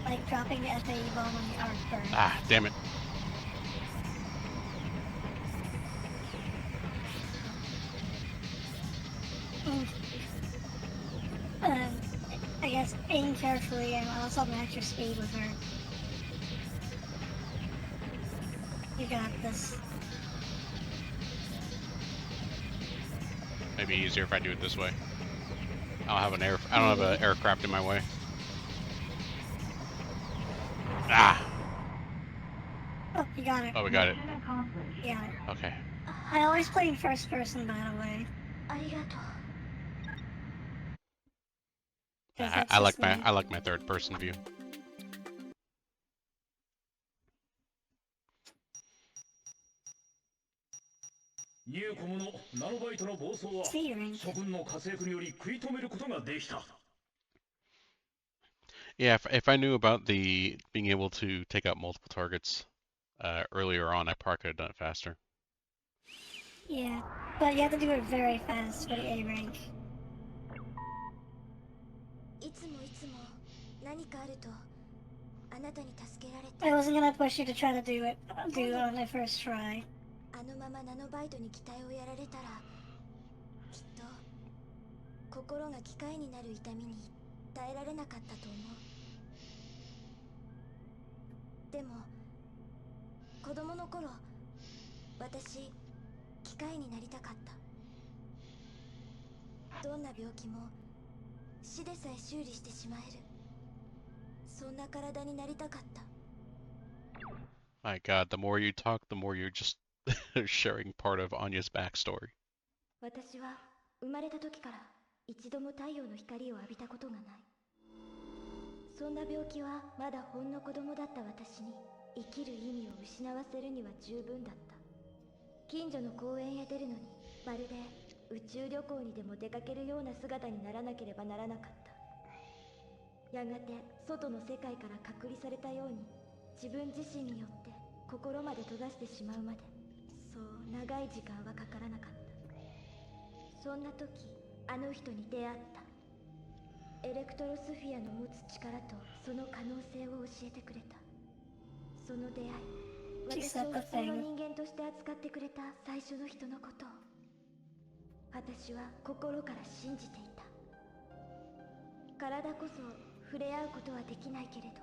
Like dropping the FAE bomb on the arc burn. Ah, damn it. I guess aim carefully and also match your speed with her. You got this. Maybe easier if I do it this way. I don't have an aircraft in my way. Ah. Oh, you got it. Oh, we got it. You got it. Okay. I always play in first person, by the way. I like my third person view. Yeah, if I knew about the being able to take out multiple targets earlier on, I probably could have done it faster. Yeah, but you have to do it very fast for the A rank. I wasn't gonna push you to try to do it on the first try. あのままナノバイトに期待をやられたらきっと心が機械になる痛みに耐えられなかったと思う。でも子供の頃私機械になりたかった。どんな病気も死でさえ修理してしまえる、そんな体になりたかった。 My God, the more you talk, the more you're just sharing part of Anya's backstory. 私は生まれた時から一度も太陽の光を浴びたことがない。そんな病気はまだほんの子供だった私に生きる意味を失わせるには十分だった。近所の公園へ出るのにまるで宇宙旅行にでも出かけるような姿にならなければならなかった。やがて外の世界から隔離されたように自分自身によって心まで閉ざしてしまうまでそう長い時間はかからなかった。そんな時あの人に出会った。エレクトロスフィアの持つ力とその可能性を教えてくれた。その出会い、私を普通の人間として扱ってくれた最初の人のことを私は心から信じていた。体こそ触れ合うことはできないけれど、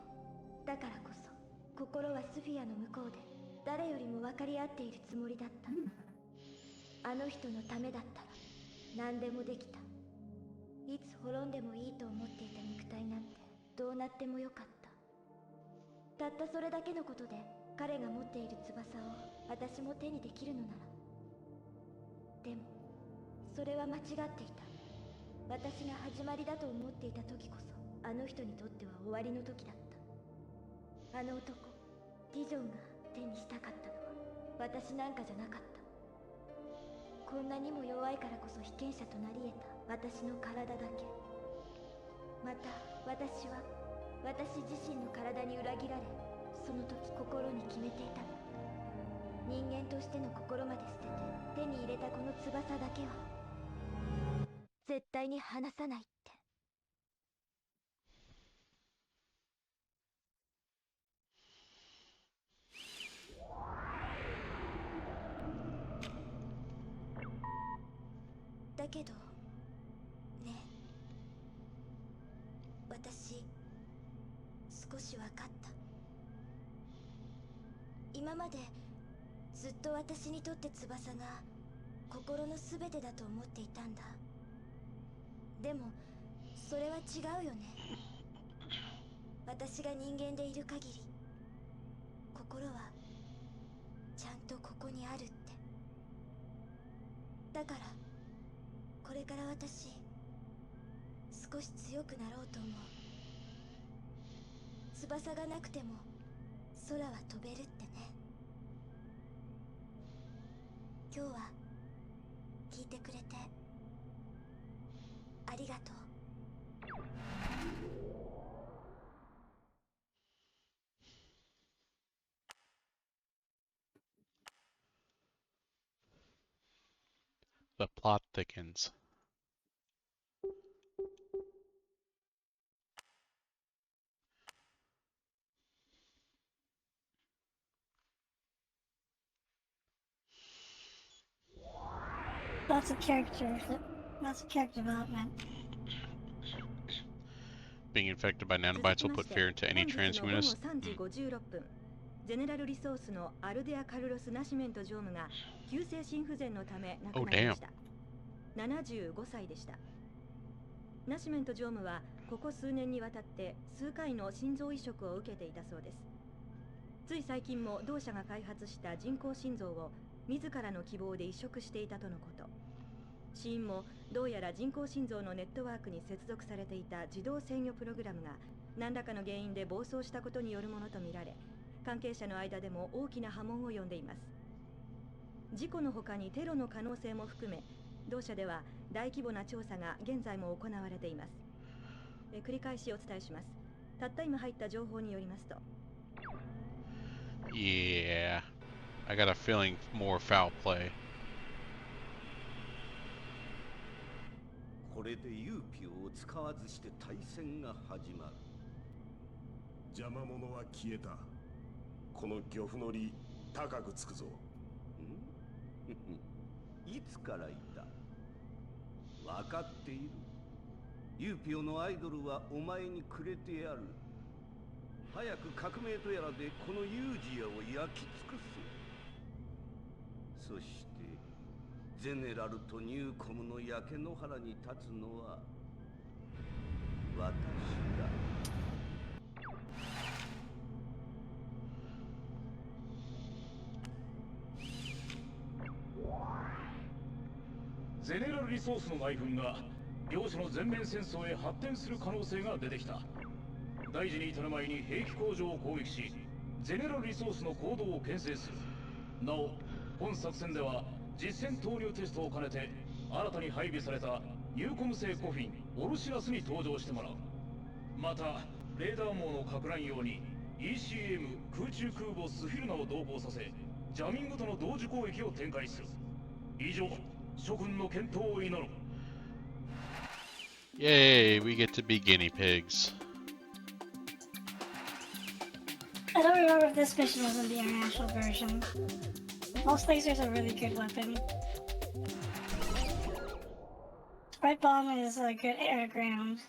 だからこそ心はスフィアの向こうで誰よりも分かり合っているつもりだった。あの人のためだったら何でもできた。いつ滅んでもいいと思っていた肉体なんてどうなってもよかった。たったそれだけのことで彼が持っている翼を私も手にできるのなら。でもそれは間違っていた。私が始まりだと思っていた時こそあの人にとっては終わりの時だった。あの男ディジョンが手にしたかったのは私なんかじゃなかった。こんなにも弱いからこそ被験者となり得た私の体だけ。また私は私自身の体に裏切られ、その時心に決めていたの。人間としての心まで捨てて手に入れたこの翼だけは絶対に離さないって。だけどね、私少し分かった。今までずっと私にとって翼が心の全てだと思っていたんだ。でもそれは違うよね。私が人間でいる限り心はちゃんとここにあるって。だからこれから私少し強くなろうと思う。翼がなくても空は飛べるってね。今日は聞いてくれてありがとう。The plot thickens. Lots of character development. Being infected by 続 nanobites き will ま put して fear into any 本日の午後 transhumanist. 3時56分、ゼネラルリソースのアルデア・カルロス・ナシメント常務が急性心不全のため亡くなりました。75歳でした。ナシメント常務はここ数年にわたって数回の心臓移植を受けていたそうです。つい最近も同社が開発した人工心臓を自らの希望で移植していたとのこと。死因もどうやら人工心臓のネットワークに接続されていた自動制御プログラムが何らかの原因で暴走したことによるものとみられ、関係者の間でも大きな波紋を呼んでいます。事故の他にテロの可能性も含め、同社では大規模な調査が現在も行われています。繰り返しお伝えします。たった今入った情報によりますと、Yeah, I got a feeling more foul play. これでユーピオを使わずして対戦が始まる。邪魔者は消えた。この漁夫の利高くつくぞ。いつから言った？分かっている。ユーピオのアイドルはお前にくれてやる。早く革命とやらでこのユージアを焼き尽くせ。そしてゼネラルとニューコムの焼け野原に立つのは私だ。ゼネラルリソースの内紛が両者の全面戦争へ発展する可能性が出てきた。大事に至る前に兵器工場を攻撃し、ゼネラルリソースの行動を牽制する。なお、本作戦では実戦投入テストを兼ねて新たに配備されたニューコム製コフィンオルシラスに登場してもらう。またレーダー網のか乱用に ECM 空中空母スフィルナを同行させ、ジャミングとの同時攻撃を展開する。以上、諸君の健闘を祈る。 Yay, we get to be guinea pigs. I don't remember if this mission was in the international version. Pulse laser's a really good weapon. Spread bomb is a good air ground.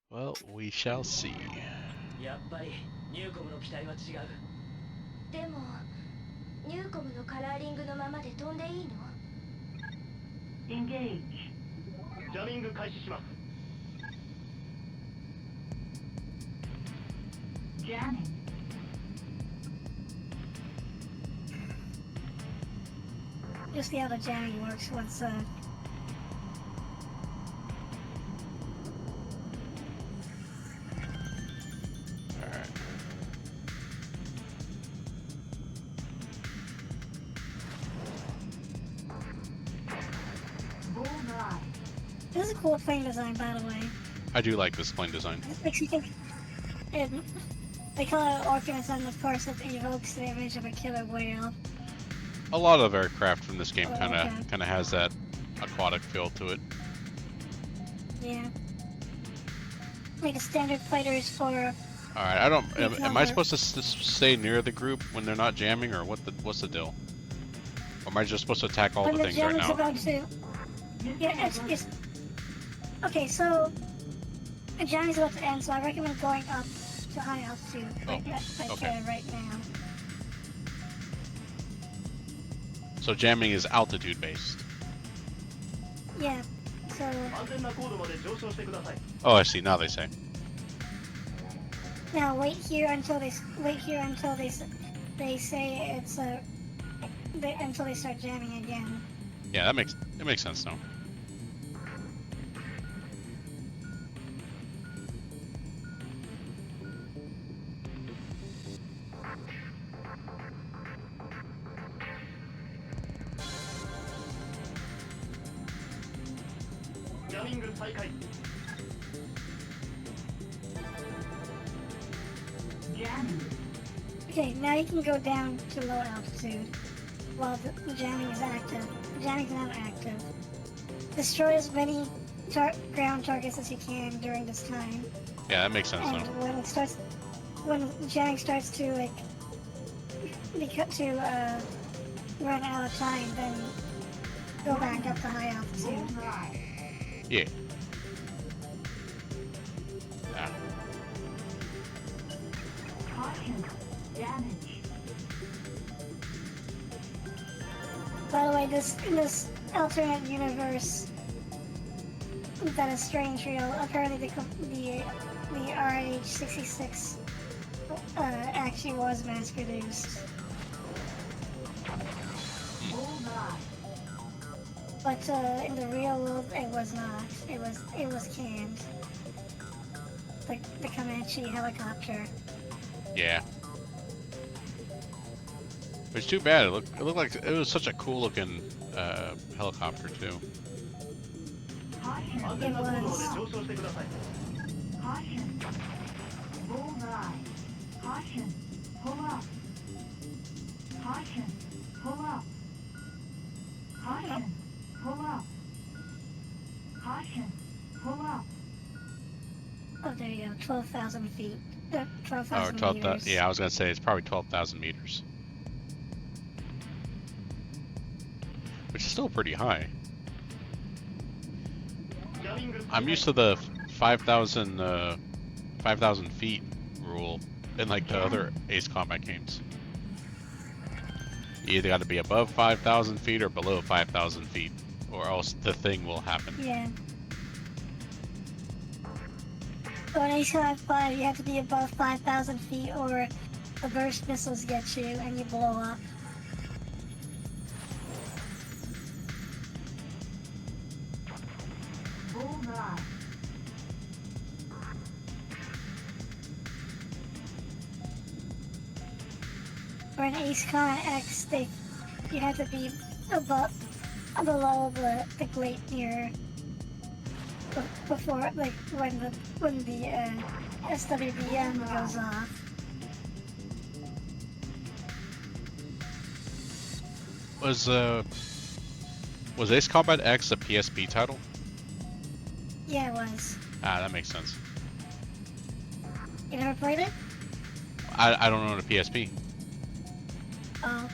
Well, we shall see. やっぱりニューコムの機体は違う。でもニューコムのカラーリングのままで飛んでいいの？ Engage. ジャミング開始します。 Jamming. Just see how the jamming works once This is a cool plane design, by the way. I do like this plane design. It makes you think. They call it organism, of course, it evokes the image of a killer whale. A lot of aircraft from this game Oh, kind okay. of has that aquatic feel to it. Yeah. Like a standard fighters for. All right, I don't. Am I number. supposed to stay near the group when they're not jamming, or what's the deal? Or am I just supposed to attack all When the the things jam right is now? about to. Yeah, it's. Okay, so. The jam is about to end, so I recommend going up to high altitude. okay. Right now. So jamming is altitude based. Yeah. So. 安全な高度まで上昇してください。 Oh, I see. Now they say. Now wait here until they say it's until they start jamming again. Yeah, it makes sense now. Jamming 再開。 Okay, now you can go down to low altitude while the jamming is active. Jamming is not active. Destroy as many ground targets as you can during this time. Yeah, that makes sense And now. when jamming starts to run out of time, then go back up to high altitude. Yeah. Ah. By the way, in this alternate universe that is strange real, apparently the RH-66 actually was mass produced. But in the real world, it was not. It was canned. The Comanche helicopter. Yeah. It's too bad. It looked like it was such a cool looking helicopter too. 安全な高度まで上昇してください。 Oh, there you go. 12,000 feet. 12,000 Or 12,000. meters. Yeah, I was gonna say it's probably 12,000 meters, which is still pretty high. I'm used to the 5,000 feet rule in like the other Ace Combat games. You either got to be above 5,000 feet or below 5,000 feet, or else the thing will happen. Yeah. So in Ace Combat 5, you have to be above 5,000 feet, or the burst missiles get you and you blow up. Or in Ace Combat X, you have to be below the Great Mirror before, like when the SWBM goes off. Was Ace Combat X a PSP title? Yeah, it was. Ah, that makes sense. You never played it? I don't own a PSP. Oh.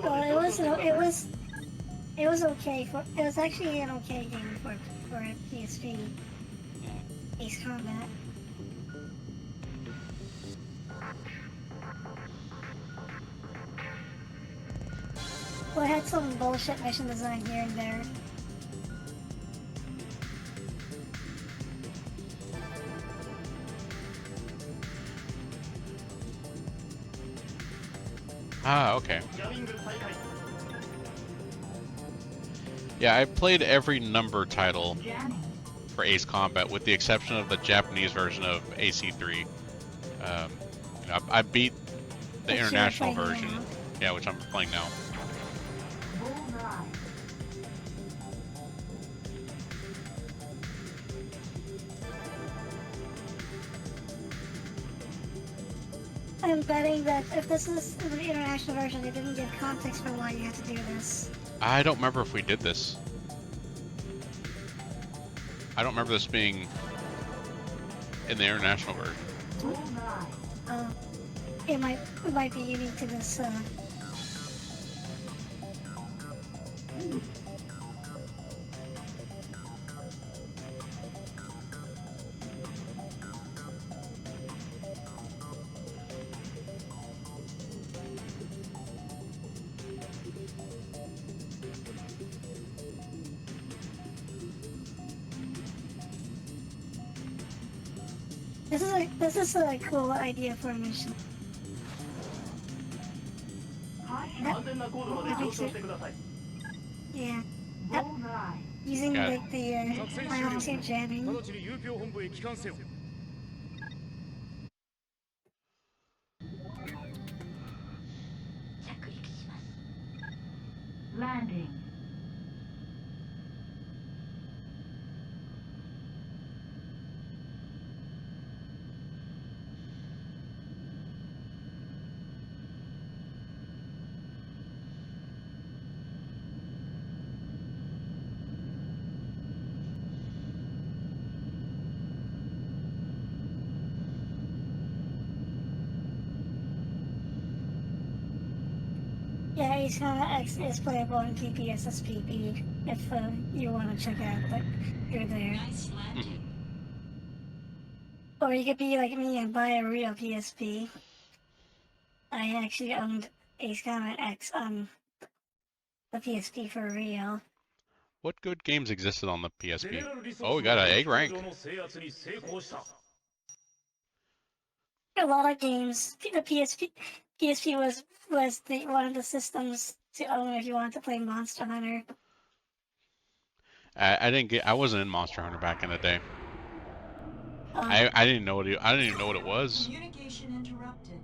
Well, it was okay it was actually an okay game for a PSP. Ace Combat. Well, it had some bullshit mission design here and there. Ah, okay. Yeah, I played every number title for Ace Combat, with the exception of the Japanese version of AC3. I beat the international version. Yeah, which I'm playing now. Bullseye. I'm betting that if this is the international version, they didn't give context for why you had to do this. I don't remember if we did this. I don't remember this being in the international version. Bullseye. It might be unique to this. This is a cool idea for a mission. Yeah. Bullseye. Using Got like the biotic jamming. 直ちに郵票本部へ帰還せよ Landing. Yeah, Ace X is playable in PPSSPP if you want to check out that you're there. Or you could be like me and buy a real PSP. I actually owned Ace Combat X on the PSP for real. What good games existed on the PSP? ゼネラルリソー Oh, ス we の got an 飛 A 行 rank. 場の制圧に成功した A lot of games. The PSP was one of the systems to own if you wanted to play Monster Hunter. I wasn't in Monster Hunter back in the day. I didn't know what I didn't even know what it was. Communication interrupted.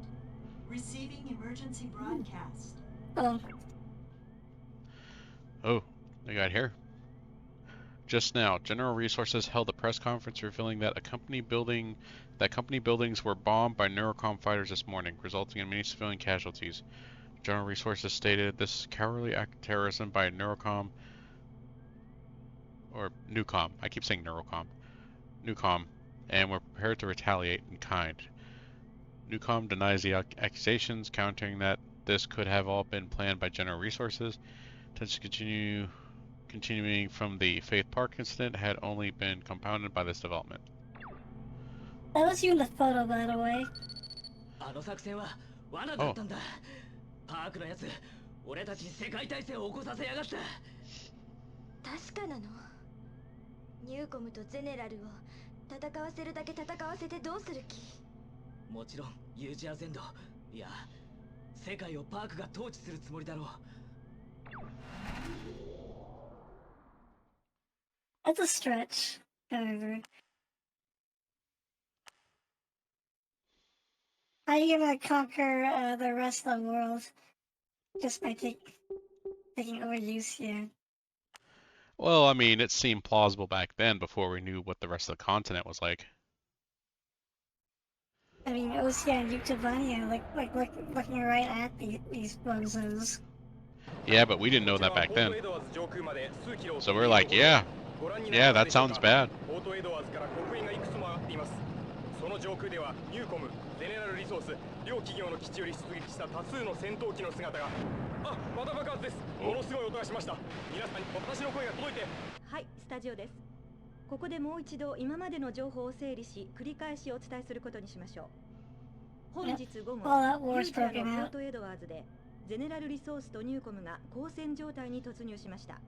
Receiving emergency broadcast. Oh, they got here. Just now, General Resources held a press conference revealing that company buildings were bombed by Neurocom fighters this morning, resulting in many civilian casualties. General Resources stated this is cowardly act of terrorism by Neurocom, or Newcom. I keep saying Neurocom. Newcom, and we're prepared to retaliate in kind. Newcom denies the accusations, countering that this could have all been planned by General Resources. Tensions continuing from the Faith Park incident had only been compounded by this development. That was you in the photo, by the way. あの作戦は罠だったんだ。パークのやつ、俺たちに世界大戦を起こさせやがった。確かなの？ニューコムとゼネラルを戦わせるだけ戦わせてどうする気？もちろんユージア全土、いや世界をパークが統治するつもりだろう。That's a stretch, however. How are you gonna conquer the rest of the world just by taking over Lucia? Well, I mean, it seemed plausible back then before we knew what the rest of the continent was like. I mean, Osea and Yuktavania, looking right at these bozos. Yeah, but we didn't know that back then. So we're like, yeah, that sounds bad. その上空ではニューコム、ゼネラルリソース、両企業の基地より出撃した多数の戦闘機の姿が。あ、また爆発です。ものすごい音がしました。皆さんに私の声が届いて。はい、スタジオです。ここでもう一度今までの情報を整理し、繰り返しお伝えすることにしましょう。本日午後、ユージアのポートエドワーズでゼネラルリソースとニューコムが交戦状態に突入しました。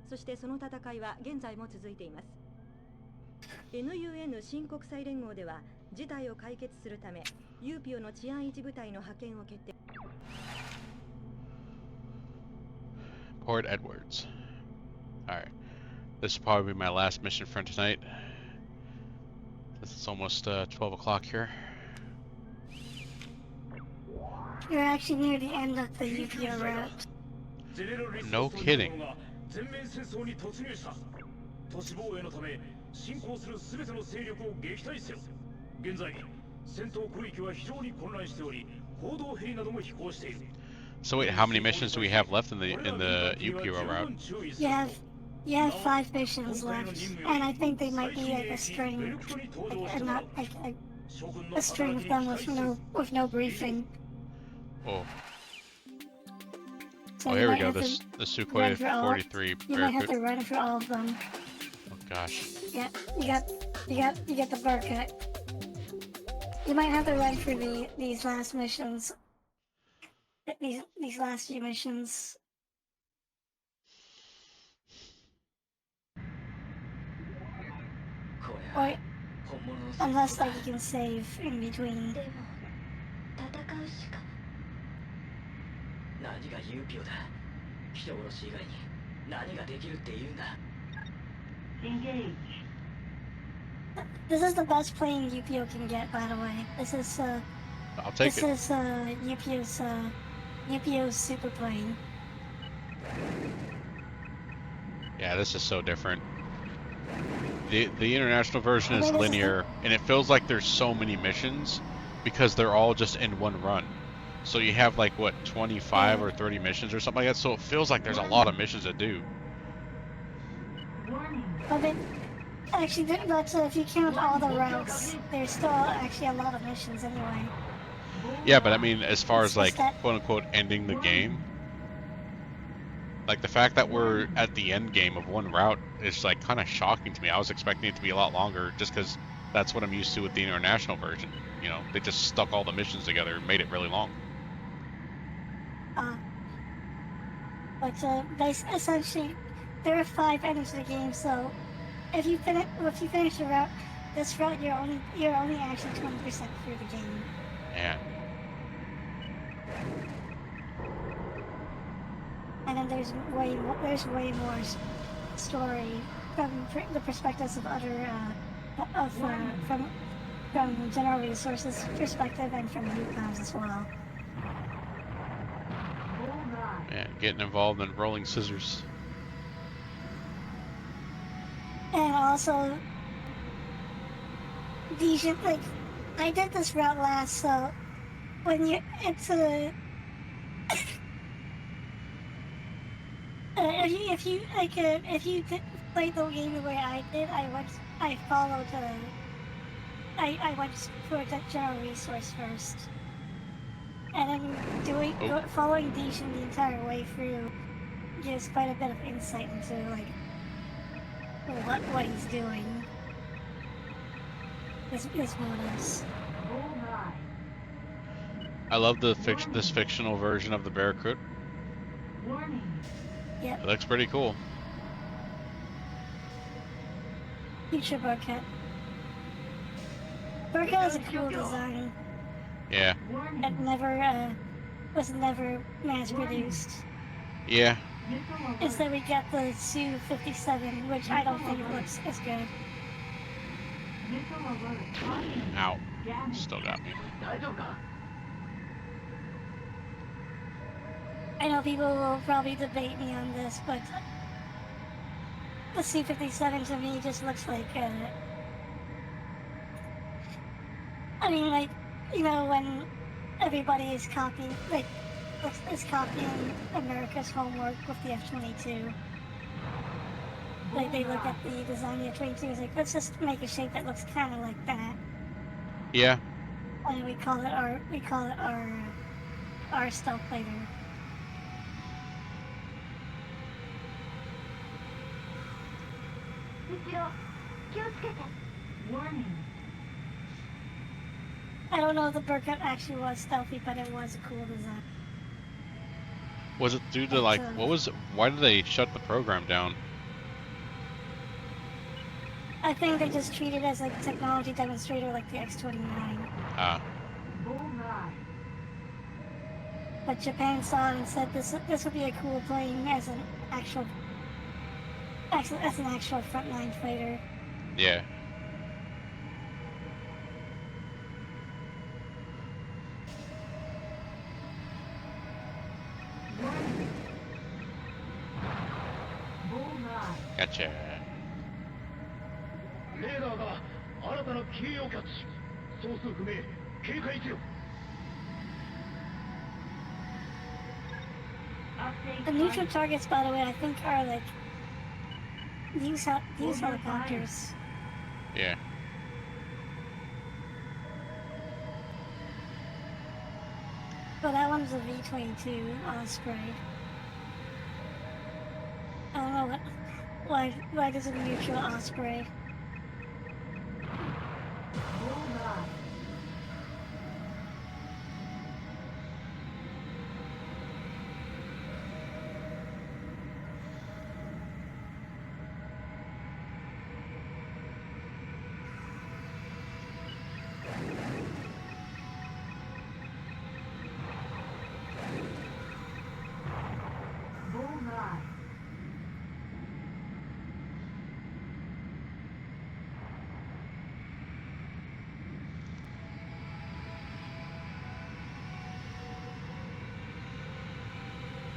そしてその戦いは現在も続いています。NUN 新国際連合では事態を解決するためユーピオの治安維持部隊の派遣を決定。Port Edwards. Alright. This will probably be my last mission for tonight. It's almost 12 o'clock here. You're actually near the end of the UPO route. No kidding. 全面戦争に突入した都市防衛のため侵攻する全ての勢力を撃退せよ現在戦闘区域は非常に混乱しており報道ヘリなども飛行している So wait, how many missions do we have left in the UPO route? You have 5 missions left, and I think they might be like a string, and not like a string of them with no briefing. Oh. So Oh, you here we might go. have The to Sukhoi run through all- 43 You might have to Barracuda. run through all of them. Oh gosh. Yeah, you got the Barca. You might have to run through these last missions. These last few missions. Or unless like you can save in between. 戦うしか何がユーピオだ人殺し以外に何ができるって言うんだ Engage. This is the best plane UPO can get, by the way. This is I'll take this it. is UPO's super plane. Yeah, this is so different. The international version is linear, and it feels like there's so many missions because they're all just in one run. So you have like what 25 or 30 missions or something like that. So it feels like there's a lot of missions to do. But actually, but if you count all the routes, there's still actually a lot of missions anyway. Yeah, but I mean, as far as It's like just that- quote unquote ending the game, like the fact that we're at the end game of one route is like kind of shocking to me. I was expecting it to be a lot longer just because that's what I'm used to with the international version. You know, they just stuck all the missions together and made it really long. But essentially, there are 5 endings to the game. So if you finish the route, this route you're only actually 20% through the game. Man. And then there's way more story from the perspectives of other from General Resources perspective and from UCOM's as well. Man, getting involved in rolling scissors. And also, like I did this route last, so when it's a if you played the game the way I did, I went for the general resource first, and then following Deishan the entire way through gives quite a bit of insight into like what he's doing, his motives. I love this fictional version of the Barracuda. Yep. It looks pretty cool. Future Burkett. Burkett has a cool design. Yeah. It was never mass produced. Yeah. Instead we got the Su-57, which I don't think looks as good. Ow. Still got me. I know people will probably debate me on this, but the Su-57 to me just looks like, I mean, like, you know, when everybody is copying America's homework with the F-22. Like, they look at the design of the F-22 and like, let's just make a shape that looks kind of like that. Yeah. And we call it our stealth fighter. Warning. I don't know if the Burkett actually was stealthy, but it was a cool design. Was it due to like, why did they shut the program down? I think they just treat it as like a technology demonstrator like the X-29. Ah. But Japan saw it and said this would be a cool plane as an actual frontline fighter. Yeah. Gotcha. レーダーが新たな機影をキャッチ。総数不明。警戒せよ。 Update. The neutral targets, by the way, I think are like these helicopters. Yeah. But that one's a V-22 Osprey. I don't know why does it neutral Osprey? Bullseye. Bullseye.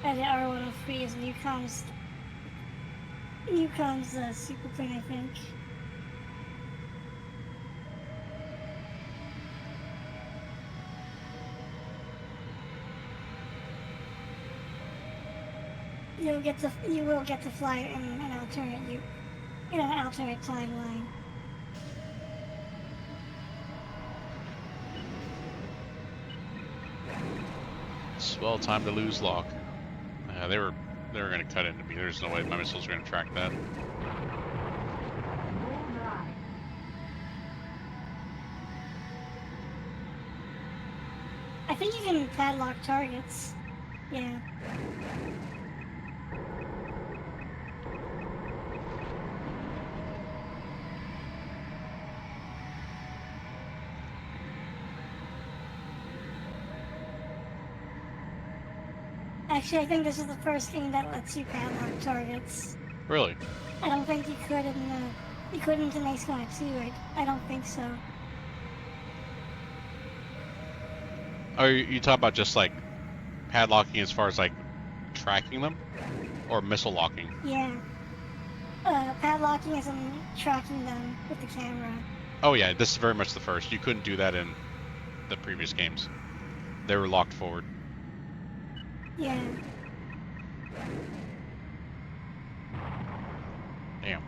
And the R-103 is Newcom's superplane, I think. You will get to fly in an alternate timeline. It's well time to lose lock. They were gonna cut into me. There's no way my missiles are gonna track that. Bullseye. I think you can padlock targets. Yeah. Actually, I think this is the first game that lets you padlock targets. Really? I don't think you could in Ace Combat 2. I don't think so. Oh, you talk about just like padlocking as far as like tracking them, or missile locking? Yeah. Padlocking is in tracking them with the camera. Oh yeah, this is very much the first. You couldn't do that in the previous games. They were locked forward. Yeah. Damn.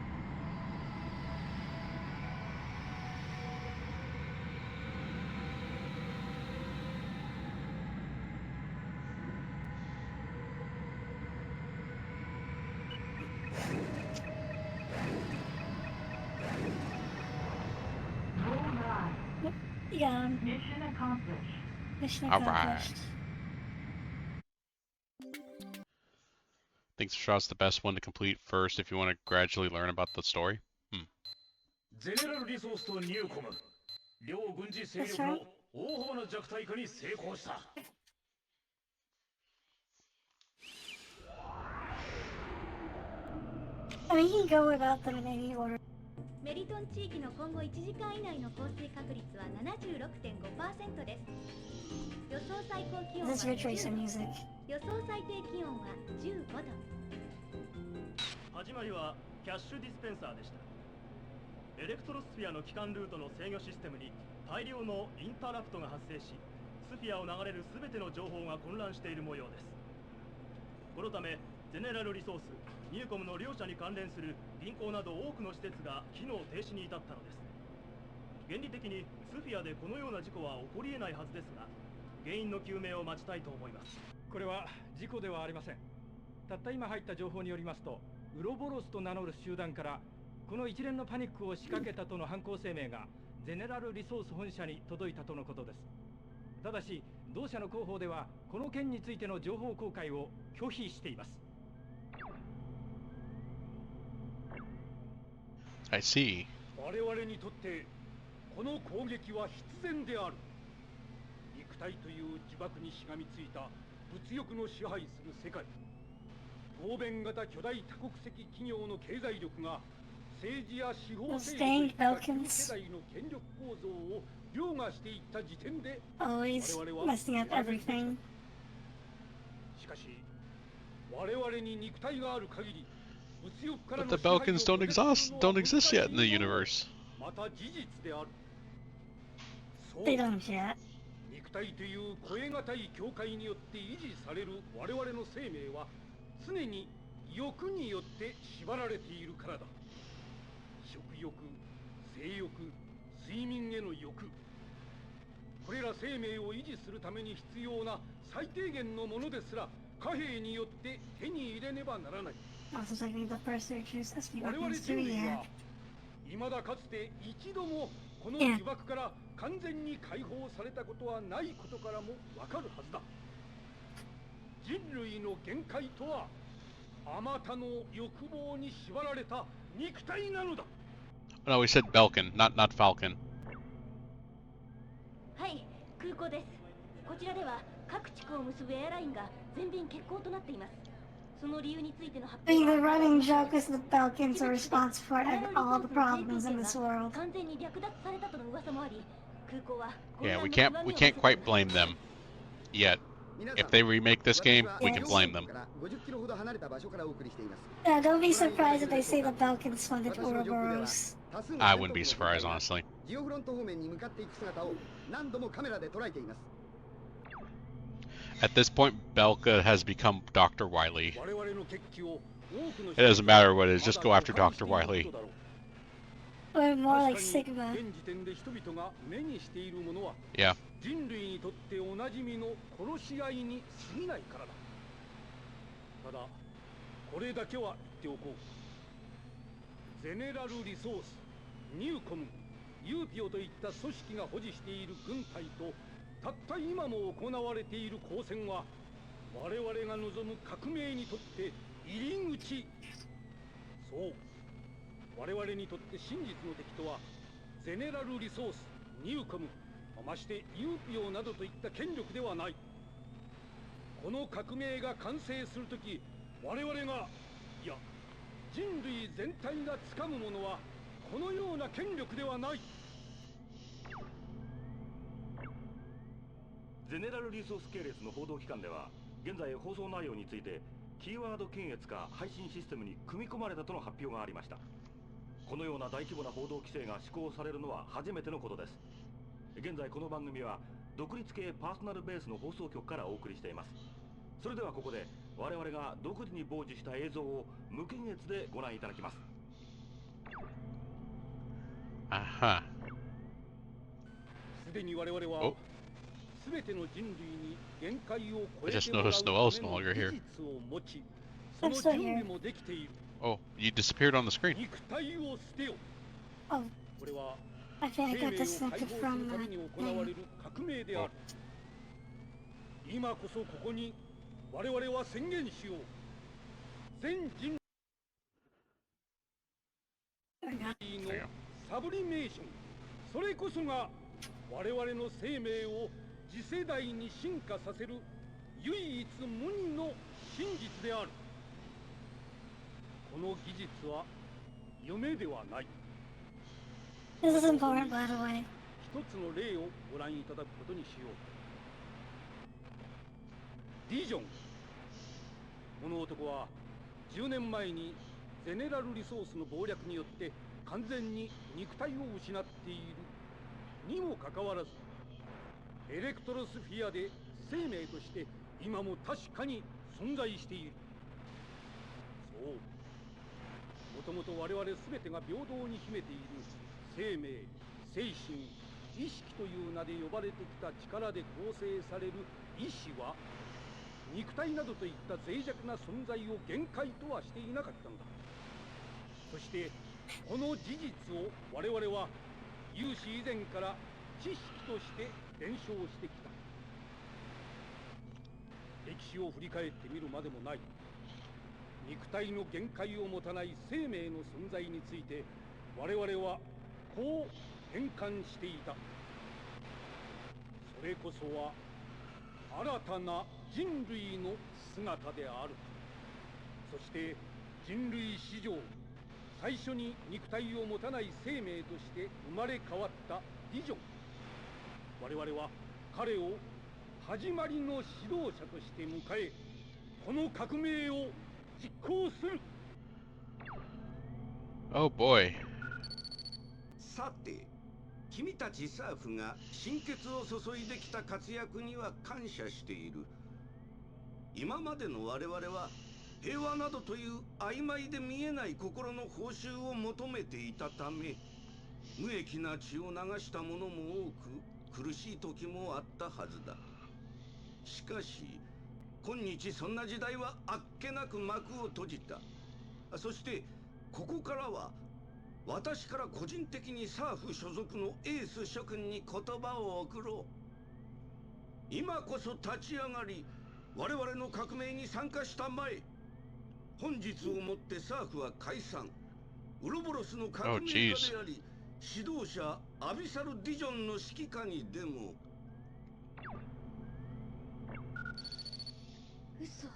Bullseye. Yeah. Mission accomplished. Mission All right. accomplished. Think Shroud's the best one to complete first if you want to gradually learn about the story. ゼネラルリソースとニューコム両軍事勢力の大幅な弱体化に成功した。 I mean, you can go without them in any order. メリトン地域の今後1時間以内の降水確率は 76.5% です。予想最高気温は This is your tracer 10 music. 予想最低気温は15度。始まりはキャッシュディスペンサーでした。エレクトロスフィアの帰還ルートの制御システムに大量のインタラプトが発生し、スフィアを流れる全ての情報が混乱している模様です。このためゼネラルリソース、ニューコムの両社に関連する銀行など多くの施設が機能停止に至ったのです。原理的にスフィアでこのような事故は起こり得ないはずですが、原因の究明を待ちたいと思います。これは事故ではありません。たった今入った情報によりますと、ウロボロスと名乗る集団からこの一連のパニックを仕掛けたとの犯行声明がゼネラルリソース本社に届いたとのことです。ただし同社の広報ではこの件についての情報公開を拒否しています。 I see. 我々にとってこの攻撃は必然である。肉体という呪縛にしがみついた物欲の支配する世界。合弁型巨大多国籍企業の経済力が政治や司法制度といった旧世代の権力構造を凌駕していった時点で Always messing up everything. しかし我々に肉体がある限り But the Balkans don't exist yet in the universe. また事実である。They don't yet. 肉体という超え難い境界によって維持される我々の生命は常に欲によって縛られているからだ。食欲、性欲、睡眠への欲、これら生命を維持するために必要な最低限のものですら貨幣によって手に入れねばならない。Also, the first searchers as we 我 got 々 things 人 through 類 yet. は未だかつて一度もこの呪縛から完全に解放されたことはないことからもわかるはずだ。人類の限界とはあまたの欲望に縛られた肉体なのだ。No, we said Belkin, not Falcon. はい、空港です。こちらでは各地区を結ぶエアラインが全便欠航となっています。その理由についての発 The 表は running joke is the Balkans are responsible for all the problems in this world. 完全に略奪されたとの噂もあり、空港は Yeah, we can't quite blame them yet. If they remake this game, we can blame them. Yeah, don't be surprised if they say the Balkans funded Ouroboros. I wouldn't be surprised, honestly. ジオフロント方面に向かっていく姿を何度もカメラで捉えています。 At this point, Belka has become Dr. Wily. It doesn't matter what it is, just go after Dr. Wily. Or more like Sigma. Yeah. 人類にとっておなじみの殺し合いに過ぎないからだ。ただこれだけは言っておこう。ゼネラルリソース、ニューコム、ユーピオといった組織が保持している軍隊とたった今も行われている交戦は我々が望む革命にとって入り口。そう、我々にとって真実の敵とはゼネラルリソース、ニューコム、ましてユーピオなどといった権力ではない。この革命が完成するとき、我々が、いや人類全体が掴むものはこのような権力ではない。ゼネラルリソース系列の報道機関では現在放送内容についてキーワード検閲か配信システムに組み込まれたとの発表がありました。このような大規模な報道規制が施行されるのは初めてのことです。現在この番組は独立系パーソナルベースの放送局からお送りしています。それではここで我々が独自に傍受した映像を無検閲でご覧いただきます。Aha. すでに我々は全ての人類に限界を超え I て just もらう noticed た Noel's め no の longer 技 here. 術を持ち、その I'm still 準 here. 備もできている。 Oh, you disappeared on the screen. 肉体を捨てよ。 Oh, これは I 生 think I 命 got を解放す disconnected る from ため the に行われ thing. る革命である。今こそここに我々は宣言しよう。全人類のサブリメーション、それこそが我々の生命を次世代に進化させる唯一無二の真実である。この技術は夢ではない。 This is important, by the way. 一つの例をご覧いただくことにしよう。ディジョン。この男は10年前にゼネラルリソースの謀略によって完全に肉体を失っているにもかかわらず、エレクトロスフィアで生命として今も確かに存在している。そう、もともと我々全てが平等に秘めている生命、精神、意識という名で呼ばれてきた力で構成される意志は、肉体などといった脆弱な存在を限界とはしていなかったのだ。そしてこの事実を我々は有史以前から知識として伝承してきた。歴史を振り返ってみるまでもない。肉体の限界を持たない生命の存在について我々はこう変換していた。それこそは新たな人類の姿である。そして人類史上最初に肉体を持たない生命として生まれ変わったディジョン。我々は彼を始まりの指導者として迎え、この革命を実行する。Oh boy. さて、君たちサーフが心血を注いできた活躍には感謝している。今までの我々は平和などという曖昧で見えない心の報酬を求めていたため、無益な血を流した者も多く苦しい時もあったはずだ。しかし今日そんな時代はあっけなく幕を閉じた。そしてここからは私から個人的にサーフ所属のエース諸君に言葉を送ろう。今こそ立ち上がり、我々の革命に参加したまえ。本日をもってサーフは解散。ウロボロスの革命家であり、指導者アビサル・ディジョンの指揮下にでも。嘘。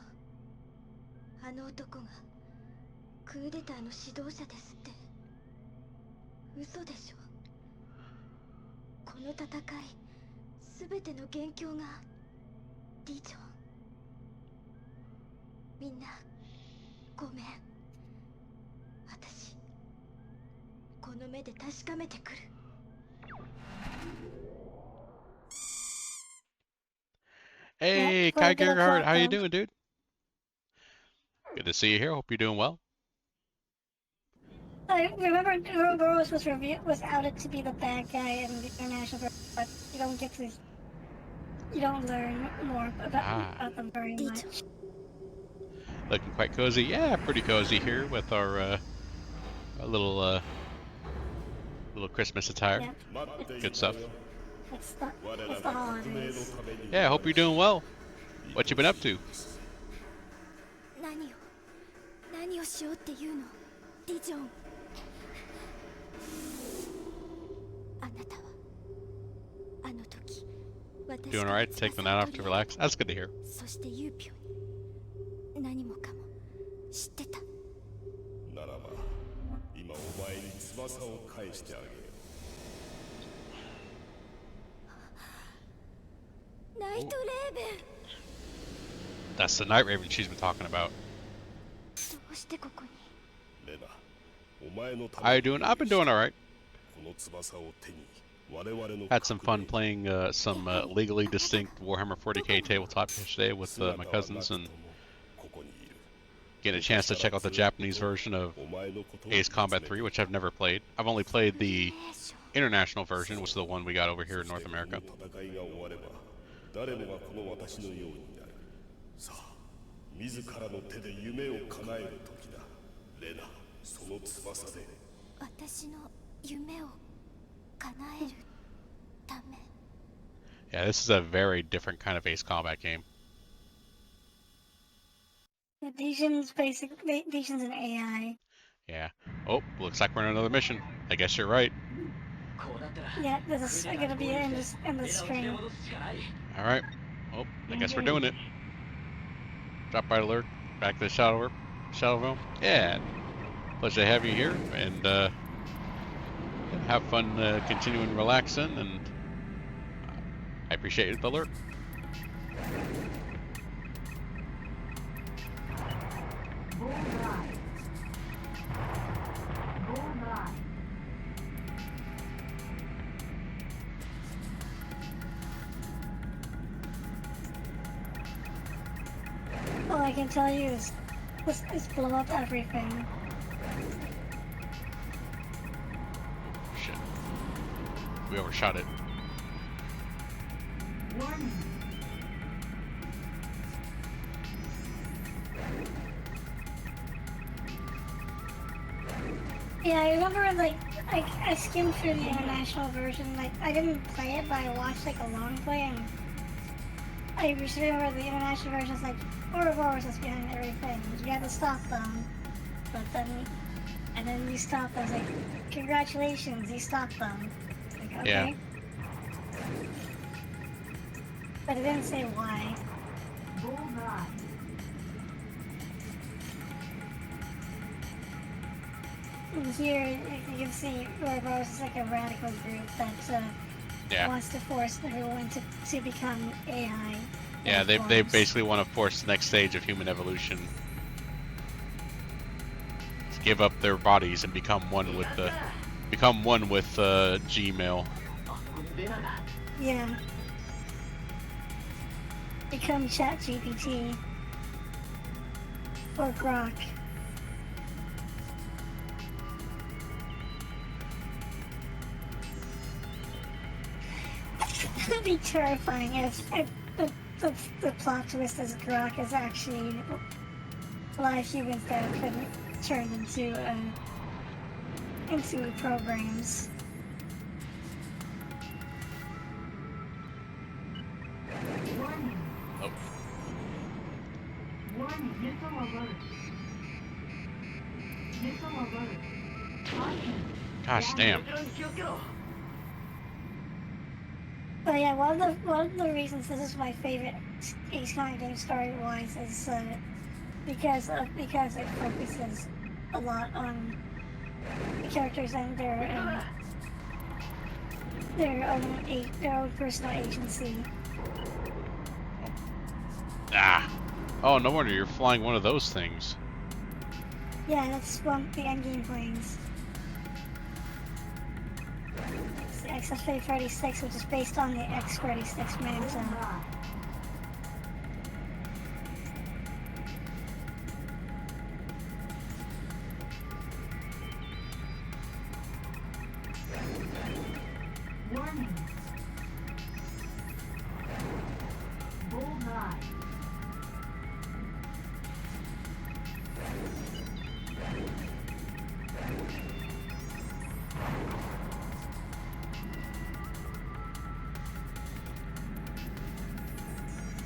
あの男がクーデターの指導者ですって。嘘でしょ。この戦い全ての元凶がディジョン。みんなごめん。私この目で確かめてくる。Hey, Kai Gerhardt, how you doing, dude? Good to see you here. Hope you're doing well. I remember Ouroboros was outed to be the bad guy in the international, but you don't get to, you don't learn more about them very much. Looking quite cozy. Yeah, pretty cozy here with our little Christmas attire. Yeah. Good stuff. It's the holidays. Yeah, I hope you're doing well. What you been up to? 何をしようっていうの、ディジョン。あなたはあの時、私 Doing alright? Take the night off to relax? That's good to hear. そしてユーピョに何もかも知ってた。ならば、今お前に翼を返してあげよう。ナイトレーベン。That's the Night Raven she's been talking about. どうしてここに？レナ、お前の How you doing? I've been doing alright. この翼を手に我々の Had some fun playing some legally distinct Warhammer 40k tabletop yesterday with my cousins and getting a chance to check out the Japanese version of Ace Combat 3, which I've never played. I've only played the international version, which is the one we got over here in North America. 誰もがこの私のようになる。さあ、自らの手で夢を叶える時だ。レナ、その翼で。私の夢を叶えるため。Yeah, this is a very different kind of Ace Combat game. Legions an AI. Yeah. Oh, looks like we're on another mission. I guess you're right. Yeah, this is gonna be in the stream. Alright. Oh, I guess we're doing it. Drop by alert. Back to the Shadow Realm. Yeah. Pleasure to have you here, and have fun continuing relaxing, and I appreciate the alert. All I can tell you is blow up everything. Shit. We overshot it. Warning. Yeah, I remember I skimmed through the international version. Like I didn't play it, but I watched like a long play, and I just remember the international version is like Ouroboros is behind everything. You had to stop them, but then you stopped. I was like, congratulations, you stopped them. Like, okay. Yeah. But it didn't say why. Bullseye. Here you can see Ouroboros is like a radical group that wants to force everyone to become AI. Yeah, they basically want to force the next stage of human evolution. give up their bodies and become one with the Gmail. Yeah. Become ChatGPT. Or Grok. It'd be terrifying if the plot twist is Grok is actually live humans that have been turned into programs. Warning. Oh. Warning. Missile alert. Missile alert. Caution. Gosh damn. But yeah, one of the reasons this is my favorite Ace Combat game story-wise is because it focuses a lot on the characters and their own personal agency. Ah. Oh, no wonder you're flying one of those things. Yeah, that's one of the endgame planes. It's the XFA-36, which is based on the X-36 Manta. Warning. Bullseye.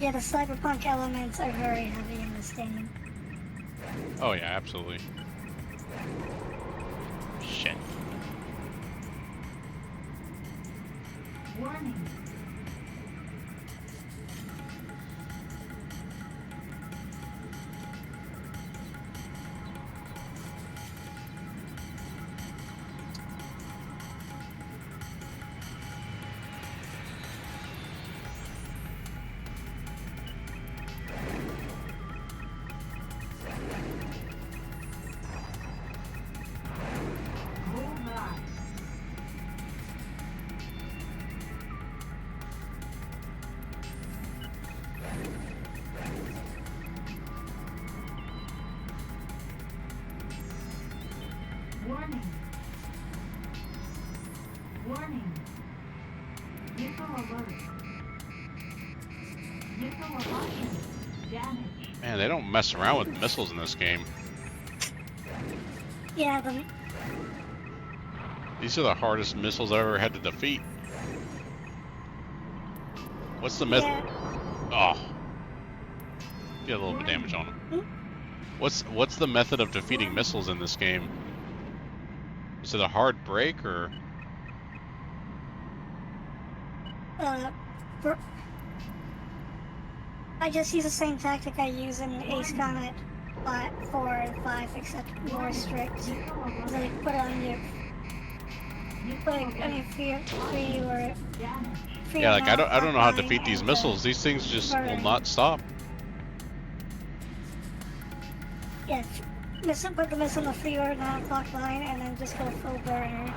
Yeah, the cyberpunk elements are very heavy in this game. Oh yeah, absolutely. Shit. Warning. Bullseye. Warning. Warning. Missile alert. Missile eruption. Damage. Man, they don't mess around with missiles in this game. Yeah, These are the hardest missiles I've ever had to defeat. What's the method? Yeah. Oh. Get a little bit of damage on them. What's the method of defeating missiles in this game? Is it a hard break or? I just use the same tactic I use in Ace Combat 4 and 5, except more strict. Like, put on your... Yeah, like I don't know how to defeat these missiles. These things just will not stop. Yeah, put the missile on the free order 9 o'clock line, and then just go full burner.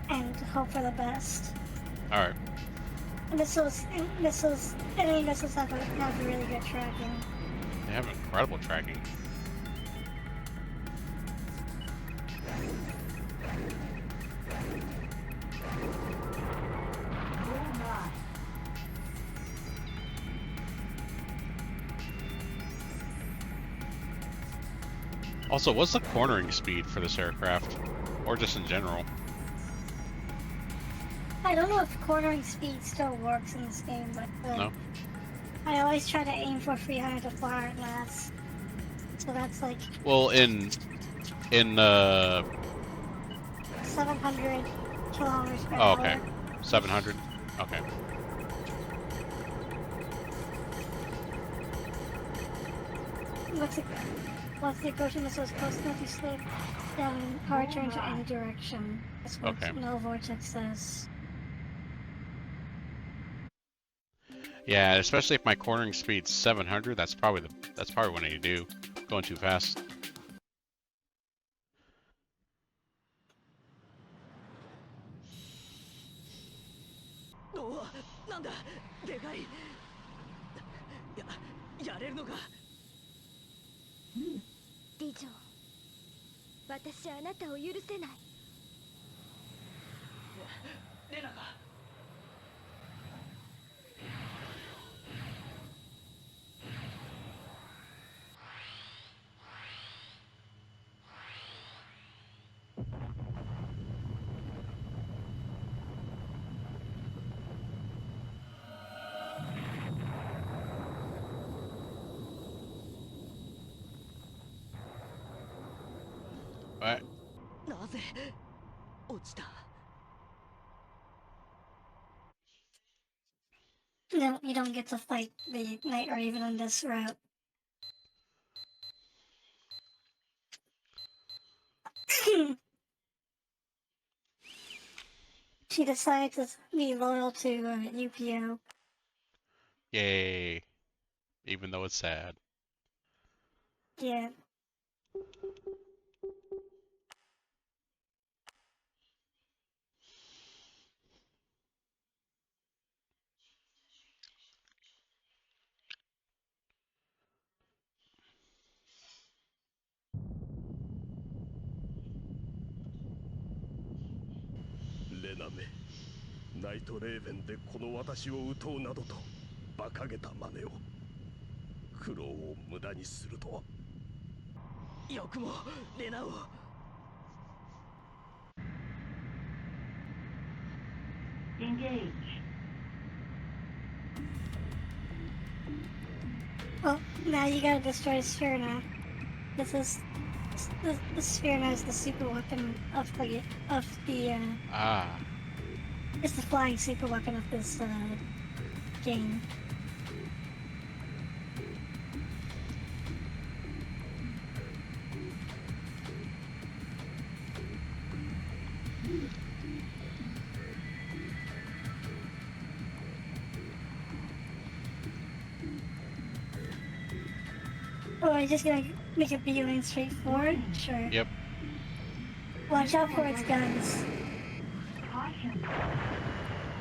And hope for the best. Alright. Enemy missiles have really good tracking. They have incredible tracking. Also, what's the cornering speed for this aircraft? Or just in general? I don't know if cornering speed still works in this game, but No. I always try to aim for 300 to fly at mass. So that's like... Well, in 700 kilometers per hour. okay. 700? Okay. Once the approaching missile is close enough, you slow down hard turn to any direction. That's what no vortex says. Yeah, especially if my cornering speed's 700, that's probably what I need to do. Going too fast. だでかいやれるのかリジョー、私あなたを許せない。レナかWhat? なぜ落ちた No, you don't get to fight the Night Raven on this route. She decided to be loyal to UPO. Yay. Even though it's sad. Yeah.レナめ、ナイトレーベンでこの私を撃とうなどと馬鹿げた真似を。苦労を無駄にするとは。よくもレナを Engage. Well, now you gotta destroy Sphyrna. This is the Sphyrna is the super weapon of the Ah. it's the flying super weapon of this game. Oh, are you just gonna make a beeline straight forward? Sure. Yep. Watch out for its guns. Caution.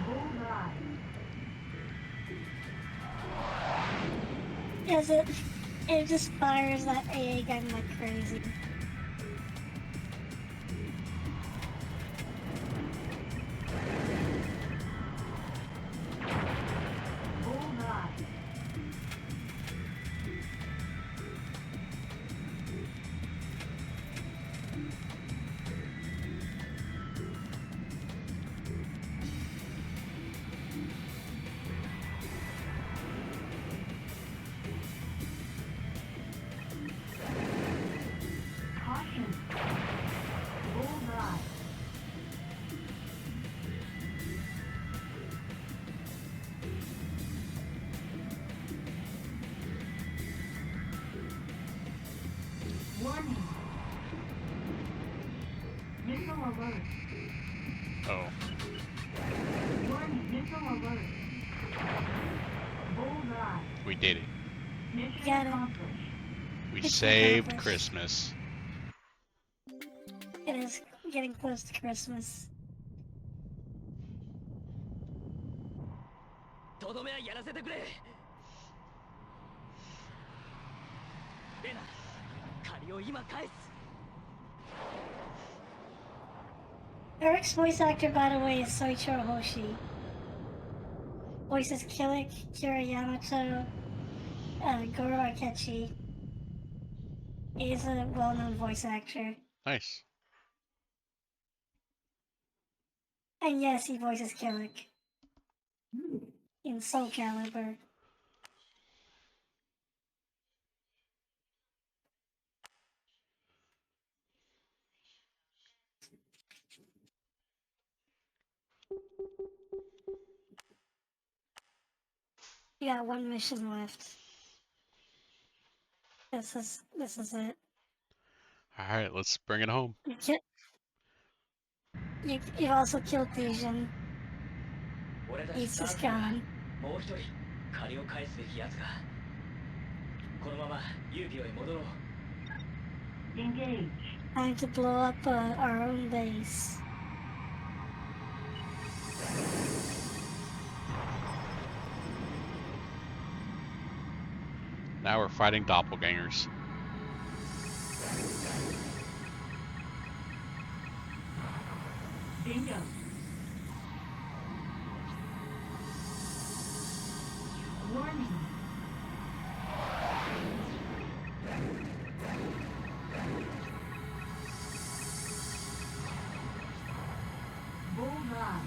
Bullseye. Yes, it just fires that AA gun like crazy. Bullseye. Caution. Bullseye. Warning. Missile alert. Oh. Warning. Missile alert. Bullseye. We did it. Mission Got it. accomplished. We Mission saved accomplished. Christmas. It is getting close to Christmas. とどめはやらせてくれレナ借りを今返す Eric's voice actor, by the way, is Soichiro Hoshi. Voices Killick, Kira Yamato, Goro Akechi. He's a well-known voice actor. Nice. And yes, he voices Killick. In Soul Calibur. You got one mission left. This is it. Alright, let's bring it home. You've also killed Legion. 俺たち He's スター just クが gone. もう一人借りを返すべきやつがこのままユーピオへ戻ろう Engage. Time to blow up our own base. Now we're fighting doppelgangers. Bingo. Warning. Bullseye.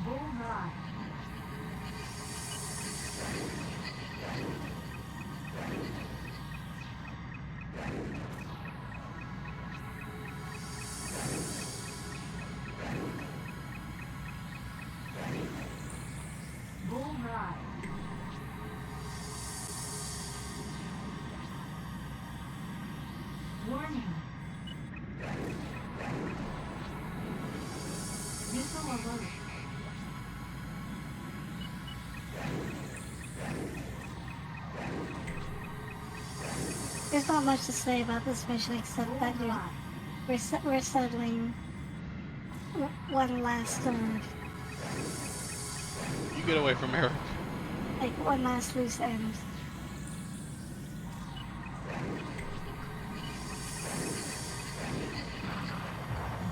Bullseye. Bullseye. Warning. Missile alert. There's not much to say about this mission except that we're settling one last, You get away from Eric. like one last loose end.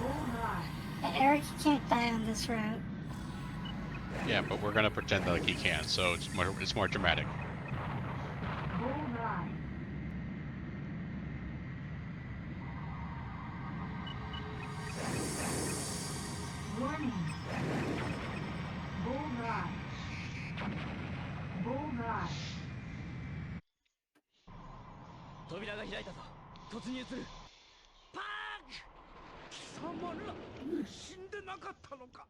Bullseye. Eric can't die on this route. Yeah, but we're gonna pretend like he can, so it's more dramatic. Bullseye. Warning. Bullseye. Bullseye. 扉が開いたぞ。突入する。パーク。貴様ら死んでなかったのか。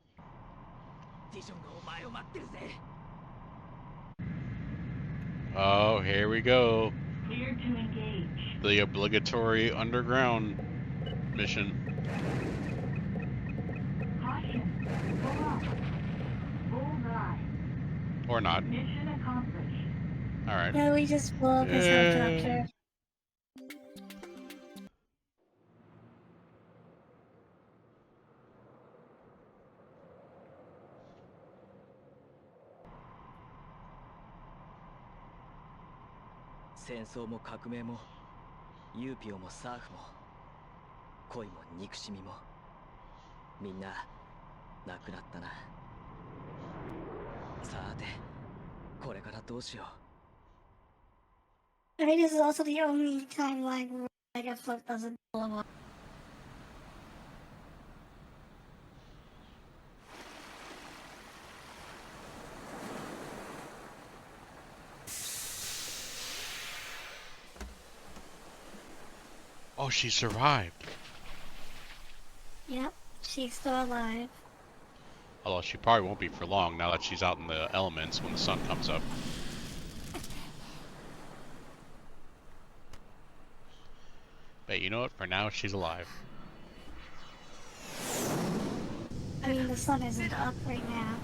ディジョンがお前を待ってるぜ。 Oh, here we go. Clear to engage. The obligatory underground mission. Caution. Go up. Bullseye. Or not. Mission accomplished. Alright. No, we just blew up his Yay. helicopter. 戦争も革命もユーピオもサーフも恋も憎しみもみんななくなったな。さてこれからどうしよう。 I mean, this is also the only timeline where Mega Float doesn't blow up. Oh, she survived. Yep, she's still alive. Although she probably won't be for long now that she's out in the elements when the sun comes up. But you know what? For now, she's alive. I mean, the sun isn't up right now.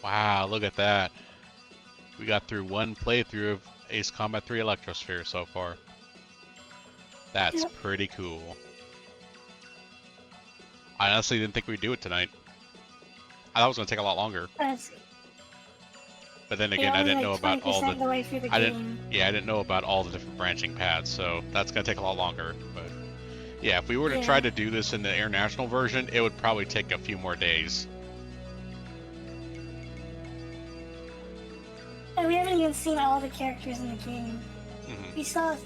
Wow, look at that. We got through one playthrough of Ace Combat 3 Electrosphere so far. That's pretty cool. I honestly didn't think we'd do it tonight. I thought it was going to take a lot longer. But then again, I didn't know about all the... I didn't know about all the different branching paths, so that's going to take a lot longer. But yeah, if we were to try to do this in the international version, it would probably take a few more days. And we haven't even seen all the characters in the game. Mm-hmm.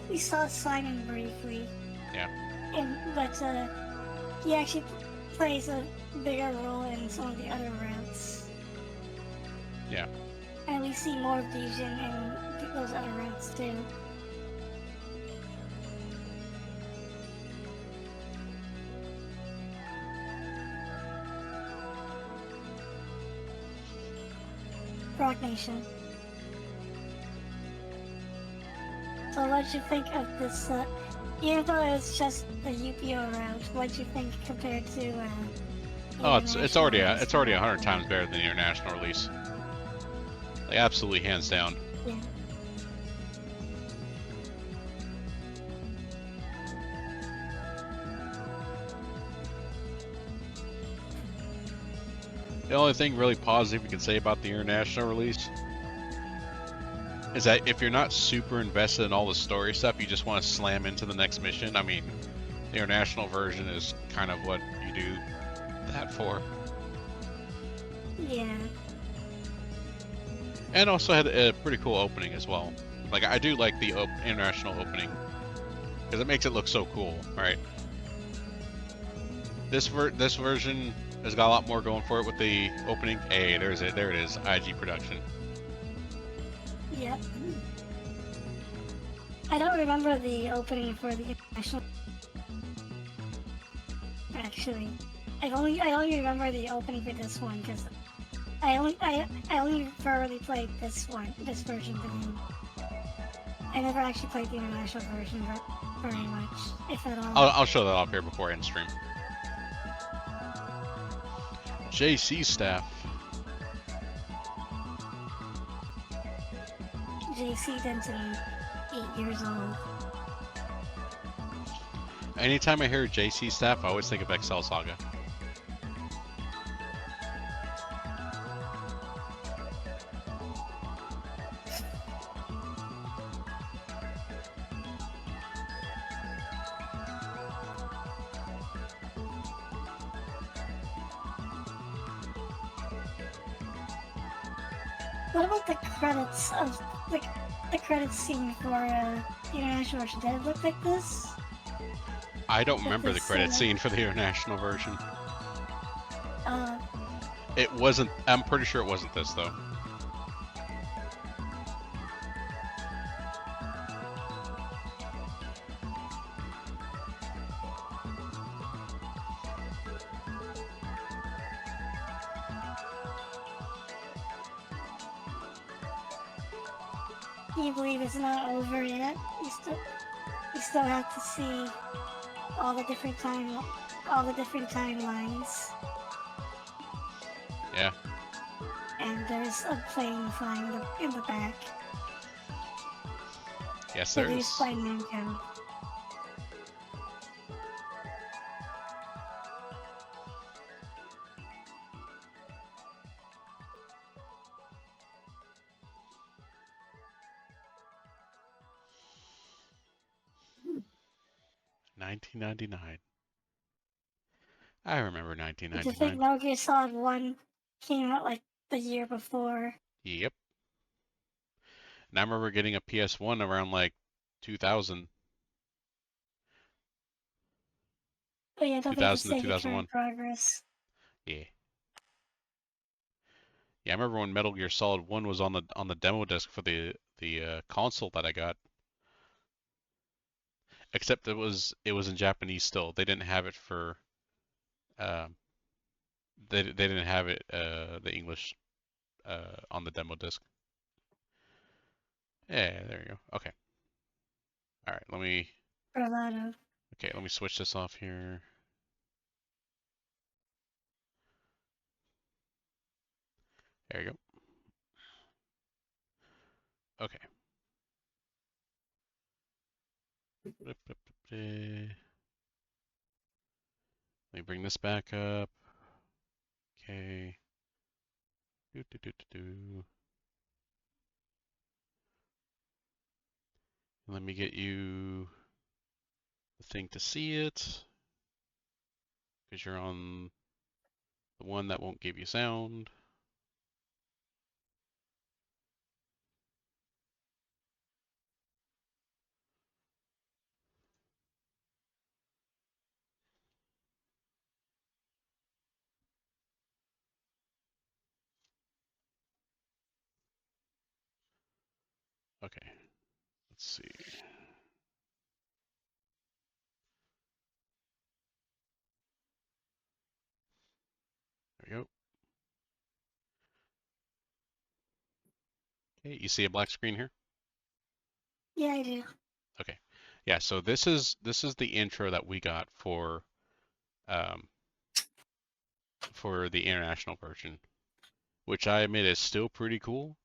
We saw Simon briefly. Yeah. But he actually plays a bigger role in some of the other routes. Yeah. And we see more of Vision in those other routes too. Rock Nation. So what'd you think of this, even though it's just the UPO route, what'd you think compared to, Oh, it's already release it's from already that 100 point? times better than the international release. Like absolutely hands down. Yeah. The only thing really positive you can say about the international release is that if you're not super invested in all the story stuff, you just want to slam into the next mission. I mean, the international version is kind of what you do that for. Yeah. And also had a pretty cool opening as well. Like I do like the international opening because it makes it look so cool, right? This version has got a lot more going for it with the opening. Hey, there it is, IG production. Yep. I don't remember the opening for the international. Actually, I only remember the opening for this one because I only thoroughly played this version of the game. I never actually played the international version very much, if at all. I'll show that off here before I end stream. JC staff. JC Denton, 8 years old. Anytime I hear JC staff, I always think of Excel Saga. What about the credits of the credits scene for the international version? Did it look like this? I don't With remember the this, credit scene for the international version. Uh, It wasn't. I'm pretty sure it wasn't this though. Can you believe it's not over yet? You still have to see all the different timelines. Yeah. And there's a plane flying in the back. Yes, there Produced is. by Namco. $19.99. I remember I think $19.99. Metal Gear Solid 1 came out like the year before. Yep. And I remember getting a PS1 around like 2000. Oh yeah, don't forget to 2000 to save your current 2001. progress. Yeah. Yeah, I remember when Metal Gear Solid 1 was on the demo disc for the console that I got. Except it was in Japanese still. They didn't have it for they didn't have it the English on the demo disc. Yeah, there you go. Okay. All right, let me Bravado. Okay, let me switch this off here. There you go. Okay. Let me bring this back up. Okay. Do, do, do, do, do. Let me get you the thing to see it. Because you're on the one that won't give you sound. Okay. Let's see. There we go. Okay, you see a black screen here? Yeah, I do. Okay. Yeah, so this is the intro that we got um for the international version, which I admit is still pretty cool,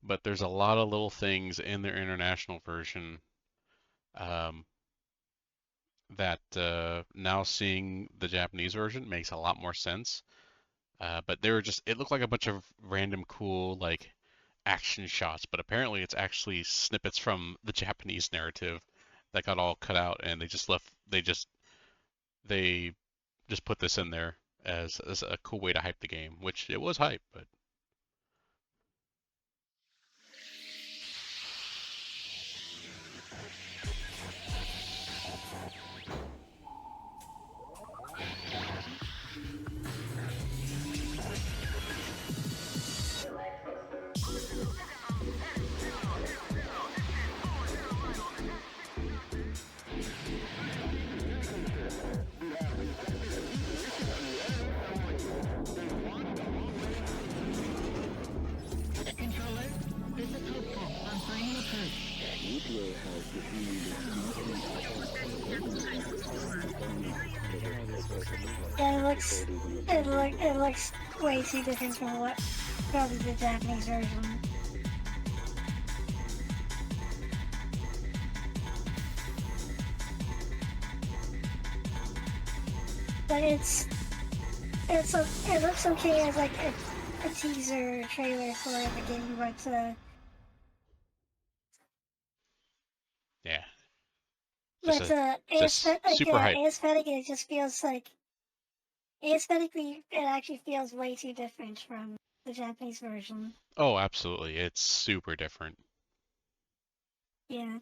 but there's a lot of little things in their international version um that now seeing the Japanese version makes a lot more sense. But they were just, it looked like a bunch of random cool like action shots, but apparently it's actually snippets from the Japanese narrative that got all cut out, and they just put this in there as a cool way to hype the game, which it was hype, but Yeah, it looks way too different from the Japanese version. But it looks okay as like a teaser trailer for the game, but yeah, just super hype. aesthetically, it just feels like aesthetically, it actually feels way too different from the Japanese version. Oh, absolutely, it's super different. Yeah.